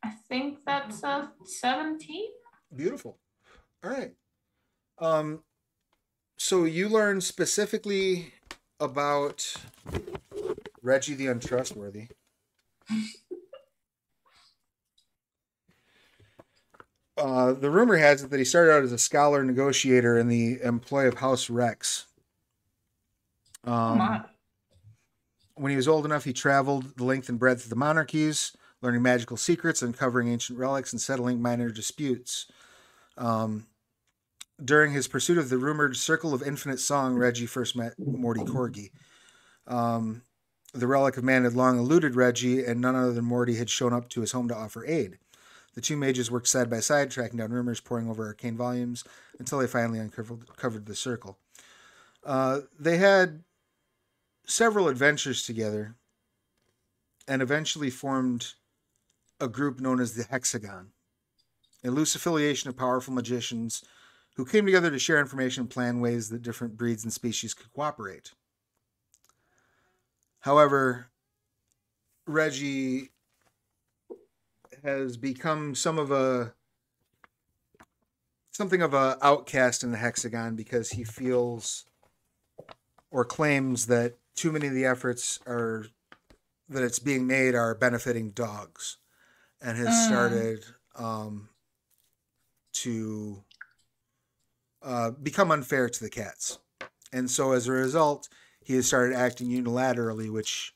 I think that's a 17. Beautiful. All right. So you learn specifically about Reggie the Untrustworthy. The rumor has it that he started out as a scholar negotiator in the employ of House Rex. When he was old enough, he traveled the length and breadth of the monarchies, learning magical secrets, uncovering ancient relics, and settling minor disputes. During his pursuit of the rumored Circle of Infinite Song, Reggie first met Morty Corgi. The Relic of Man had long eluded Reggie, and none other than Morty had shown up to his home to offer aid. The two mages worked side by side, tracking down rumors, poring over arcane volumes, until they finally uncovered the circle. They had several adventures together, and eventually formed a group known as the Hexagon, a loose affiliation of powerful magicians who came together to share information and plan ways that different breeds and species could cooperate. However, Reggie has become something of a outcast in the Hexagon because he feels or claims that too many of the efforts that it's being made are benefiting dogs, and has started to become unfair to the cats. And so as a result, he has started acting unilaterally, which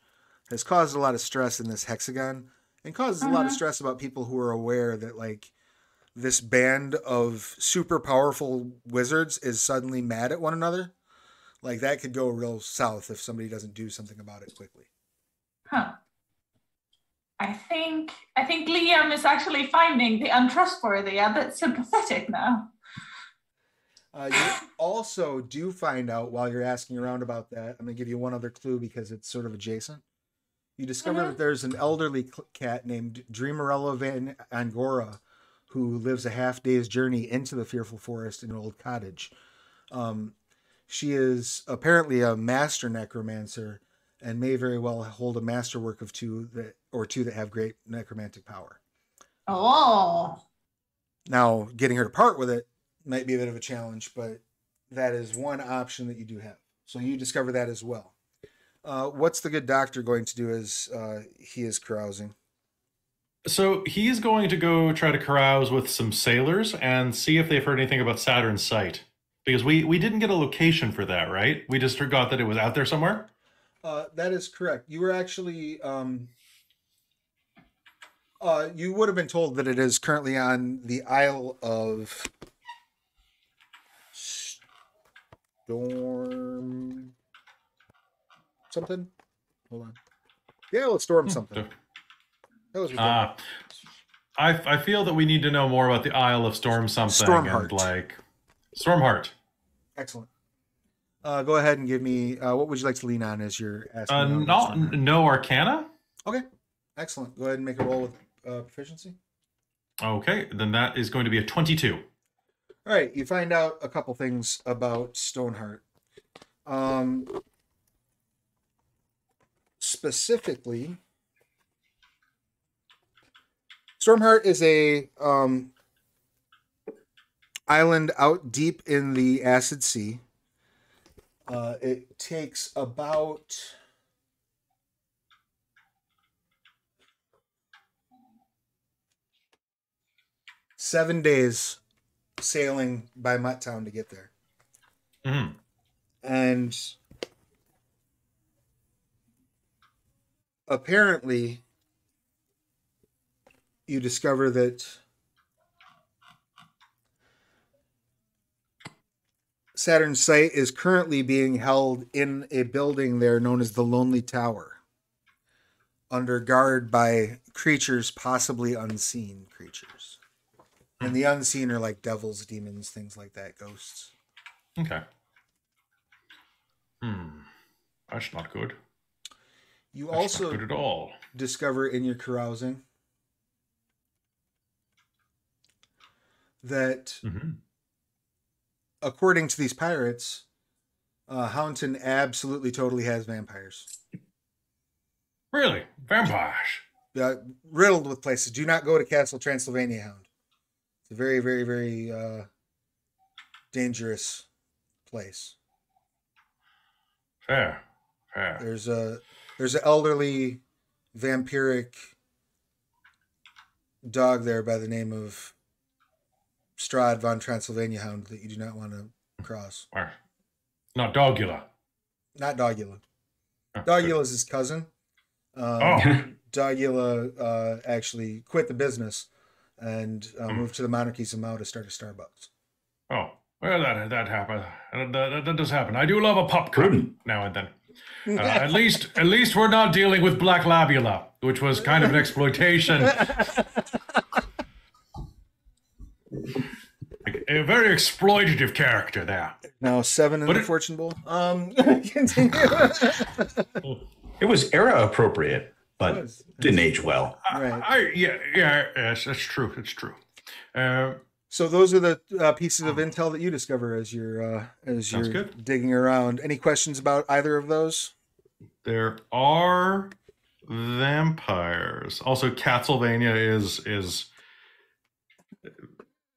has caused a lot of stress in this Hexagon, and causes a lot of stress about people who are aware that like this band of super powerful wizards is suddenly mad at one another. Like that could go real south if somebody doesn't do something about it quickly. Huh. I think Liam is actually finding the untrustworthy a bit sympathetic now. You also do find out while you're asking around about that, I'm going to give you one other clue because it's sort of adjacent. You discover that there's an elderly cat named Dreamerella Van Angora who lives a half-day's journey into the fearful forest in an old cottage. She is apparently a master necromancer and may very well hold a masterwork of two that have great necromantic power. Oh. Now, getting her to part with it might be a bit of a challenge, but that is one option that you do have. So you discover that as well. What's the good doctor going to do as he is carousing? So he's going to go try to carouse with some sailors and see if they've heard anything about Saturn's site. Because we didn't get a location for that, right? We just got that it was out there somewhere? That is correct. You were actually... you would have been told that it is currently on the Isle of Storm... something? Hold on. Yeah, let's Storm something. That was I feel that we need to know more about the Isle of Storm something. Stormheart. And like Stormheart. Excellent. Go ahead and give me, what would you like to lean on as you're asking? No Arcana. Okay, excellent. Go ahead and make a roll with proficiency. Okay, then that is going to be a 22. All right, you find out a couple things about Stoneheart. Specifically, Stormheart is a island out deep in the Acid Sea. It takes about 7 days sailing by Mutt Town to get there. Mm-hmm. And apparently you discover that Saturn's site is currently being held in a building there known as the Lonely Tower, under guard by creatures, possibly unseen creatures. And the unseen are like devils, demons, things like that, ghosts. Okay. That's not good. You That's also not good at all. discover in your carousing that, according to these pirates, Hountain absolutely totally has vampires. Really? Vampires? Riddled with places. Do not go to Castle Transylvania, Hound. It's a very, very, very dangerous place. Fair. There's an elderly vampiric dog there by the name of Strahd von Transylvania Hound that you do not want to cross. Not Dogula. Not Dogula. Dogula is his cousin. Dogula actually quit the business and moved to the monarchies of Mao to start a Starbucks. Oh, well, that happened. That does happen. I do love a pop cup now and then. At least we're not dealing with Black Labula, which was kind of an exploitation. A very exploitative character there. Now 7 in the Fortune Bowl. Continue. It was era appropriate, but didn't age well. Right. Yes, that's true. It's true. So those are the pieces of intel that you discover as you're digging around. Any questions about either of those? There are vampires. Also, Castlevania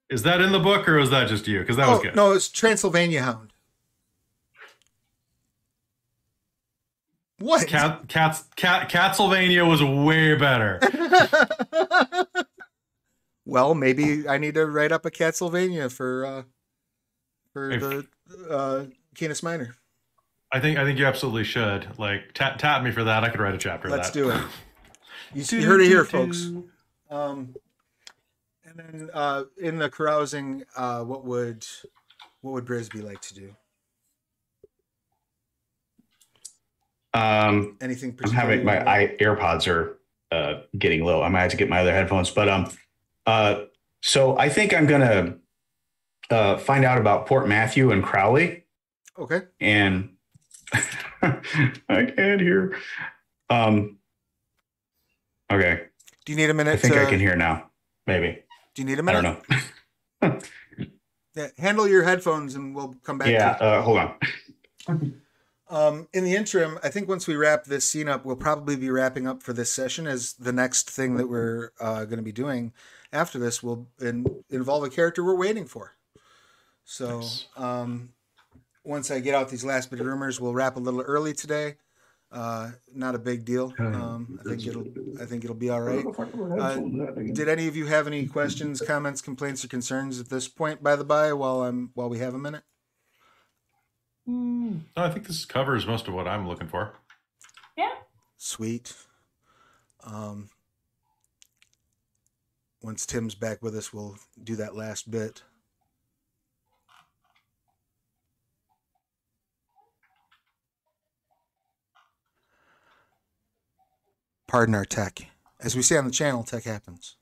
is that in the book or is that just you? Because that was good. No, it's Transylvania Hound. What? Castlevania was way better. Well, maybe I need to write up a Castlevania for the Canis Minor. I think you absolutely should. Like, tap me for that. I could write a chapter. Let's of that. do it. You heard it here, folks. And then in the carousing, what would Brisby like to do? Anything particular? I'm having my AirPods are getting low. I might have to get my other headphones, but so I think I'm gonna find out about Port Matthew and Crowley. Okay. And I can't hear. Okay. Do you need a minute? I think I can hear now. Maybe. Do you need a minute? I don't know. Yeah, handle your headphones and we'll come back. Yeah. Hold on. In the interim, I think once we wrap this scene up, we'll probably be wrapping up for this session, as the next thing that we're going to be doing after this will involve a character we're waiting for. So once I get out these last bit of rumors, we'll wrap a little early today. Not a big deal. I think it'll be all right. Did any of you have any questions, comments, complaints, or concerns at this point, by the by, while we have a minute? No, I think this covers most of what I'm looking for. Yeah. Sweet. Once Tim's back with us, we'll do that last bit. Pardon our tech. As we say on the channel, tech happens.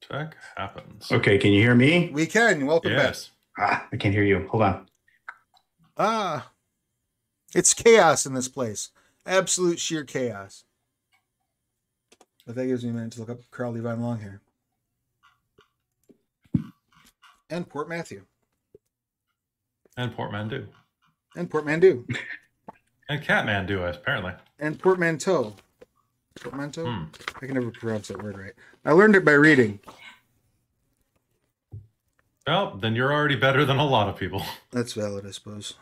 Tech happens. Okay, can you hear me? We can. Welcome back. Yes. I can't hear you. Hold on. Ah, it's chaos in this place. Absolute sheer chaos. But that gives me a minute to look up Crowley Von Longhair. And Port Matthew. And Portmanteau. And Portmanteau. And Catmandu, apparently. And Portmanteau. Portmanteau? I can never pronounce that word right. I learned it by reading. Well, then you're already better than a lot of people. That's valid, I suppose.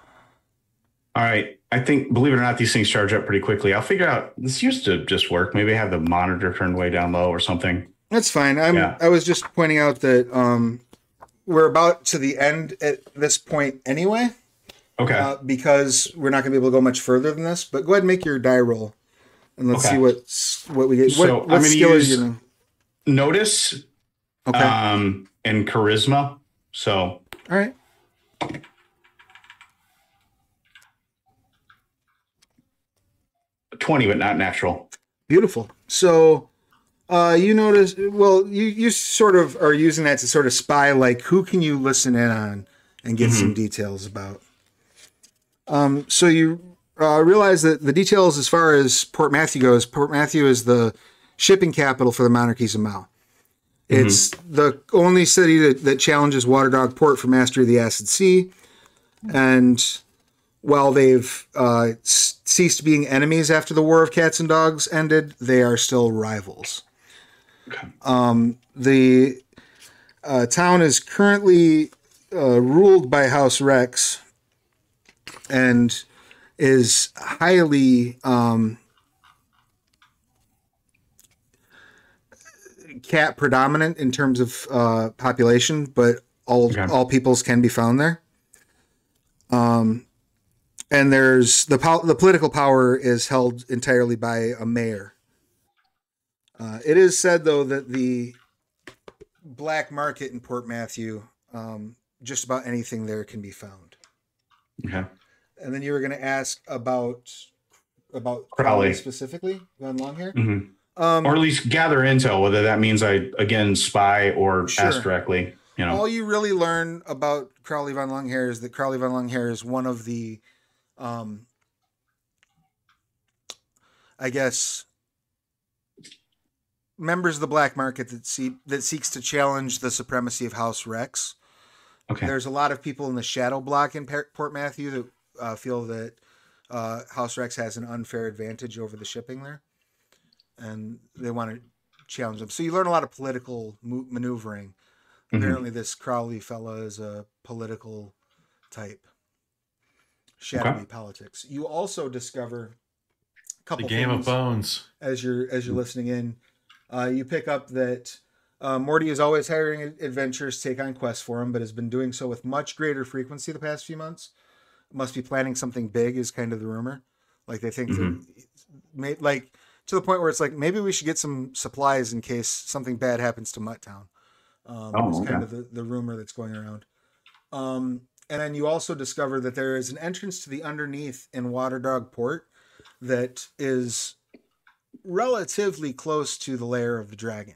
All right. I think, believe it or not, these things charge up pretty quickly. I'll figure out. This used to just work. Maybe I have the monitor turned way down low or something. That's fine. I was just pointing out that we're about to the end at this point anyway. Okay. Because we're not going to be able to go much further than this. But go ahead and make your die roll, and let's see what we get. So what skill is you? Notice, okay, and charisma. So all right. $20, but not natural. Beautiful. So you notice, well, you sort of are using that to sort of spy, like, who can you listen in on and get some details about. So you realize that the details as far as Port Matthew goes, Port Matthew is the shipping capital for the monarchies of Mao. It's the only city that challenges Waterdog Port for mastery of the Acid Sea. And while they've ceased being enemies after the War of Cats and Dogs ended, they are still rivals. Okay. The town is currently ruled by House Rex and is highly cat predominant in terms of population, but all peoples can be found there. And there's the political power is held entirely by a mayor. It is said, though, that the black market in Port Matthew, just about anything there can be found. Okay. And then you were going to ask about Crowley specifically, Von Longhair? Or at least gather intel, whether that means I, again, spy or ask directly. You know, all you really learn about Crowley Von Longhair is that Crowley Von Longhair is one of the, I guess, members of the black market that seeks to challenge the supremacy of House Rex. Okay. There's a lot of people in the shadow block in Port Matthew that feel that House Rex has an unfair advantage over the shipping there, and they want to challenge them. So you learn a lot of political maneuvering. Apparently, this Crowley fella is a political type. Shadowy politics. You also discover a couple the game things of bones as you're listening in. You pick up that Morty is always hiring adventurers to take on quests for him, but has been doing so with much greater frequency the past few months. Must be planning something big, is kind of the rumor. Like they think that, like to the point where it's like maybe we should get some supplies in case something bad happens to Mutttown. It's kind of the rumor that's going around. And then you also discover that there is an entrance to the underneath in Waterdog Port that is relatively close to the lair of the dragon.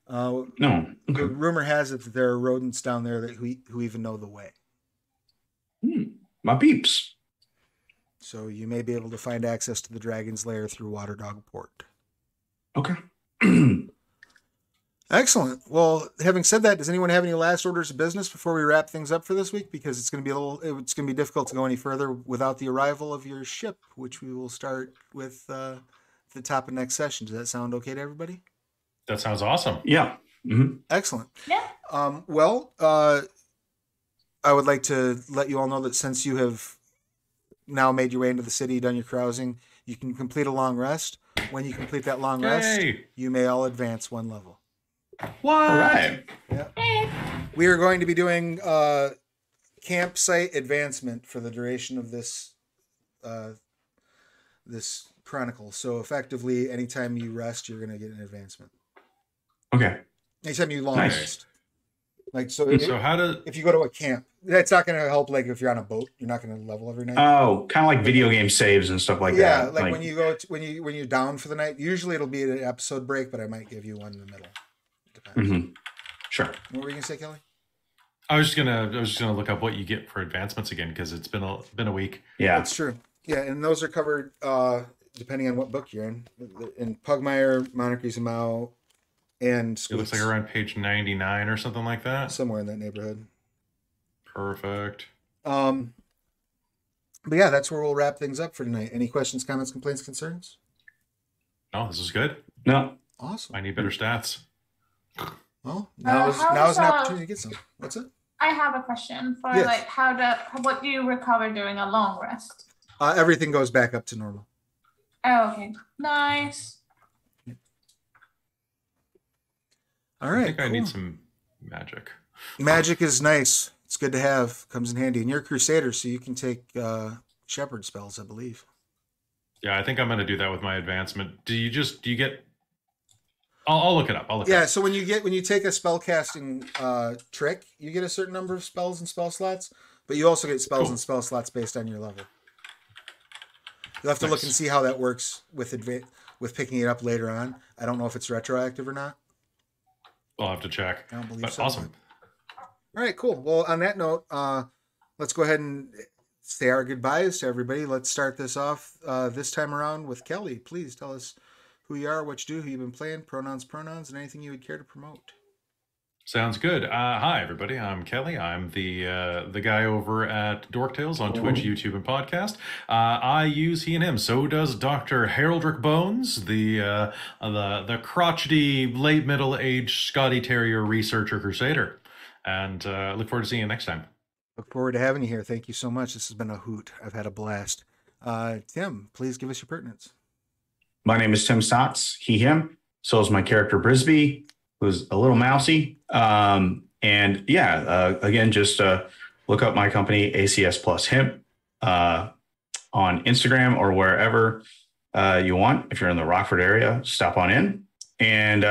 The rumor has it that there are rodents down there who even know the way. My peeps. So you may be able to find access to the dragon's lair through Waterdog Port. Okay. Excellent. Well, having said that, does anyone have any last orders of business before we wrap things up for this week? Because it's going to be difficult to go any further without the arrival of your ship, which we will start with the top of next session. Does that sound okay to everybody? That sounds awesome. Yeah. Excellent. Yeah. I would like to let you all know that since you have now made your way into the city, done your carousing, you can complete a long rest. When you complete that long rest, you may all advance one level. What? All right. Yeah. We are going to be doing campsite advancement for the duration of this this chronicle. So effectively, anytime you rest, you're going to get an advancement. Okay. Anytime you long rest. Like if you go to a camp, that's not going to help. Like if you're on a boat, you're not going to level every night. Oh, kind of like video game saves and stuff like that. Yeah, like when you go when you're down for the night. Usually it'll be an episode break, but I might give you one in the middle. Sure. What were you going to say, Kelly? I was just gonna look up what you get for advancements again because it's been a week. Yeah. That's true. Yeah, and those are covered depending on what book you're in. In Pugmire, Monarchies of Mao, and It looks like Squeaks, around page 99 or something like that. somewhere in that neighborhood. Perfect. But yeah, that's where we'll wrap things up for tonight. Any questions, comments, complaints, concerns? No, this is good. No. Awesome. I need better stats. Well, now is an opportunity to get some. What's it? I have a question for Yes. like what do you recover during a long rest? Everything goes back up to normal. Oh, okay. Nice. All right. I think I need cool. some magic. Magic is nice. It's good to have. Comes in handy. And you're a crusader, so you can take shepherd spells, I believe. Yeah, I think I'm gonna do that with my advancement. Do you get? I'll look it up. Yeah. So when you take a spell casting trick, you get a certain number of spells and spell slots, but you also get spells Cool. and spell slots based on your level. You'll have to look and see how that works with picking it up later on. I don't know if it's retroactive or not. I'll have to check. I don't believe But so. awesome. All right, cool. Well, on that note, let's go ahead and say our goodbyes to everybody. Let's start this off this time around with Kelly. Please tell us who you are, what you do, who you've been playing, pronouns, and anything you would care to promote. Sounds good. Hi, everybody. I'm Kelly. I'm the guy over at Dork Tales on Twitch, YouTube, and podcast. I use he and him. So does Dr. Heraldrick Bones, the crotchety, late middle aged Scotty Terrier researcher crusader. And look forward to seeing you next time. Look forward to having you here. Thank you so much. This has been a hoot. I've had a blast. Tim, please give us your pertinence. My name is Tim Stotts, he, him. So is my character Brisby, who's a little mousy. Again, just look up my company, ACS Plus Hemp, on Instagram or wherever you want. If you're in the Rockford area, stop on in. And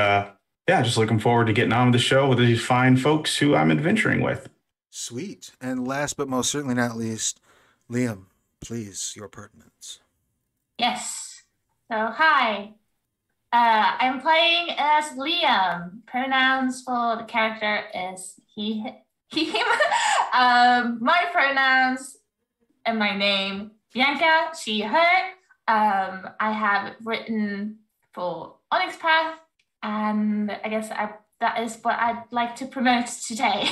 just looking forward to getting on with the show with these fine folks who I'm adventuring with. Sweet. And last but most certainly not least, Liam, please, your pertinence. Yes. So hi. I'm playing as Liam. Pronouns for the character is he, him. My pronouns and my name, Bianca, she, her. I have written for Onyx Path, and I guess that is what I'd like to promote today.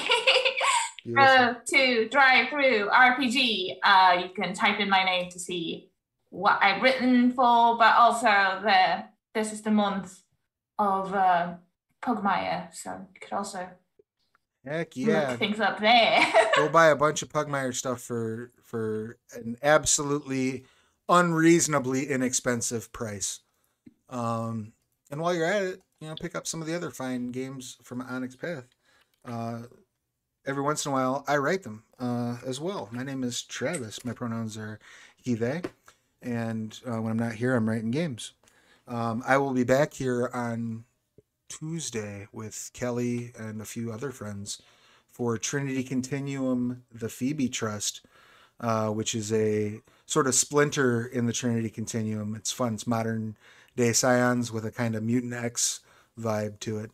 To Drive Through RPG, you can type in my name to see what I've written for, but also this is the month of Pugmire, so you could also look things up there. Go buy a bunch of Pugmire stuff for an absolutely unreasonably inexpensive price. And while you're at it, pick up some of the other fine games from Onyx Path. Every once in a while, I write them as well. My name is Travis. My pronouns are he, they. And when I'm not here, I'm writing games. I will be back here on Tuesday with Kelly and a few other friends for Trinity Continuum, the Phoebe Trust, which is a sort of splinter in the Trinity Continuum. It's fun. It's modern day Scions with a kind of Mutant X vibe to it.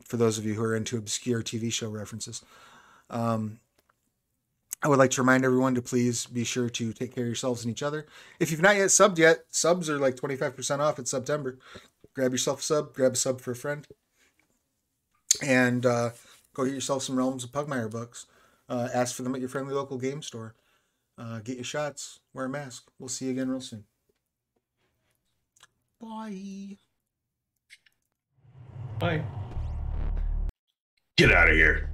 For those of you who are into obscure TV show references. I would like to remind everyone to please be sure to take care of yourselves and each other. If you've not yet subbed yet, subs are like 25% off in September. Grab yourself a sub, grab a sub for a friend, and go get yourself some Realms of Pugmire books. Ask for them at your friendly local game store. Get your shots, wear a mask. We'll see you again real soon. Bye. Bye. Get out of here.